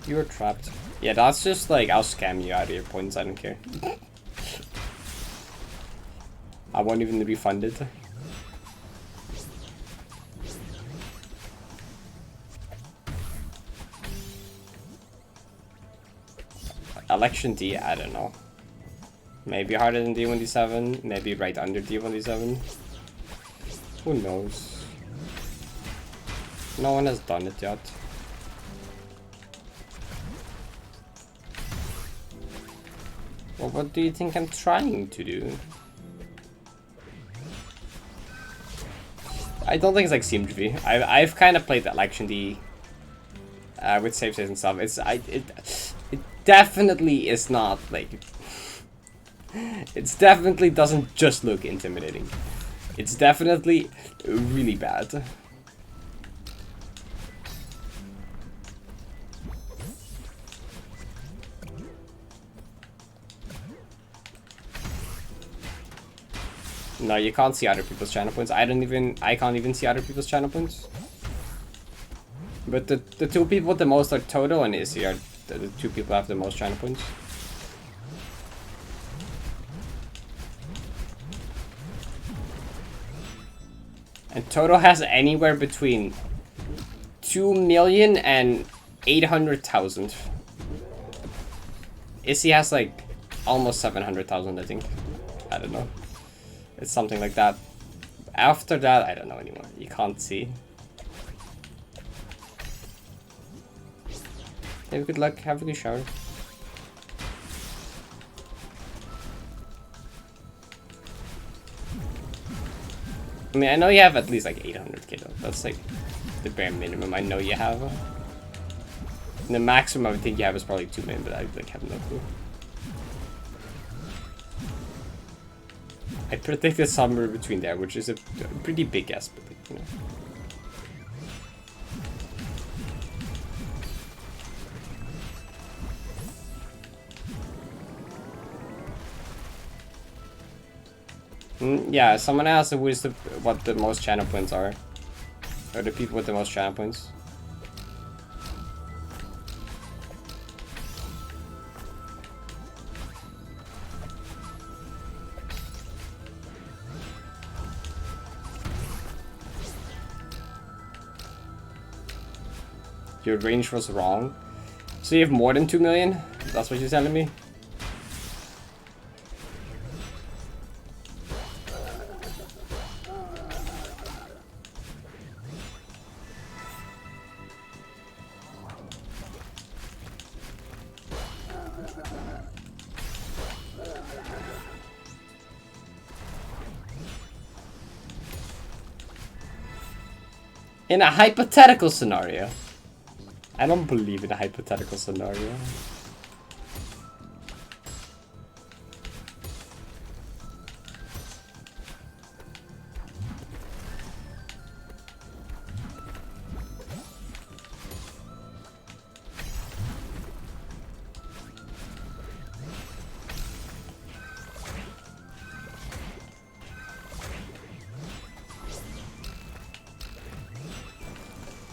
Speaker 1: You're trapped. Yeah, that's just like, I'll scam you out of your points, I don't care. I won't even refund it. Election D, I don't know. Maybe harder than D1D7, maybe right under D1D7. Who knows? No one has done it yet. Well, what do you think I'm trying to do? I don't think it's like Seamdrivy. I've kind of played Election D with save states and stuff. It definitely is not like. It definitely doesn't just look intimidating. It's definitely really bad. No, you can't see other people's channel points. I can't even see other people's channel points. But the two people with the most are Toto and Izzy are the two people who have the most channel points. And Toto has anywhere between 2 million and 800,000. Issy has like almost 700,000, I think. I don't know. It's something like that. After that, I don't know anymore. You can't see. Have good luck. Have a good shower. I mean, I know you have at least like 800k though. That's like the bare minimum I know you have. And the maximum I think you have is probably 2 million, but I like have no clue. I predicted somewhere between there, which is a pretty big guess, but like, you know. Yeah, someone asked who is what the most channel points are. Or the people with the most channel points. Your range was wrong. So you have more than 2 million? That's what you're telling me? In a hypothetical scenario. I don't believe in a hypothetical scenario.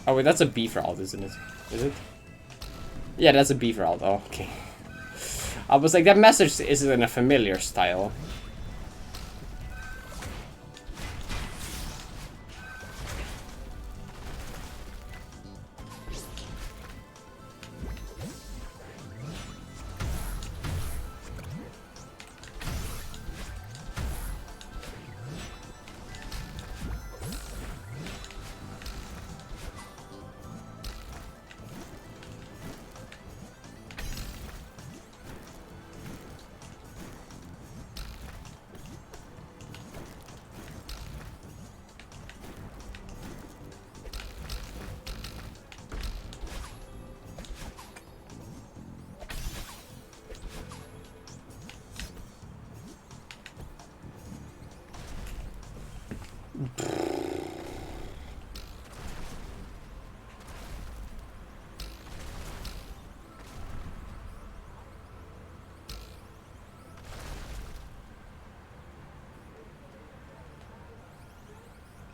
Speaker 1: Oh wait, that's a B for alt, isn't it? Is it? Yeah, that's a B for alt. Oh, okay. I was like, that message isn't in a familiar style.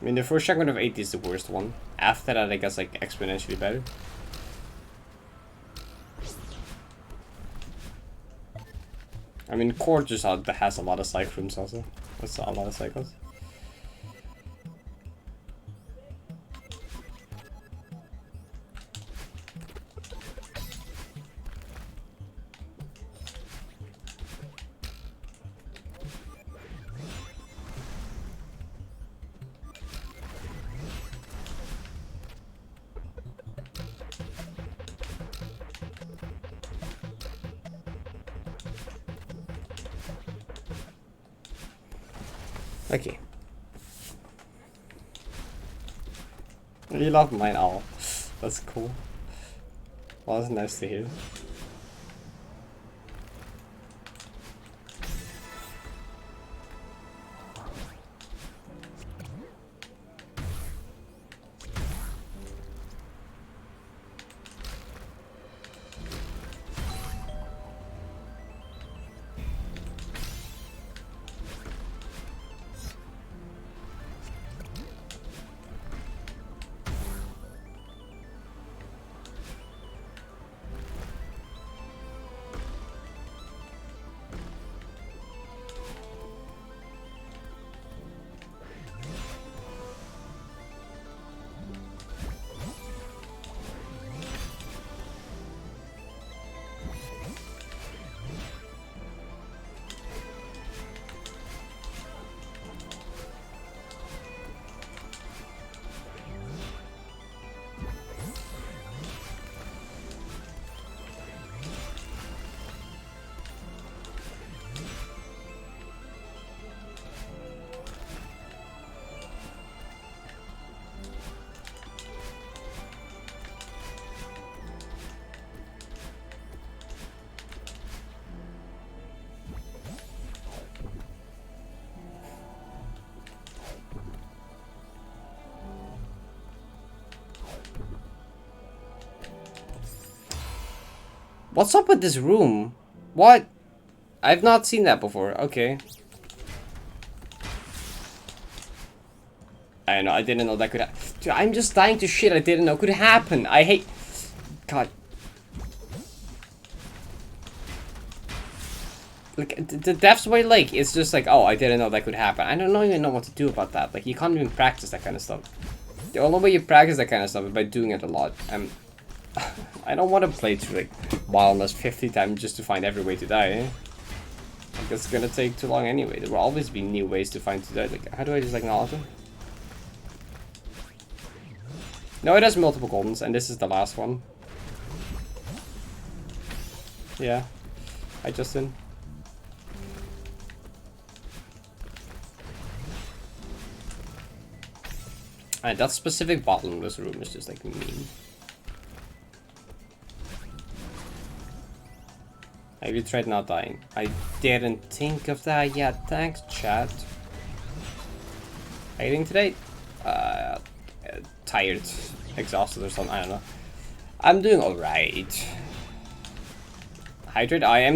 Speaker 1: I mean, the first shotgun of 80 is the worst one. After that, I guess, like, exponentially better. I mean, Core just has a lot of cycle rooms also. That's a lot of cycles. Okay. You love mine all. That's cool. Well, that's nice to hear. What's up with this room? What? I've not seen that before. Okay. I know, I didn't know that could happen. Dude, I'm just dying to shit I didn't know could happen. I hate... God. Like, the Death's Way Lake is just like, oh, I didn't know that could happen. I don't even know what to do about that. Like, you can't even practice that kind of stuff. The only way you practice that kind of stuff is by doing it a lot. I don't want to play through, like, Wildness 50 times just to find every way to die, eh? Like, that's gonna take too long anyway. There will always be new ways to find to die. Like, how do I just, like, not auto? No, it has multiple goldens, and this is the last one. Yeah. Hi, Justin. And that specific bottomless room is just, like, mean. Have you tried not dying? I didn't think of that yet. Thanks, chat. How are you doing today? Tired, exhausted or something. I don't know. I'm doing alright. Hydrate? I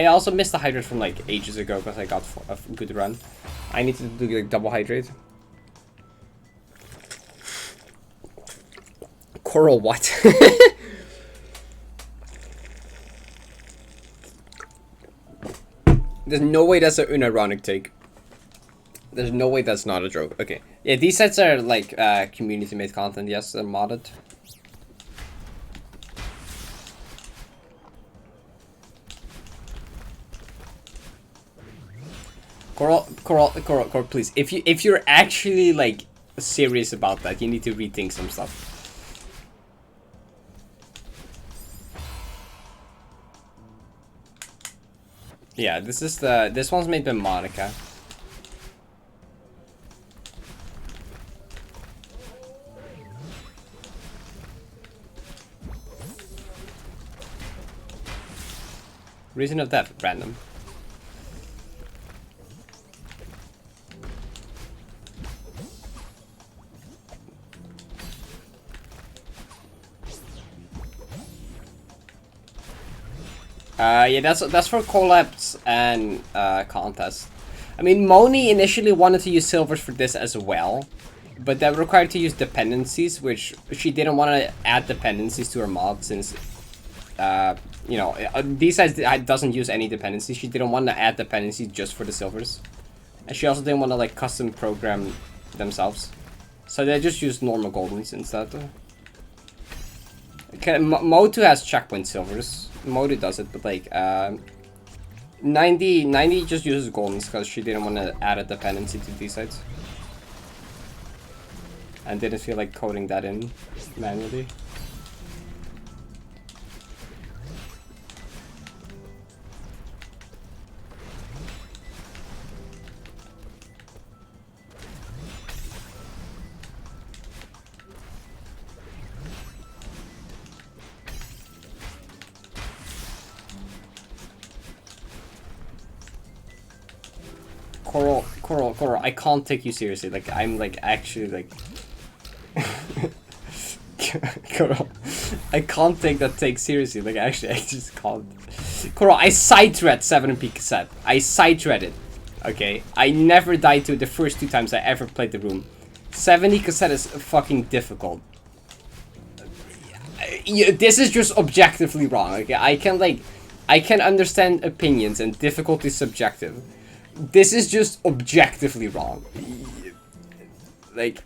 Speaker 1: also missed the hydrate from like ages ago because I got a good run. I need to do like double hydrate. Coral what? There's no way that's an unironic take. There's no way that's not a joke. Okay. Yeah, these sets are like community made content. Yes, they're modded. Coral, please. If you're actually like serious about that, you need to rethink some stuff. Yeah, this one's made by Monica. Reason of death, random. Yeah, that's for collabs and contests. I mean, Moni initially wanted to use silvers for this as well, but that required to use dependencies, which she didn't want to add dependencies to her mod since, you know, these sides doesn't use any dependencies. She didn't want to add dependencies just for the silvers, and she also didn't want to like custom program themselves, so they just used normal goldens instead. Okay, Mo2 has checkpoint silvers. Modi does it, but like 90 just uses goldens because she didn't want to add a dependency to these sites and didn't feel like coding that in manually. Coral, I can't take you seriously. Like, I'm like actually like Coral, I can't take that take seriously. Like, actually, I just can't. Coral, I side-thread 7P cassette. I side-thread it. Okay? I never died to it the first 2 times I ever played the room. 70 cassette is fucking difficult. This is just objectively wrong. Okay? I can understand opinions and difficulty is subjective. This is just objectively wrong. Like...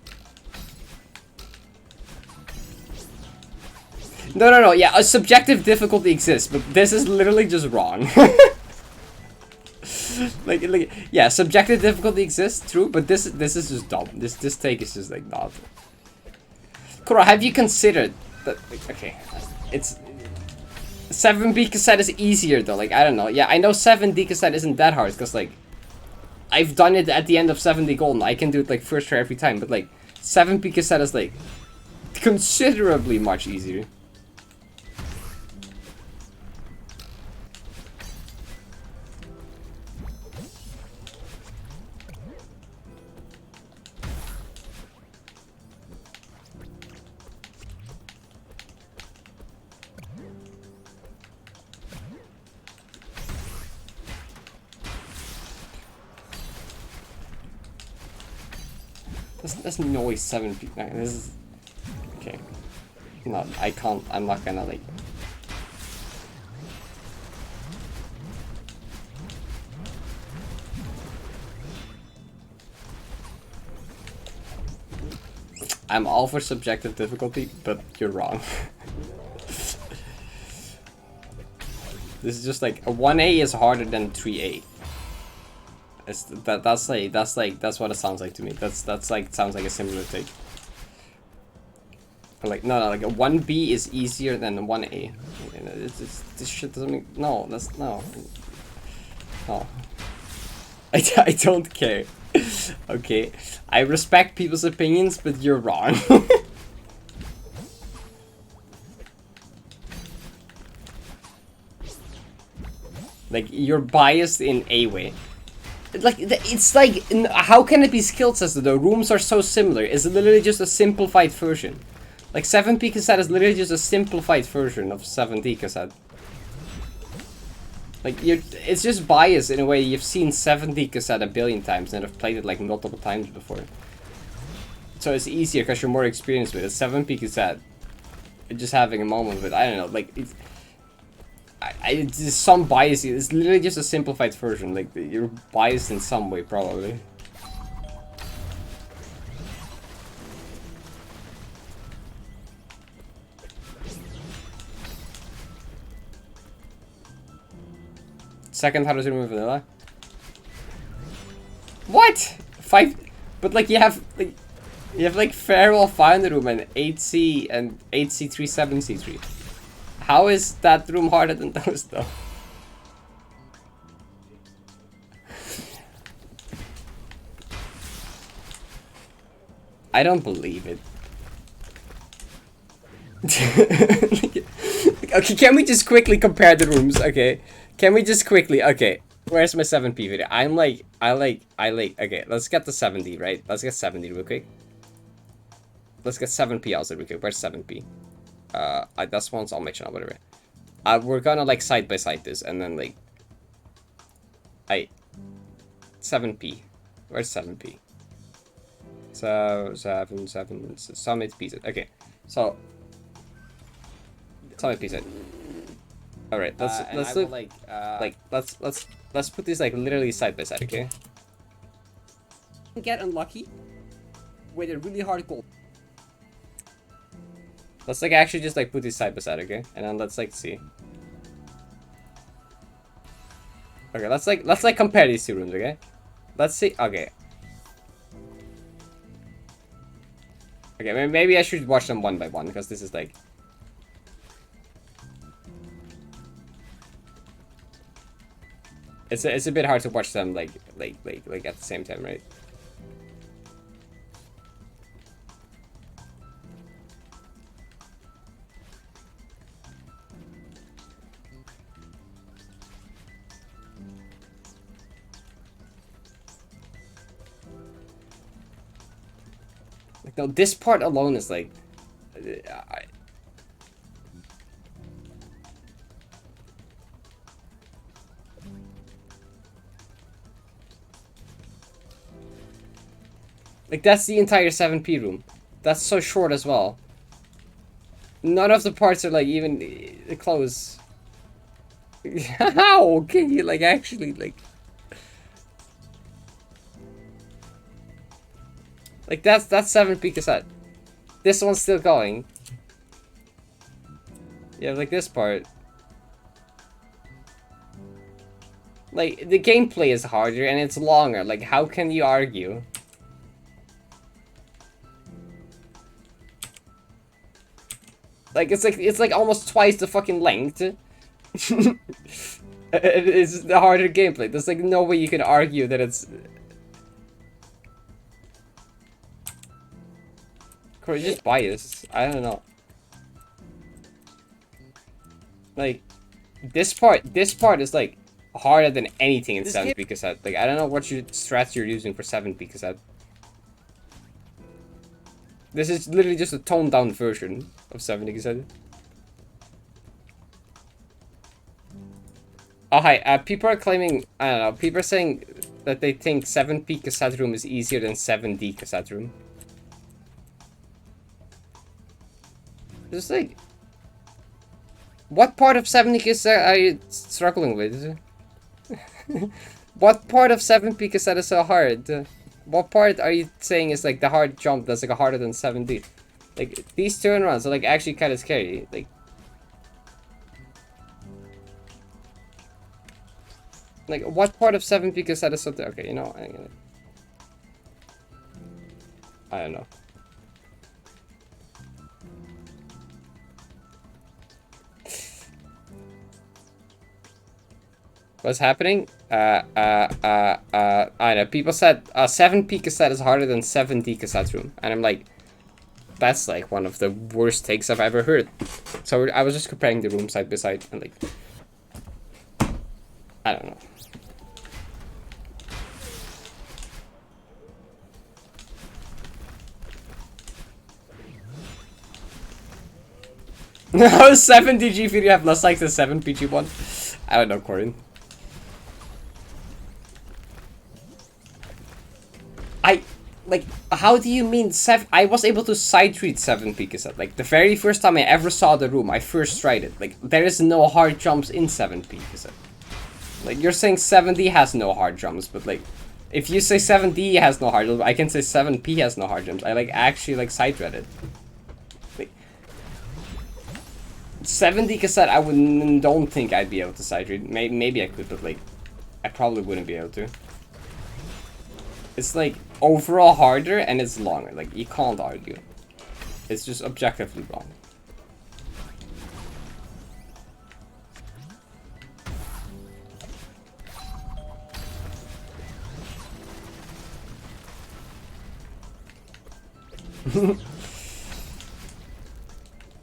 Speaker 1: No, yeah, a subjective difficulty exists, but this is literally just wrong. like, yeah, subjective difficulty exists, true, but this is just dumb. This take is just, like, not... Kuro, have you considered that... Okay, it's... 7B cassette is easier, though, like, I don't know. Yeah, I know 7D cassette isn't that hard, because, like... I've done it at the end of 7D Golden. I can do it, like, first try every time, but, like, 7B cassette is, like... considerably much easier. There's no way 7p. No, this is okay. No, I can't. I'm not gonna like. I'm all for subjective difficulty, but you're wrong. This is just like a 1A is harder than 3A. That's what it sounds like to me. That's like sounds like a similar take. But like no, like a 1B is easier than a 1A. This shit doesn't mean no. That's no. I don't care. Okay, I respect people's opinions, but you're wrong. Like you're biased in a way. Like it's like how can it be skill tested? The rooms are so similar. It's literally just a simplified version. Like 7p cassette is literally just a simplified version of 7D cassette. Like it's just biased in a way. You've seen 7D cassette a billion times and have played it like multiple times before. So it's easier because you're more experienced with it. 7p cassette, just having a moment with I don't know, like it's some bias. It's literally just a simplified version. Like you're biased in some way, probably. Second, how does it remove vanilla? What? 5? But like you have like Farewell Found Room and 8C and 8C3 7C3. How is that room harder than those though? I don't believe it. Okay, can we just quickly compare the rooms? Okay. Can we just quickly, okay, where's my 7p video? I like, okay, let's get the 70, right? Let's get 70 real quick. Let's get 7p also real quick. Where's 7p? That's one's on my channel, whatever. We're gonna like side by side this and then like, 7p. Where's 7p? So, 7, Summit pieces. Okay, so, Summit pieces. All right, let's look let's put these like literally side by side, okay? Get unlucky with a really hard goal. Let's like actually just like put these side by side, okay? And then let's like see. Okay, let's like compare these two rooms, okay? Let's see. Okay. Okay, maybe I should watch them one by one because this is like. It's a bit hard to watch them like at the same time, right? Like no, this part alone is like, like that's the entire 7p room. That's so short as well. None of the parts are like even close. How can you like actually like? Like that's 7p cassette. This one's still going. Yeah, like this part. Like the gameplay is harder and it's longer. Like how can you argue? Like it's like almost twice the fucking length. It's the harder gameplay. There's like no way you can argue that it's. Or just biased. I don't know. Like this part is like harder than anything in 7p cassette. Like I don't know what strats you're using for 7p cassette. This is literally just a toned down version of 7p cassette. Oh hi, people are claiming, I don't know, people are saying that they think 7p cassette room is easier than 7D cassette room. It's like, what part of 70 cassette are you struggling with? What part of 7p cassette is so hard? What part are you saying is like the hard jump that's like harder than 7D? Like, these turnarounds are like actually kind of scary. Like what part of 7p cassette is so okay, you know, I don't know. What's happening? I know. People said 7p cassette is harder than 7D cassette room. And I'm like, that's like one of the worst takes I've ever heard. So I was just comparing the room side by side and like, I don't know. How 7DG video have less likes than 7PG one? I don't know, Corin. Like, how do you mean I was able to side read 7p cassette. Like, the very first time I ever saw the room, I first tried it. Like, there is no hard jumps in 7p cassette. Like, you're saying 7D has no hard jumps, but like, if you say 7D has no hard jumps, I can say 7p has no hard jumps. I like actually like side read it. Like, 7D cassette, don't think I'd be able to side read. Maybe I could, but like, I probably wouldn't be able to. It's like overall harder and it's longer. Like, you can't argue. It's just objectively wrong.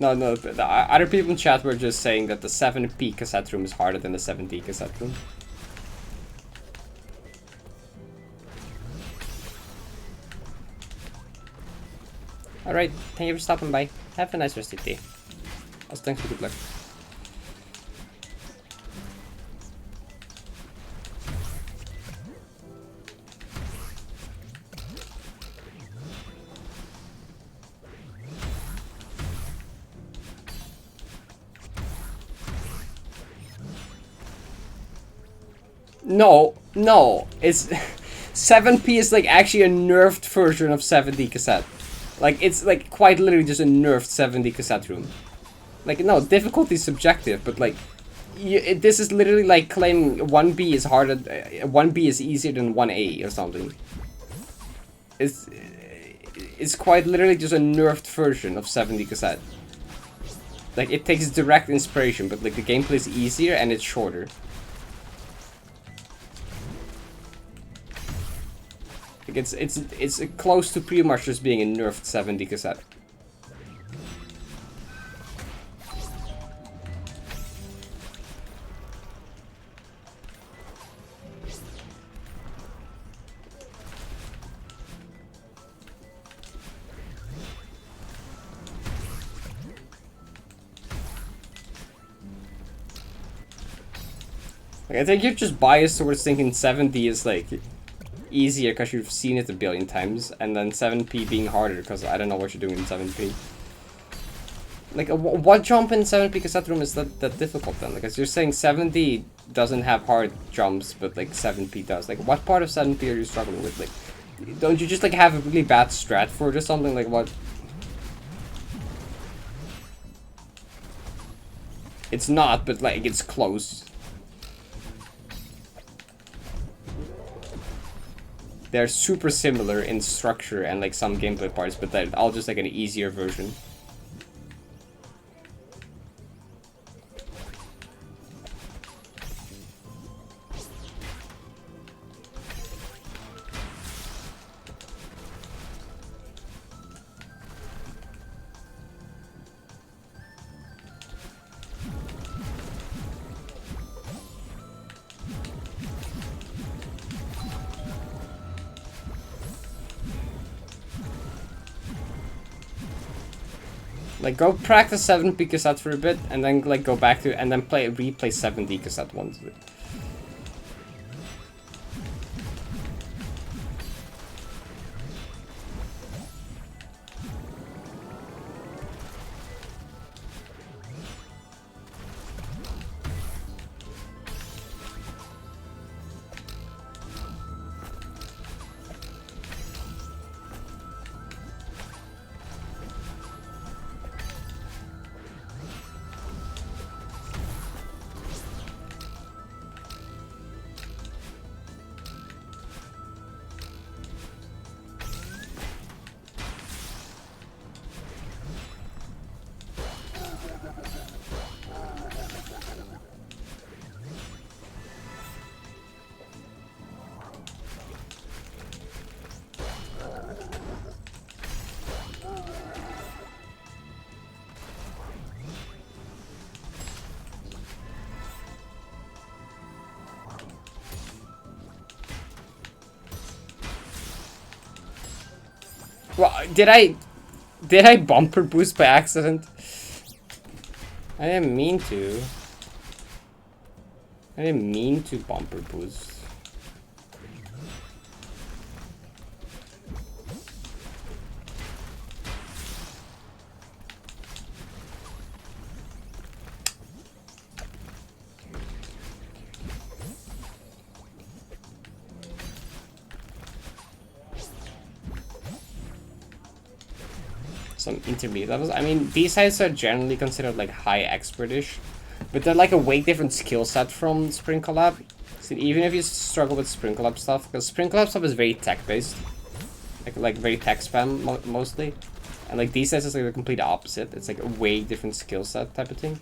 Speaker 1: No, the other people in chat were just saying that the 7p cassette room is harder than the 7D cassette room. Alright, thank you for stopping by. Have a nice rest of your day. Also, thanks for good luck. No, it's 7p is like actually a nerfed version of 7D cassette. Like, it's like quite literally just a nerfed 7D cassette room. Like, no, difficulty is subjective, but like, this is literally like claiming 1B is harder, 1B is easier than 1A or something. It's quite literally just a nerfed version of 7D cassette. Like, it takes direct inspiration, but like the gameplay is easier and it's shorter. Like, it's close to pretty much just being a nerfed 7D cassette. Like, I think you're just biased towards thinking 7D is like easier because you've seen it a billion times, and then 7p being harder because I don't know what you're doing in 7p. Like, what jump in 7p cassette room is that difficult then? Because you're saying 7D doesn't have hard jumps, but like 7p does. Like, what part of 7p are you struggling with? Like, don't you just like have a really bad strat for it or something? Like, what? It's not, but like, it's close. They're super similar in structure and like some gameplay parts, but they're all just like an easier version. Like, go practice 7p cassette for a bit, and then like go back to and then replay 7D cassette once. Well, did I bumper boost by accident? I didn't mean to. I didn't mean to bumper boost. Some intermediate levels. I mean, these sides are generally considered like high expert-ish, but they're like a way different skill set from Spring Collab. So even if you struggle with Spring Collab stuff, because Spring Collab stuff is very tech-based, like very tech spam mostly, and like these sides is like the complete opposite. It's like a way different skill set type of thing.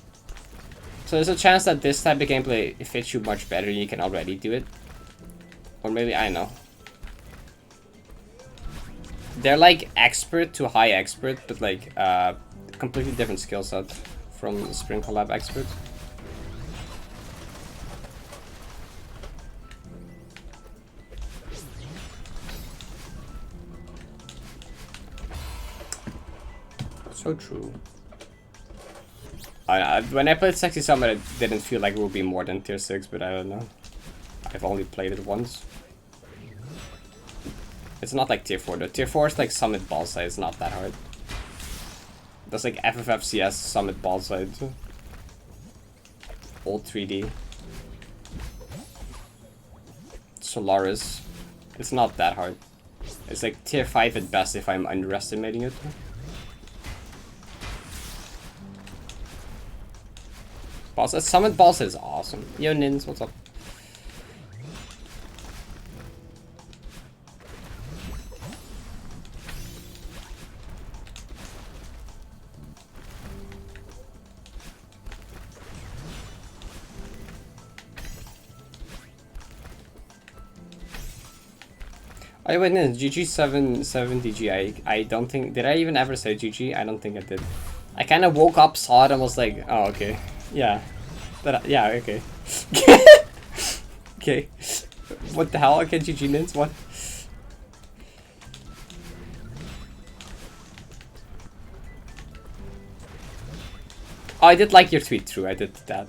Speaker 1: So there's a chance that this type of gameplay fits you much better and you can already do it. Or maybe, I don't know. They're like expert to high expert, but like completely different skill set from Spring Collab expert. So true. When I played Sexy Summer, it didn't feel like it would be more than tier 6, but I don't know. I've only played it once. It's not like tier 4 though. Tier 4 is like Summit Ballside, it's not that hard. That's like FFFCS Summit Ballside. Old 3D. Solaris. It's not that hard. It's like tier 5 at best if I'm underestimating it. Summit Ballside is awesome. Yo Nins, what's up? I went in GG770G. I don't think, did I even ever say GG? I don't think I did. I kind of woke up, saw it, and was like, oh, okay. Yeah. Yeah, okay. Okay. What the hell? Okay, GG Nins, what? Oh, I did like your tweet, true. I did that.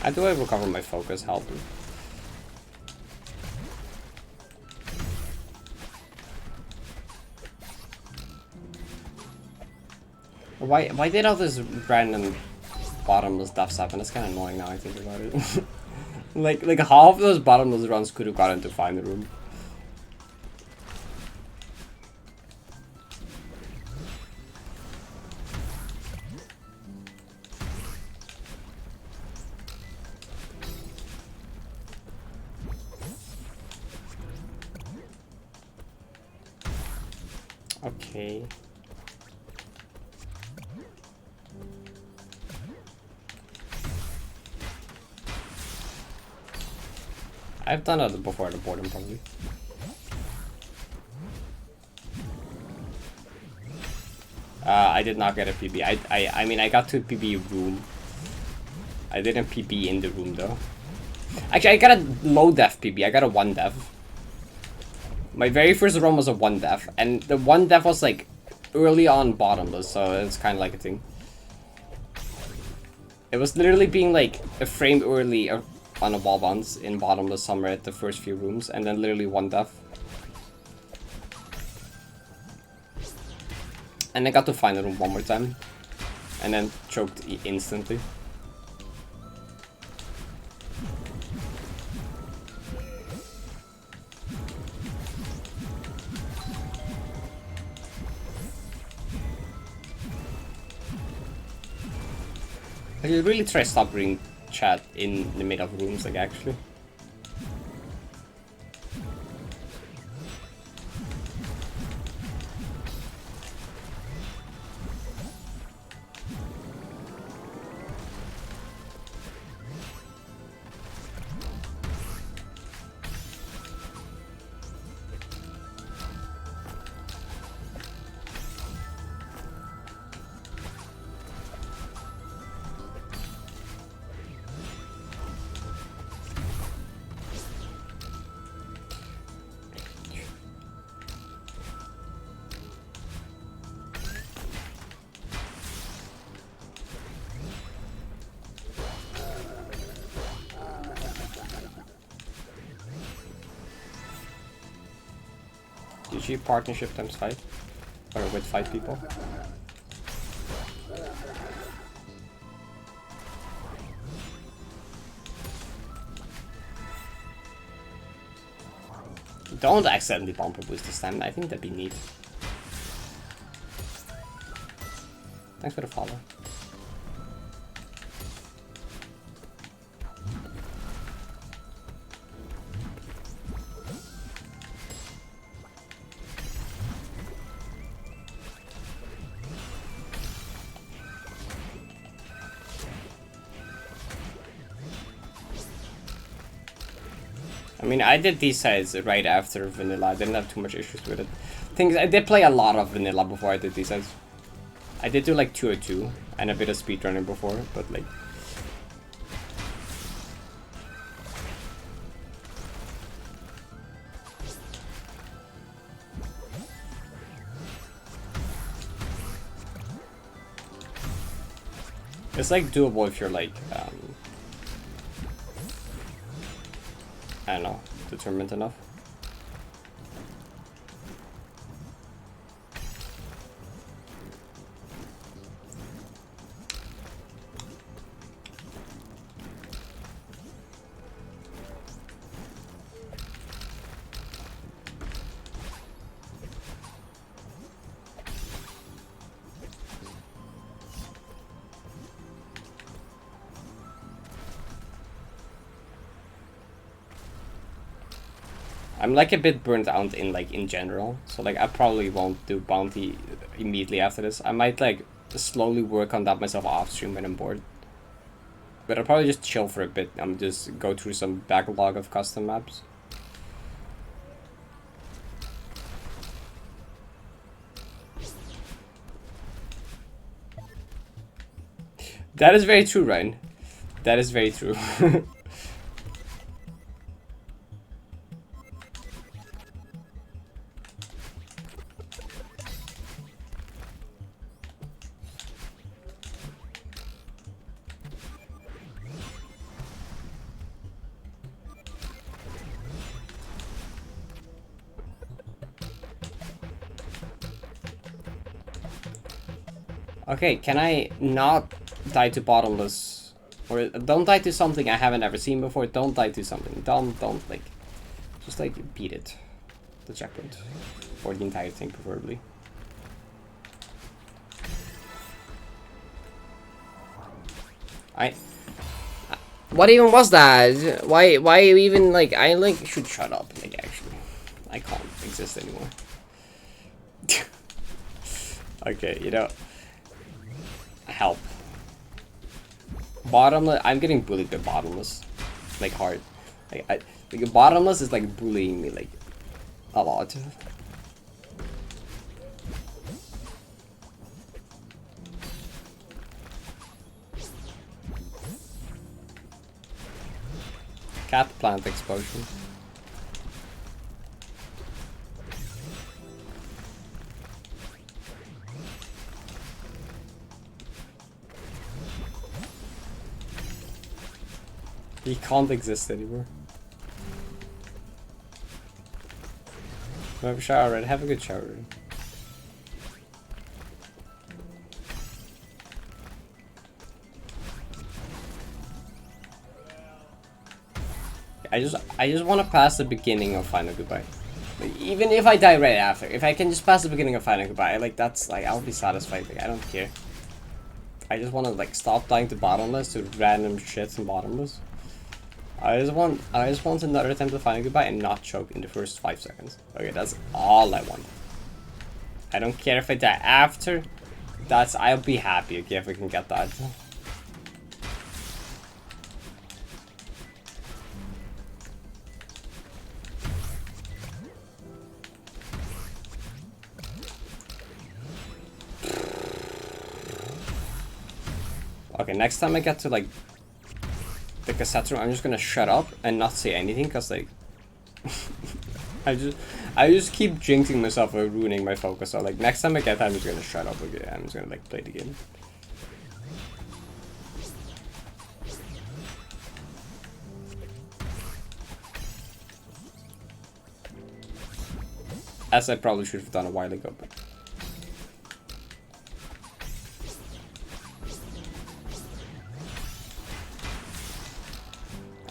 Speaker 1: How do I recover my focus? Help me. Why did all this random bottomless stuff happen? It's kind of annoying now I think about it. like half of those bottomless runs could have gotten to find the room. Okay. I've done it before at the boredom probably. I did not get a PB. I mean I got to PB room. I didn't PB in the room though. Actually I got a low def PB. I got a 1 def. My very first run was a 1 def, and the 1 def was like early on bottomless, so it's kind of like a thing. It was literally being like a frame early on a wall bounce in bottomless summer at the first few rooms, and then literally 1 def. And I got to find the room one more time. and then choked instantly. I should really try stop reading chat in the middle of rooms, like actually. GG partnership times 5, or with 5 people. Don't accidentally bumper boost this time. I think that'd be neat. Thanks for the follow. I mean, I did these sides right after vanilla. I didn't have too much issues with it. Things I did play a lot of vanilla before I did these sides. I did do like 202 and a bit of speedrunning before, but like. It's like doable if you're like, I don't know, determined enough. I'm like a bit burnt out in general, so like I probably won't do bounty immediately after this. I might like slowly work on that myself off stream when I'm bored. But I'll probably just chill for a bit. I'm just go through some backlog of custom maps. That is very true, Ryan. That is very true. Okay, can I not die to bottomless? Or don't die to something I haven't ever seen before. Don't die to something. Don't like, just like beat it. The checkpoint. Or the entire thing preferably. What even was that? Why even like, I like should shut up, like actually. I can't exist anymore. Okay, you know. Help. Bottomless. I'm getting bullied by bottomless, like hard. Like bottomless is like bullying me like a lot. Cat plant explosion. He can't exist anymore. Have a shower, Red. Have a good shower. I just want to pass the beginning of Final Goodbye. Like, even if I die right after, if I can just pass the beginning of Final Goodbye, like that's like I'll be satisfied. Like I don't care. I just want to like stop dying to bottomless to random shits and bottomless. I just want another attempt at Final Goodbye and not choke in the first 5 seconds. Okay, that's all I want. I don't care if I die after. I'll be happy, okay, if we can get that. Okay, next time I get to like the cassette room, I'm just gonna shut up and not say anything, cause like I just keep jinxing myself or ruining my focus. So like next time I get, I'm just gonna shut up. Okay, I'm just gonna like play the game. As I probably should have done a while ago, but.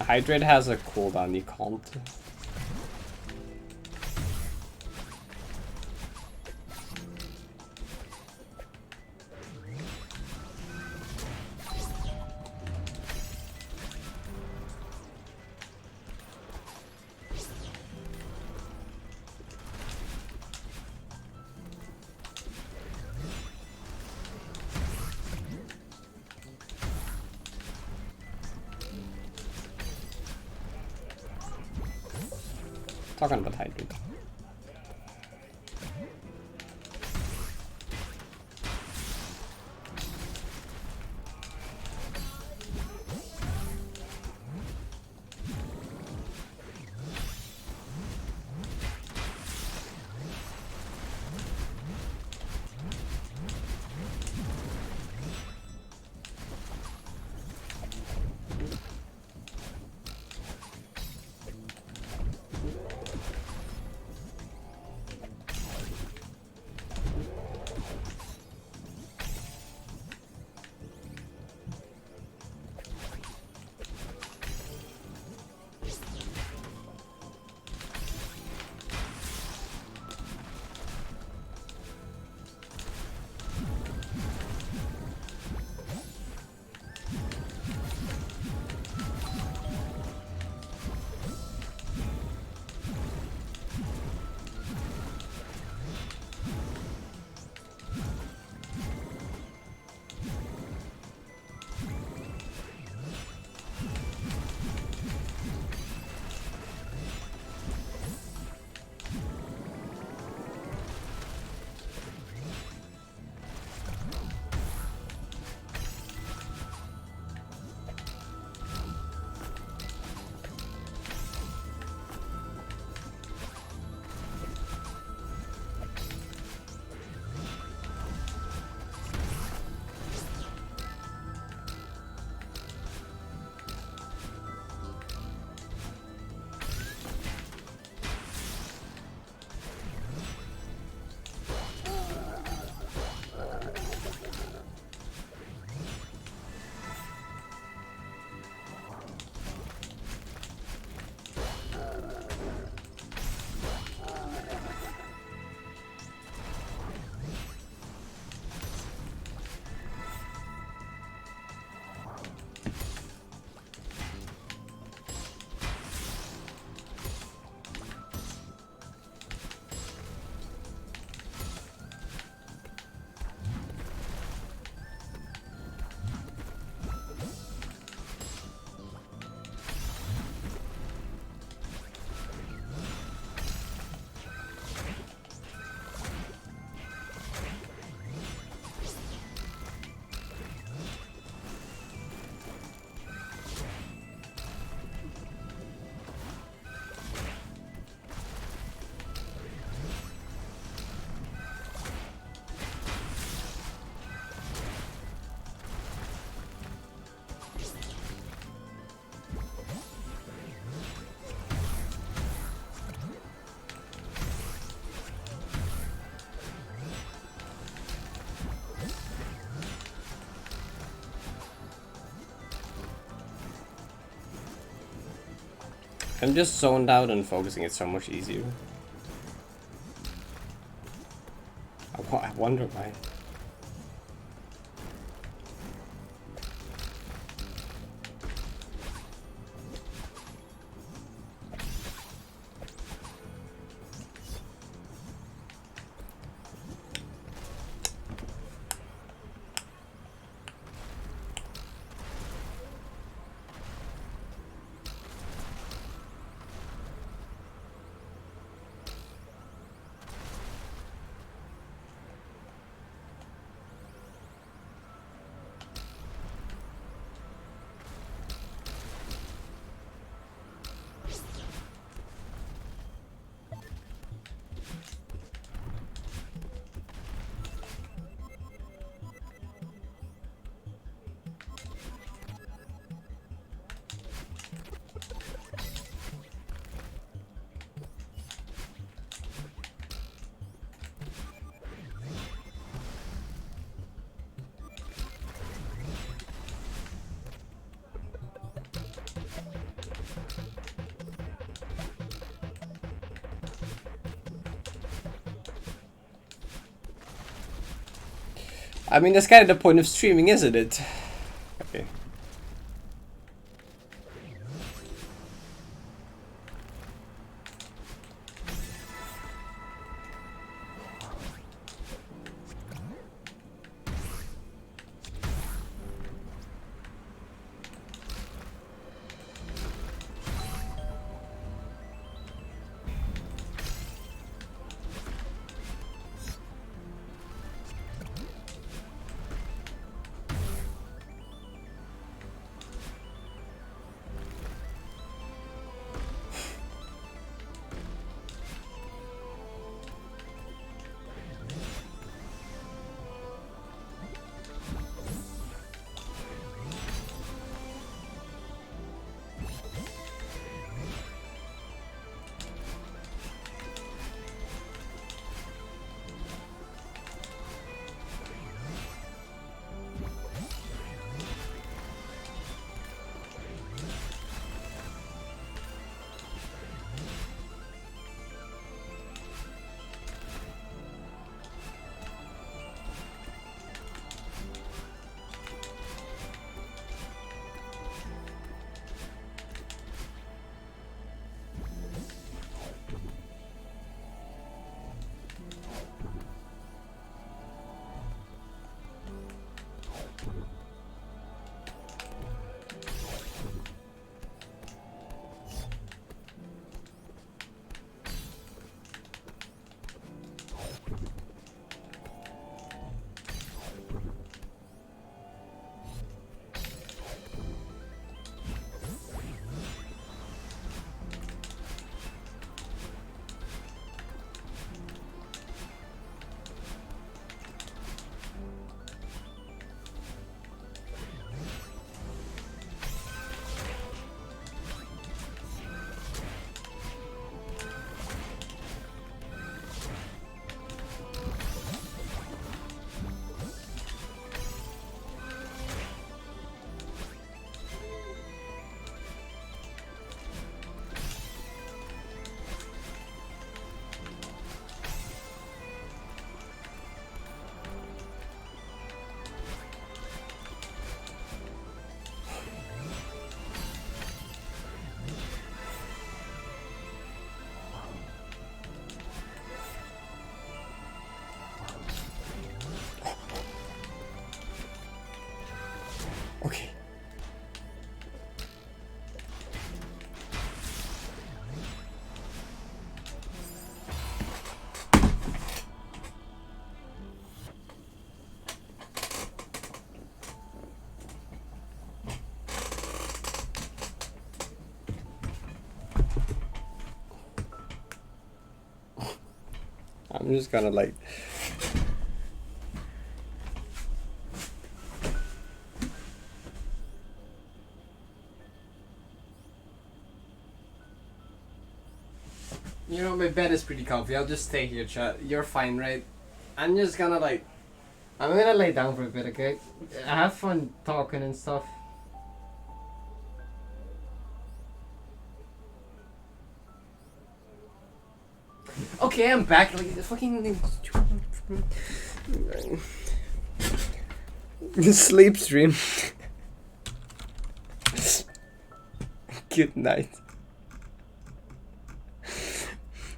Speaker 1: Hydrate has a cooldown, you can't. Talking about hydrate. I'm just zoned out and focusing. It's so much easier. I wonder why. I mean, that's kind of the point of streaming, isn't it? Okay. Okay. I'm just gonna like... You know, my bed is pretty comfy. I'll just stay here, chat. You're fine, right? I'm just gonna like... I'm gonna lay down for a bit, okay? I have fun talking and stuff. Okay, I'm back. Like fucking sleep stream. Good night.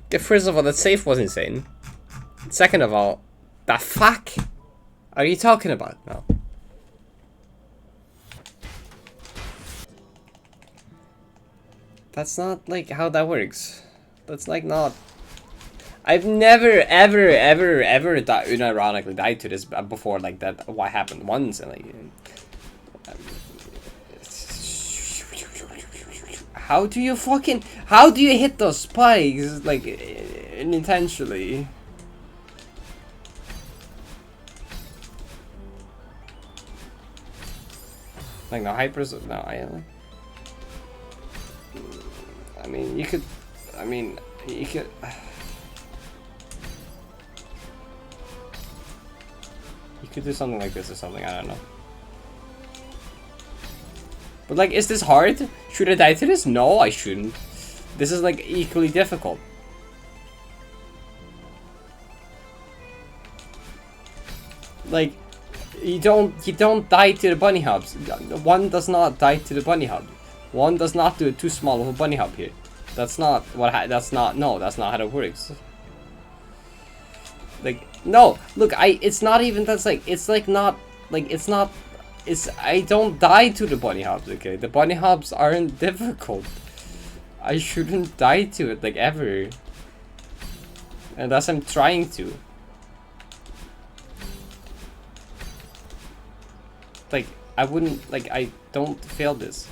Speaker 1: Okay, first of all, that save was insane. Second of all, the fuck are you talking about now? That's not like how that works. That's like not. I've never, ever, ever, ever unironically died to this before. Like that, what happened once, and like. How do you hit those spikes like intentionally? Like no hypers, no. I mean, you could. I mean, you could. You could do something like this or something. I don't know. But like, is this hard? Should I die to this? No, I shouldn't. This is like equally difficult. Like, you don't die to the bunny hubs. One does not die to the bunny hub. One does not do too small of a bunny hub here. That's not what. That's not how it works. Like, no, look, it's not even. That's like, it's like not like it's not. I don't die to the bunny hubs, okay? The bunny hubs aren't difficult. I shouldn't die to it, like, ever. Unless I'm trying to. Like, I wouldn't, like, I don't fail this.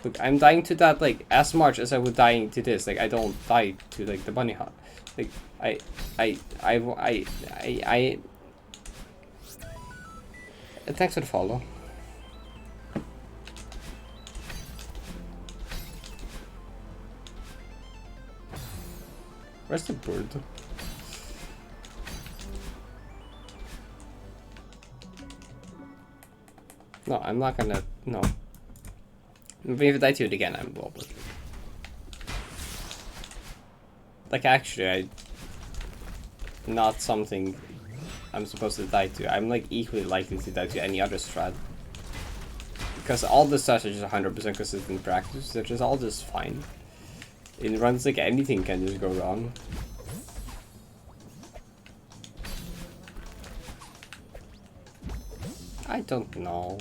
Speaker 1: Look, I'm dying to that, like, as much as I would dying to this. Like, I don't die to, like, the bunny hub. Like, Thanks for the follow. Where's the bird? No, I'm not gonna. No. If I die to it again, I'm global. Like, actually, not something I'm supposed to die to. I'm like equally likely to die to any other strat. Because all the strats are just 100% consistent in practice. They're just all just fine. In runs, like, anything can just go wrong. I don't know.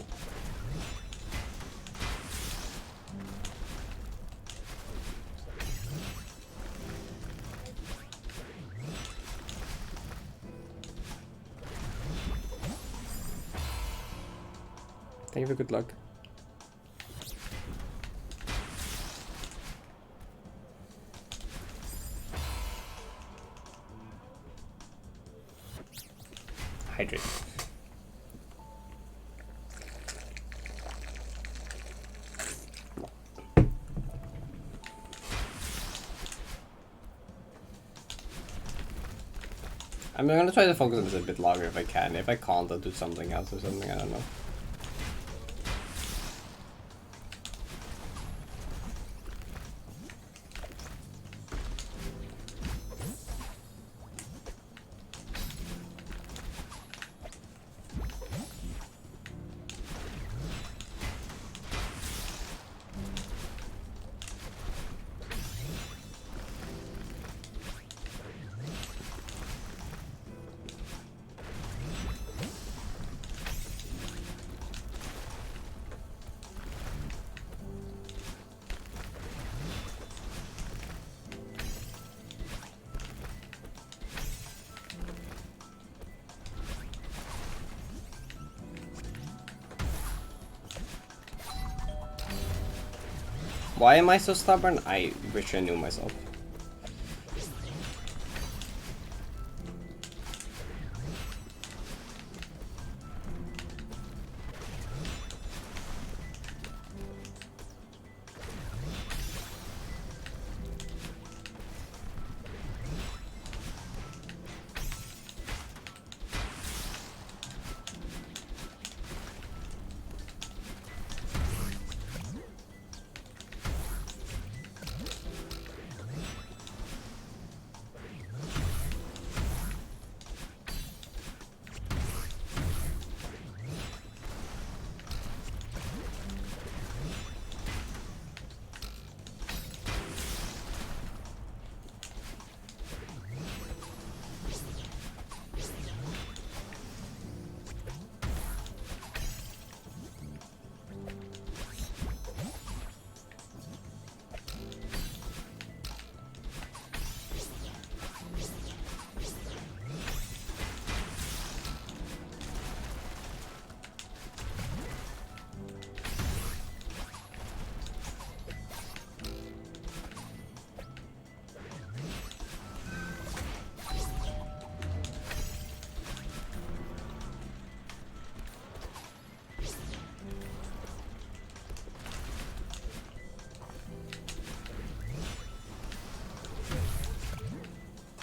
Speaker 1: Thank you for good luck. Hydrate. I'm gonna try to focus on this a bit longer if I can. If I can't, I'll do something else or something, I don't know. Why am I so stubborn? I wish I knew myself.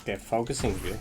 Speaker 1: Okay, focusing view.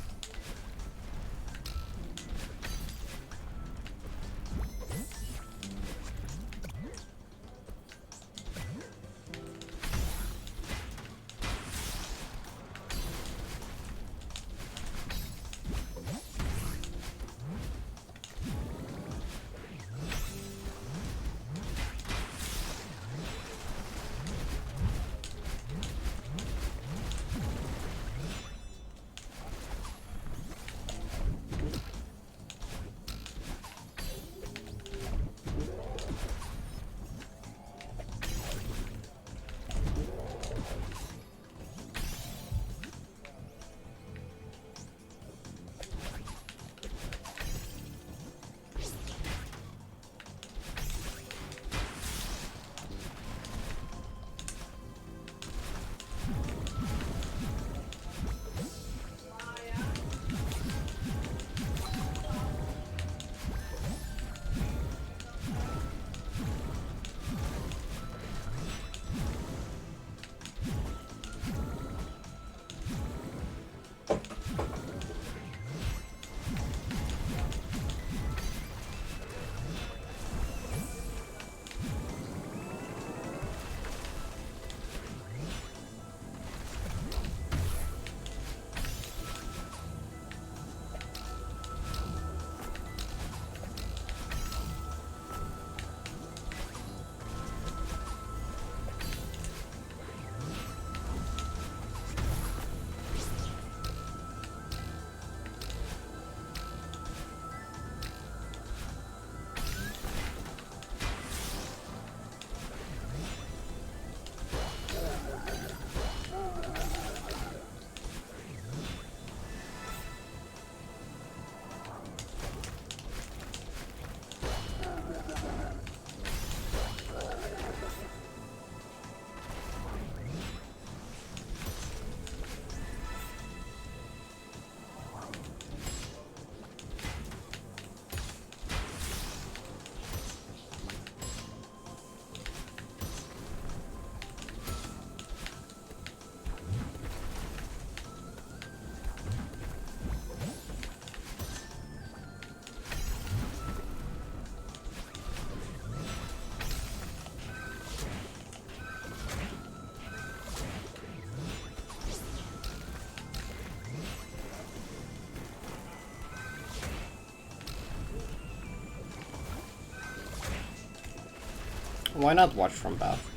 Speaker 1: Why not watch from Bath?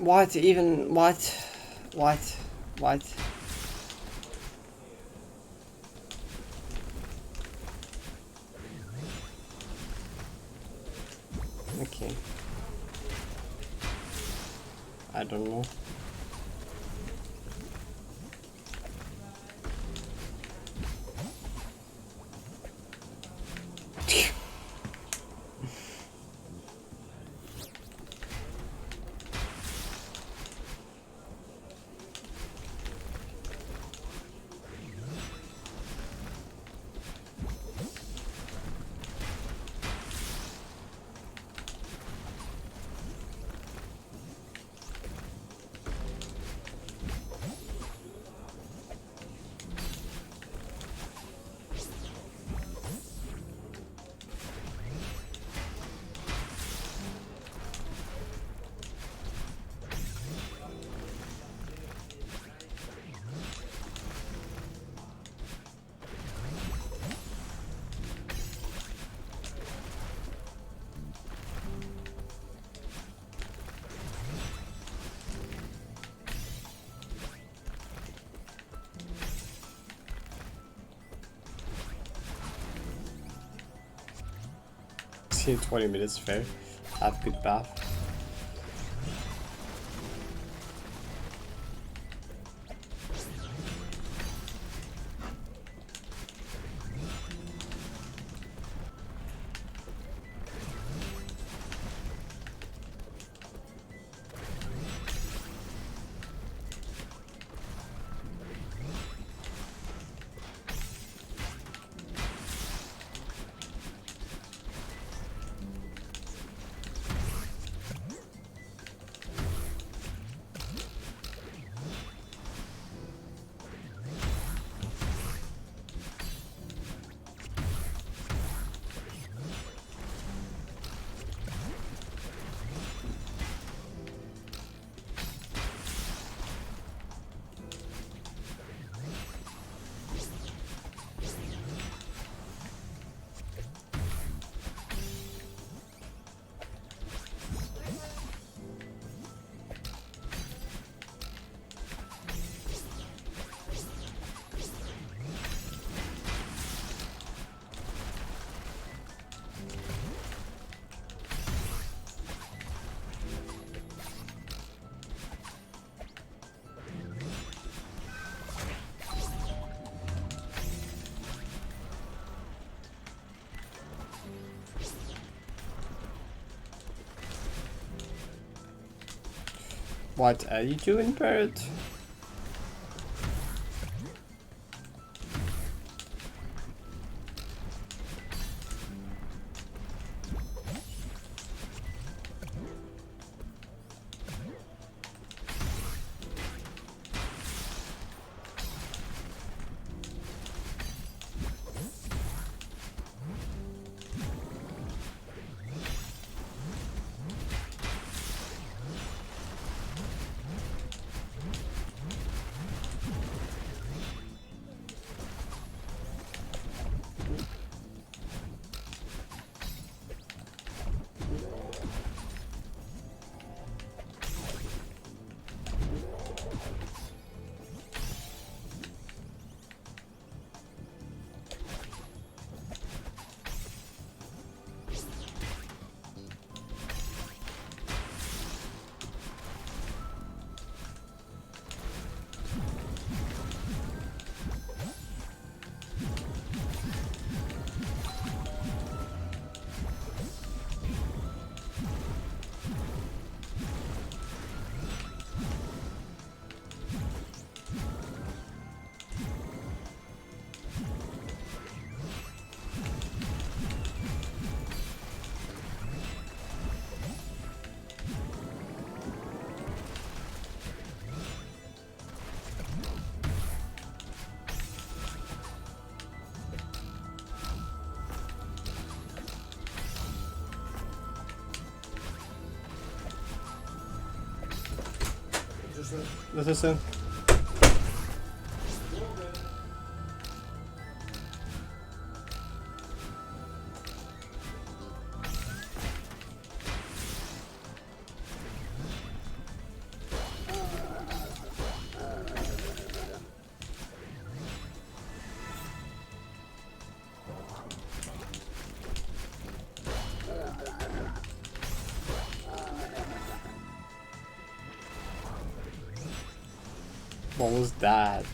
Speaker 1: What even? What? What? What? Okay. I don't know. See, 20 minutes fair. Have good bath. What are you doing, Parrot? Listen. What was that?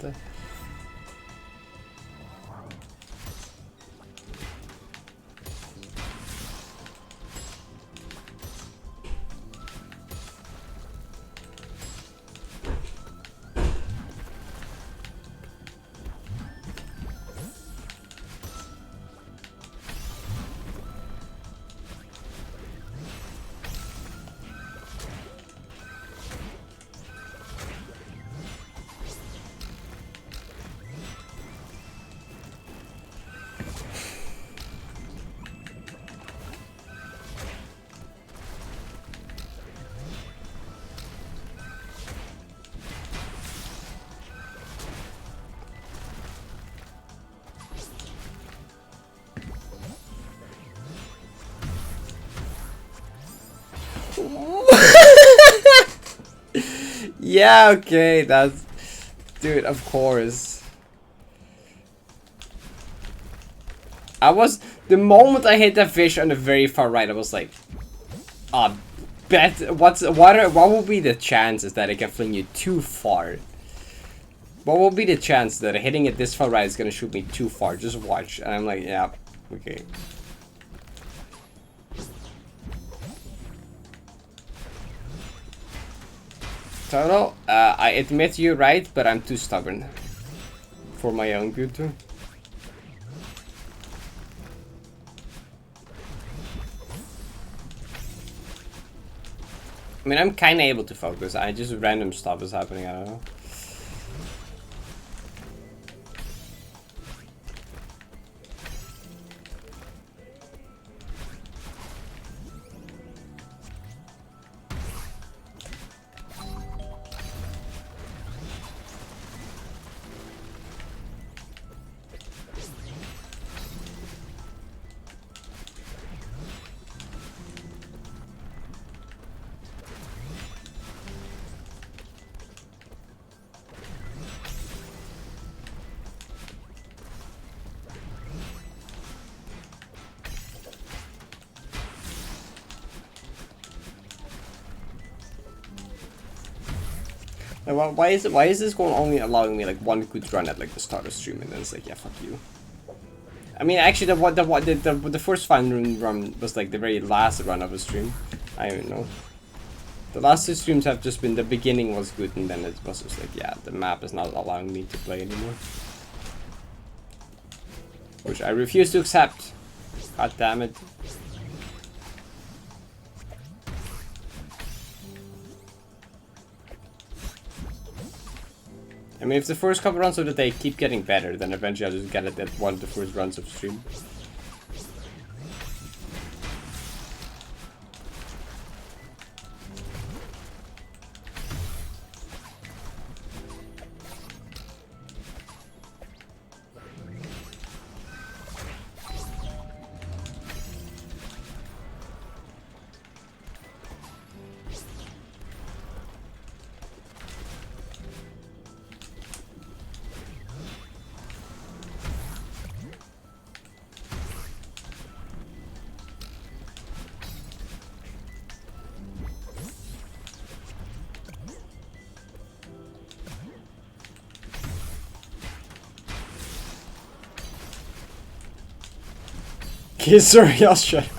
Speaker 1: Yeah, okay, that's... Dude, of course. The moment I hit that fish on the very far right, I was like... what will be the chances that it can fling you too far? What will be the chances that hitting it this far right is gonna shoot me too far? Just watch. And I'm like, yeah, okay. Total, I admit you're right, but I'm too stubborn. For my own good too. I mean, I'm kinda able to focus, I just random stuff is happening, I don't know. Like, why is this going only allowing me like one good run at like the start of stream and then it's like, yeah, fuck you. I mean, actually, the first final run was like the very last run of a stream. I don't even know. The last two streams have just been, the beginning was good and then it was just like, yeah, the map is not allowing me to play anymore. Which I refuse to accept. God damn it. I mean, if the first couple runs of the day keep getting better, then eventually I'll just get it at one of the first runs of stream. Okay, sorry, I'll shut up.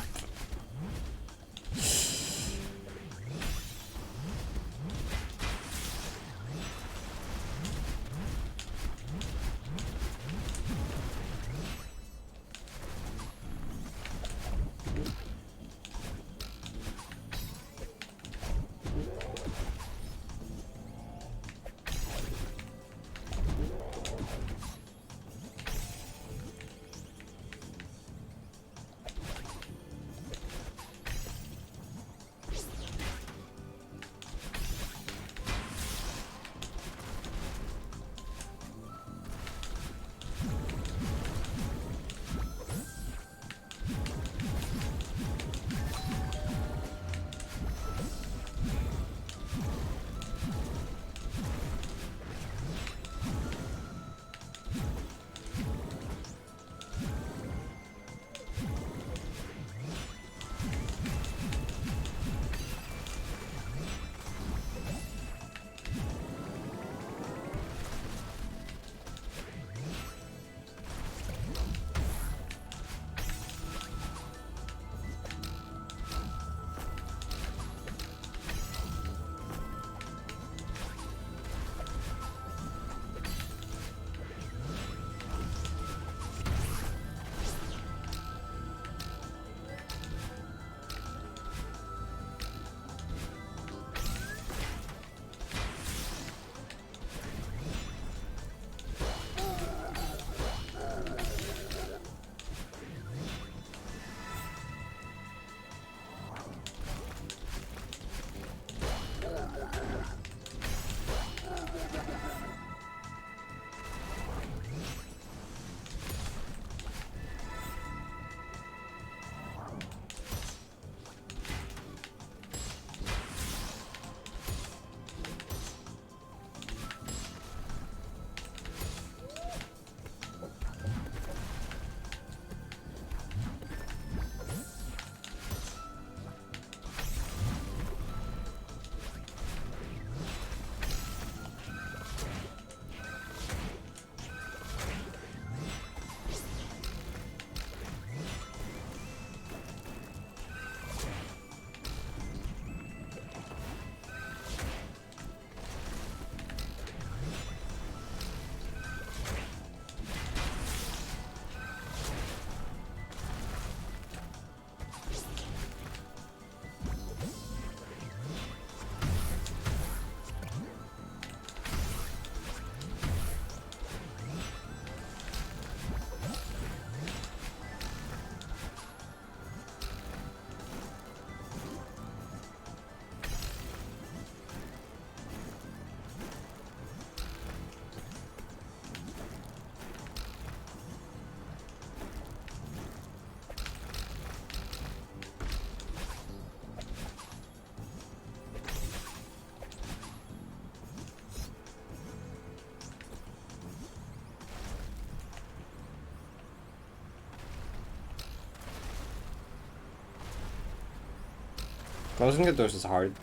Speaker 1: Closing the doors is hard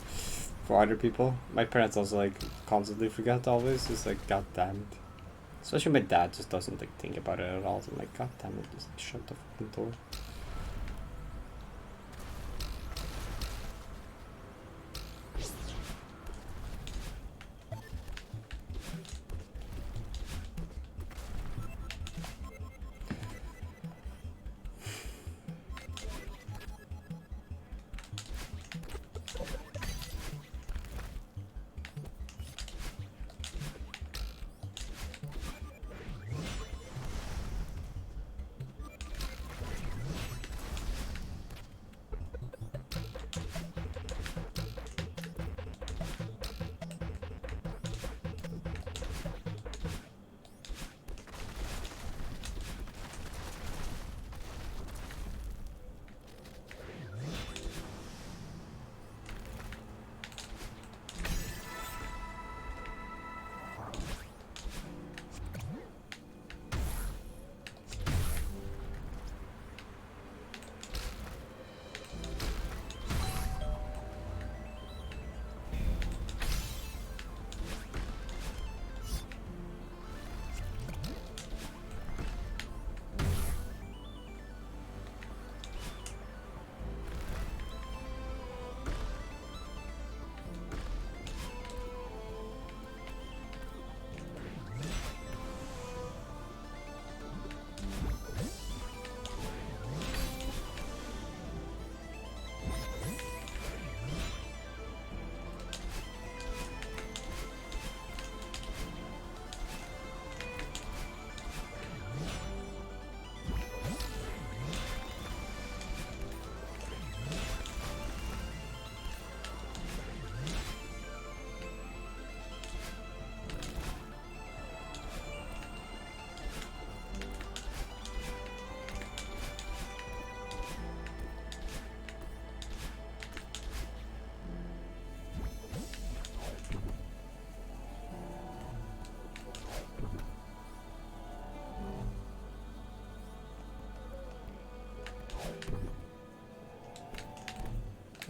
Speaker 1: for other people. My parents also like constantly forget always. It's like, god damn it. Especially my dad just doesn't like think about it at all. So I'm like, god damn it, just shut the fucking door.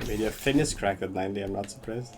Speaker 1: Maybe a Finn is cracked at 90, I'm not surprised.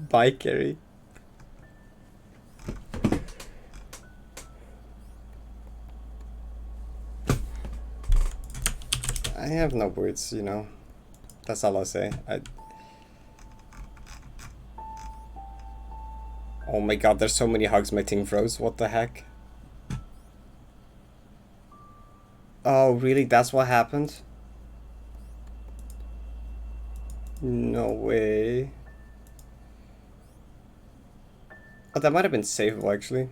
Speaker 1: Bye, Carrie. I have no words, you know. That's all I'll say. Oh my god, there's so many hugs, my thing froze. What the heck? Oh, really? That's what happened? No way. Oh, that might have been saveable, actually.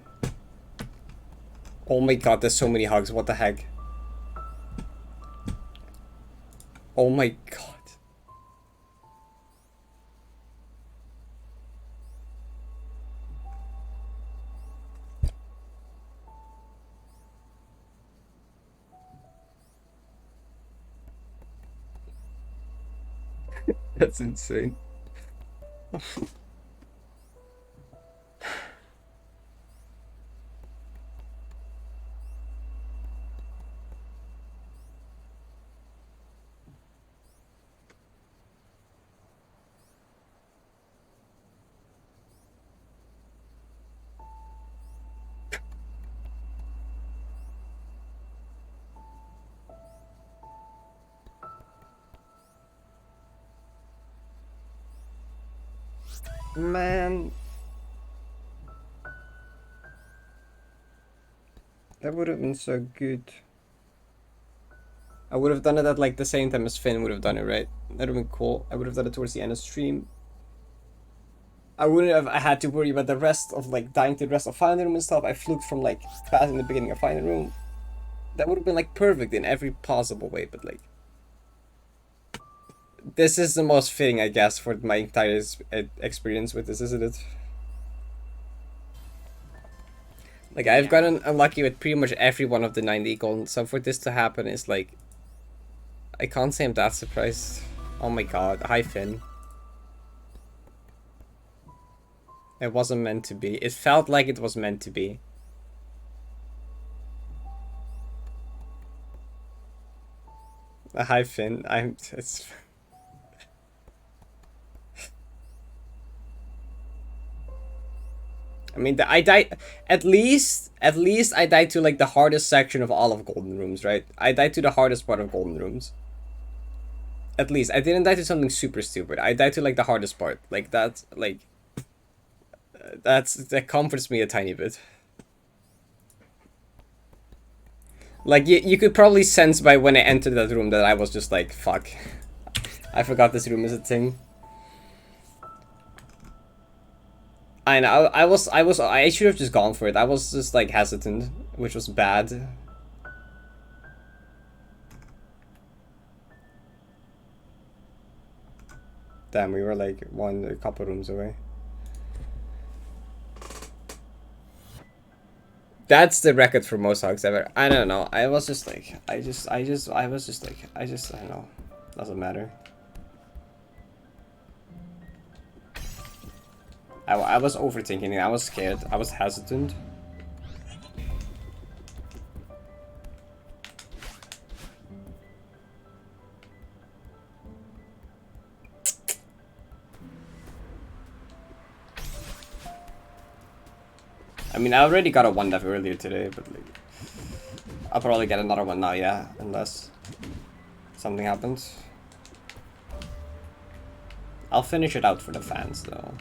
Speaker 1: Oh my god, there's so many hugs. What the heck? Oh my god. That's insane. Man. That would have been so good. I would have done it at like the same time as Finn would have done it, right? That would have been cool. I would have done it towards the end of stream. I wouldn't have had to worry about the rest of like dying to the rest of Final Room and stuff. I fluked from like passing the beginning of Final Room. That would have been like perfect in every possible way, but like this is the most fitting, I guess, for my entire experience with this, isn't it? Like I've gotten unlucky with pretty much every one of the 90 golden, so for this to happen is like I can't say I'm that surprised. Oh my god, hi Finn. It wasn't meant to be. It felt like it was meant to be. Hi Finn. It's I mean, I died. At least I died to like the hardest section of all of Golden Rooms, right? I died to the hardest part of Golden Rooms. At least I didn't die to something super stupid. I died to like the hardest part. Like that's like that comforts me a tiny bit. Like you could probably sense by when I entered that room that I was just like, fuck. I forgot this room is a thing. I know. I should have just gone for it. I was just like hesitant, which was bad. Damn, we were like a couple rooms away. That's the record for most hugs ever. I don't know. I was just like, I don't know. Doesn't matter. I was overthinking it. I was scared. I was hesitant. I mean, I already got a 1-death earlier today, but like, I'll probably get another one now, yeah, unless something happens. I'll finish it out for the fans, though.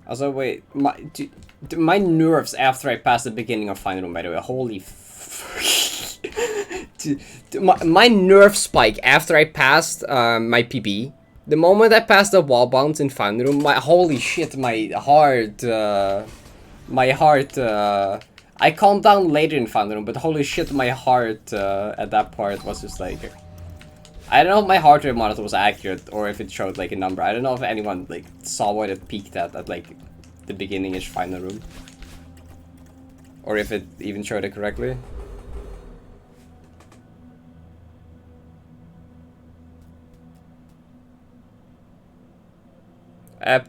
Speaker 1: Also, wait, my nerves after I passed the beginning of Final Room, by the way, holy my nerve spike after I passed my PB. The moment I passed the wall bounce in Final Room, my holy shit, my heart, I calmed down later in Final Room, but holy shit, my heart at that part was just like, I don't know if my heart rate monitor was accurate or if it showed like a number. I don't know if anyone like saw what it peaked at like the beginning-ish Final Room, or if it even showed it correctly.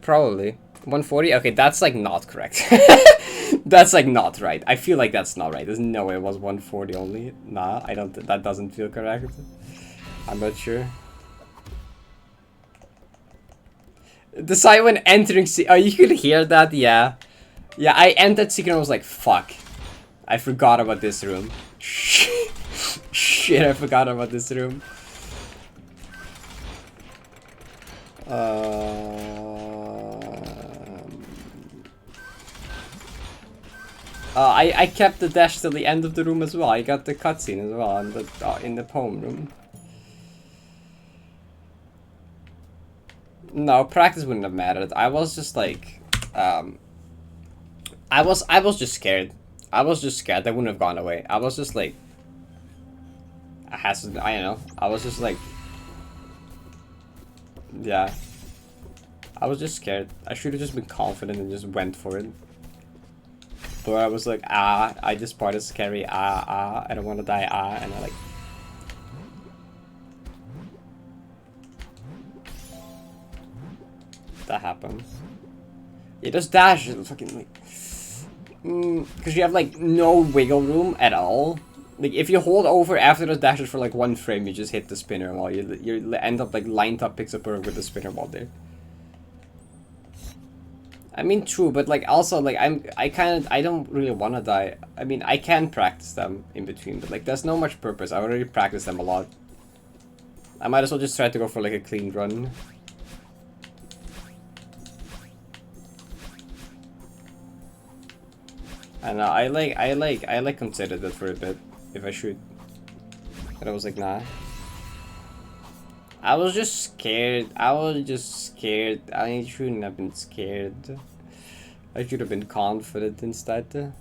Speaker 1: Probably 140. Okay, that's like not correct. That's like not right. I feel like that's not right. There's no way it was 140 only. Nah, I don't. That doesn't feel correct. I'm not sure. Decide when entering. Oh, you could hear that. Yeah, yeah. I entered secret and was like, "Fuck, I forgot about this room." Shit, I forgot about this room. I kept the dash till the end of the room as well. I got the cutscene as well in the poem room. No, practice wouldn't have mattered. I was just like, I was just scared. I was just scared. That wouldn't have gone away. I was just like, I don't know. I was just like, yeah. I was just scared. I should have just been confident and just went for it. But I was like, this part is scary, I don't want to die, and I like... That happened. Yeah, just dash is fucking like... Because you have like no wiggle room at all. Like if you hold over after those dashes for like 1 frame, you just hit the spinner while you end up like lined up picks up with the spinner while there. I mean, true, but like also like I don't really want to die. I mean, I can practice them in between, but like there's no much purpose. I already practiced them a lot. I might as well just try to go for like a clean run. And I considered it for a bit if I should, but I was like, nah. I was just scared. I shouldn't have been scared. I should have been confident instead.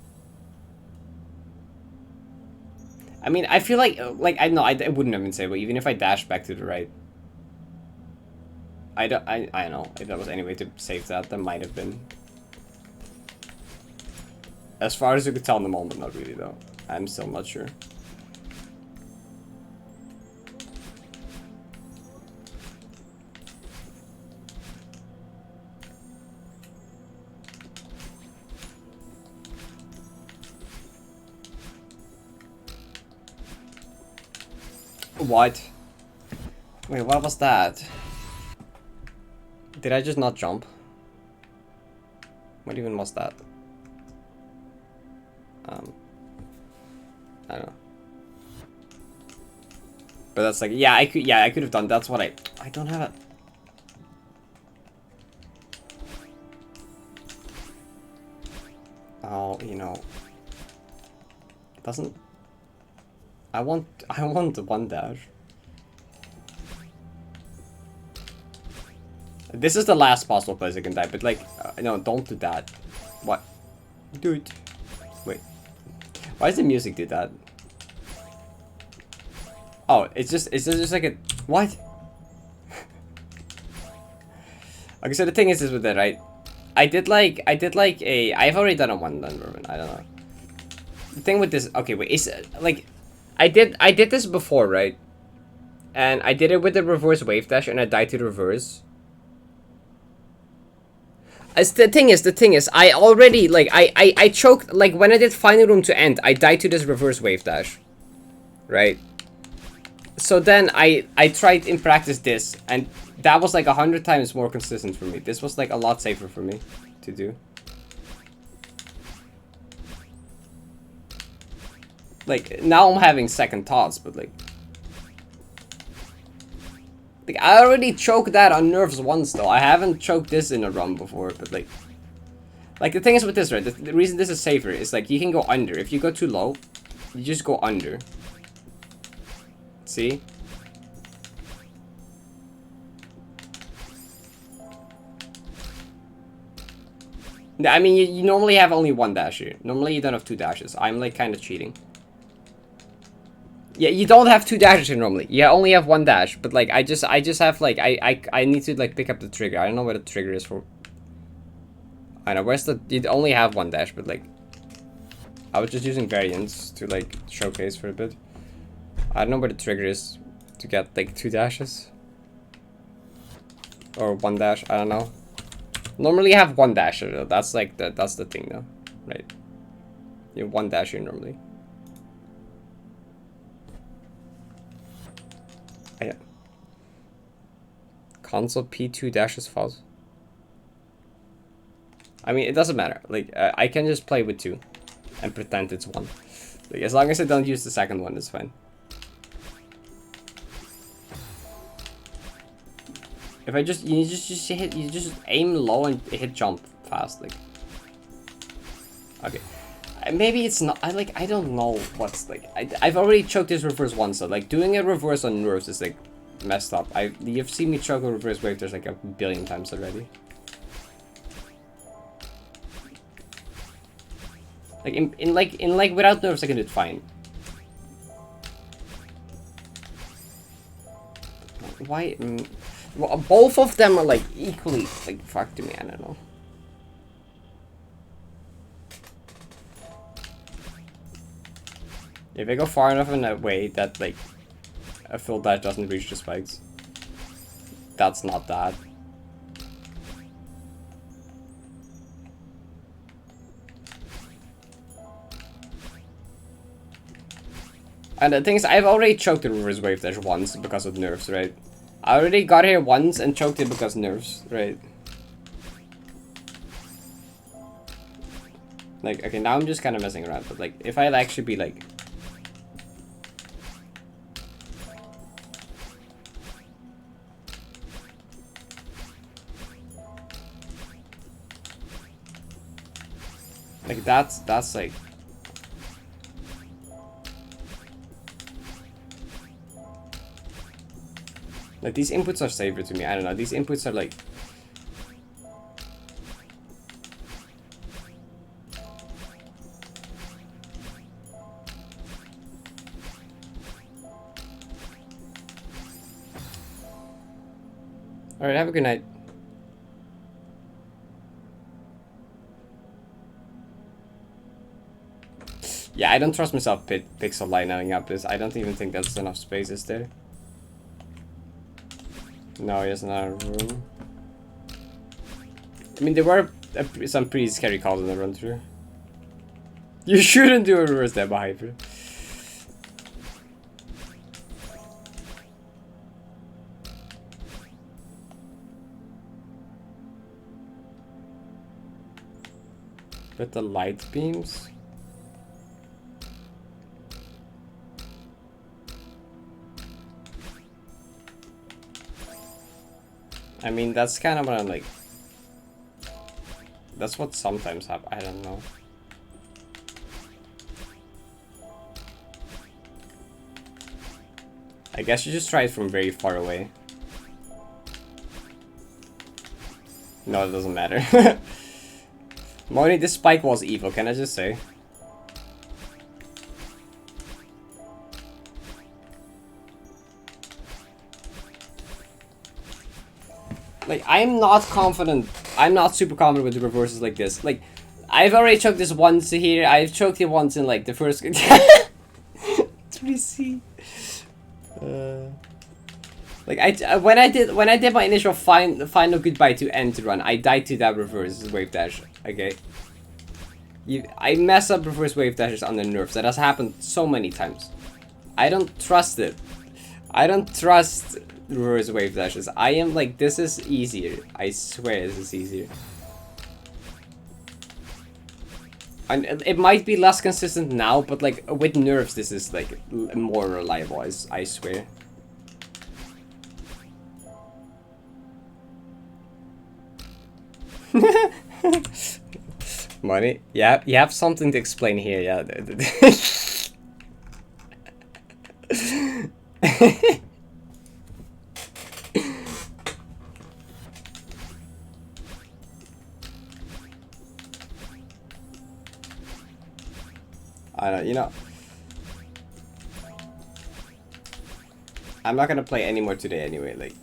Speaker 1: I mean, I feel like I know I wouldn't have been safe, but even if I dash back to the right, I know if that was any way to save that, might have been. As far as you could tell in the moment, not really though. I'm still not sure. What? Wait, what was that? Did I just not jump? What even was that? I don't know. But that's like, yeah, I could have done. That's what I don't have it. Oh, you know. Doesn't. I want the 1 dash. This is the last possible place I can die, but like, no, don't do that. What? Do it. Wait. Why does the music do that? Oh, it's just like a what? Okay, so the thing is with that, right? I've already done a 1 Dunverman. I don't know. The thing with this, okay, wait, is like, I did this before, right? And I did it with the reverse wave dash, and I died to the reverse. The thing is, I already, like, I choked, like, when I did Final Room to End, I died to this reverse wave dash. Right? So then I tried in practice this, and that was like 100 times more consistent for me. This was like a lot safer for me to do. Like, now I'm having second thoughts, but like I already choked that on nerves once though. I haven't choked this in a run before, but like the thing is with this, right? The reason this is safer is like you can go under. If you go too low, you just go under. See? I mean, you normally have only 1 dash here. Normally you don't have 2 dashes. I'm like kind of cheating. Yeah, you don't have 2 dashes here normally. You only have 1 dash, but like I just have like I need to like pick up the trigger. I don't know where the trigger is for. I know where's the. You only have 1 dash, but like I was just using variants to like showcase for a bit. I don't know where the trigger is to get like 2 dashes or 1 dash. I don't know. Normally you have one dasher though. That's like that's the thing though, right? You have one dasher normally. Yeah. Console P2 dashes falls. I mean, it doesn't matter. Like, I can just play with 2 and pretend it's 1. Like, as long as I don't use the second one, it's fine. If I just you just aim low and hit jump fast, like. Okay, maybe it's not. I don't know what's like. I've already choked this reverse once, so like doing a reverse on nerves is like messed up. You've seen me choke a reverse wave there's like a billion times already. Like in like without nerves I can do it fine. Why? Well, both of them are like equally like fuck to me. I don't know. If I go far enough in a way that like a full dash doesn't reach the spikes, that's not that. And the thing is, I've already choked the reverse wave dash once because of nerfs, right? I already got here once and choked it because nerfs, right? Like, okay, now I'm just kind of messing around, but like, if I'd actually be like... Like, that's like... Like, these inputs are safer to me. I don't know. These inputs are like... Alright, have a good night. Yeah, I don't trust myself pixel lining up this. I don't even think that's enough space, is there? No, he has another room. I mean, there were some pretty scary calls in the run through. You shouldn't do a reverse deb hyper. With the light beams? I mean, that's kind of what I'm like... That's what sometimes happens. I don't know. I guess you just try it from very far away. No, it doesn't matter. Moni, this spike was evil, can I just say? Like, I'm not confident. I'm not super confident with the reverses like this. Like, I've already choked this once here. I've choked it once in, like, the first... 3C. Like, when I did my initial final goodbye to end run, I died to that reverse wave dash. Okay. I mess up reverse wave dashes on the nerfs. That has happened so many times. I don't trust it. I don't trust reverse wave dashes. I am like, this is easier. I swear this is easier. And it might be less consistent now, but like with nerfs, this is like more reliable. I swear. Money? Yeah, you have something to explain here, yeah. I don't, you know. I'm not gonna play anymore today anyway, like,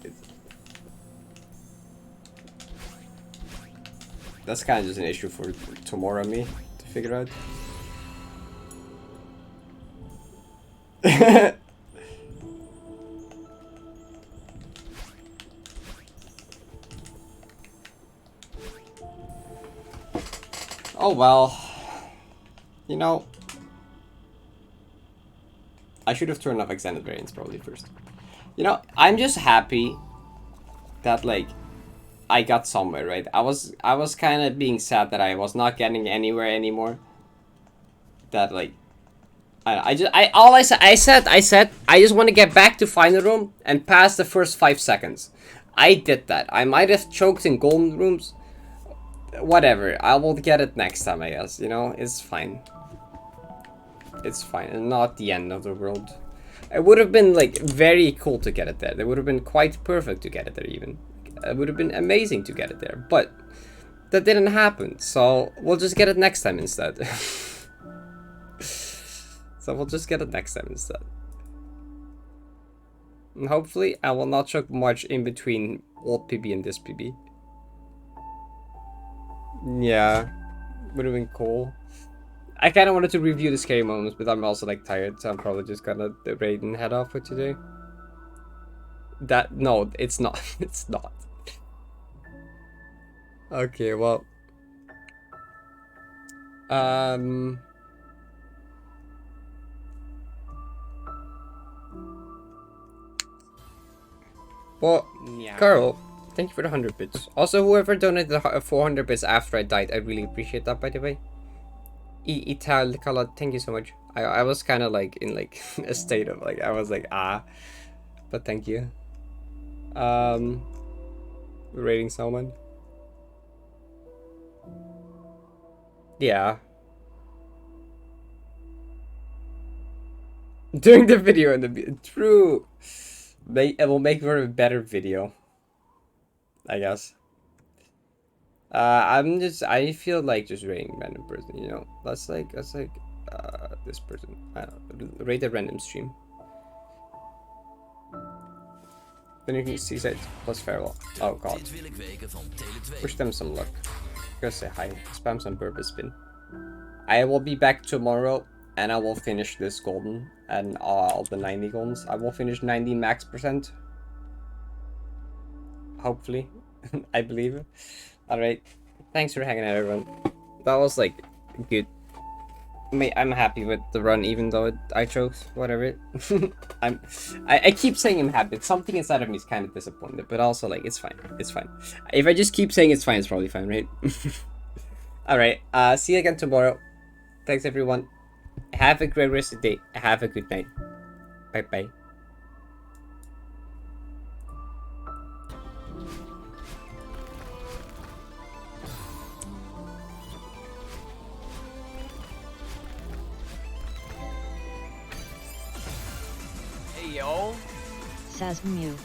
Speaker 1: that's kind of just an issue for tomorrow me to figure out. Oh well. You know, I should have turned off extended variants probably first. You know, I'm just happy that like I got somewhere, right? I was kind of being sad that I was not getting anywhere anymore. That like I said I just want to get back to final room and pass the first 5 seconds. I did that. I might have choked in golden rooms. Whatever. I will get it next time, I guess. You know, it's fine. It's fine. And not the end of the world. It would have been like very cool to get it there. It would have been quite perfect to get it there even. It would have been amazing to get it there. But that didn't happen. So we'll just get it next time instead. So we'll just get it next time instead. And hopefully I will not choke much in between old PB and this PB. Yeah, would have been cool. I kind of wanted to review the scary moments, but I'm also like tired, so I'm probably just gonna raid and head off for today. No, it's not. It's not. Okay, well. Well, yeah. Carl, thank you for the 100 bits. Also, whoever donated the 400 bits after I died, I really appreciate that, by the way. Ital Kala, thank you so much. I was kind of like in like a state of like, I was like, but thank you. Rating someone. Yeah. Doing the video in the true. It will make for a better video, I guess. I feel like just rating random person, you know. Let's like this person. Rate a random stream. Then you can see sites plus farewell. Oh god. Wish them some luck. Go say hi. Spam some purpose spin. I will be back tomorrow and I will finish this golden and all the 90 goldens. I will finish 90 max %. Hopefully. I believe it. Alright. Thanks for hanging out, everyone. That was like good. I'm happy with the run, even though I chose whatever. I keep saying I'm happy. Something inside of me is kind of disappointed, but also like it's fine. It's fine. If I just keep saying it's fine, it's probably fine, right? All right. See you again tomorrow. Thanks, everyone. Have a great rest of the day. Have a good night. Bye bye.
Speaker 2: Says Mew.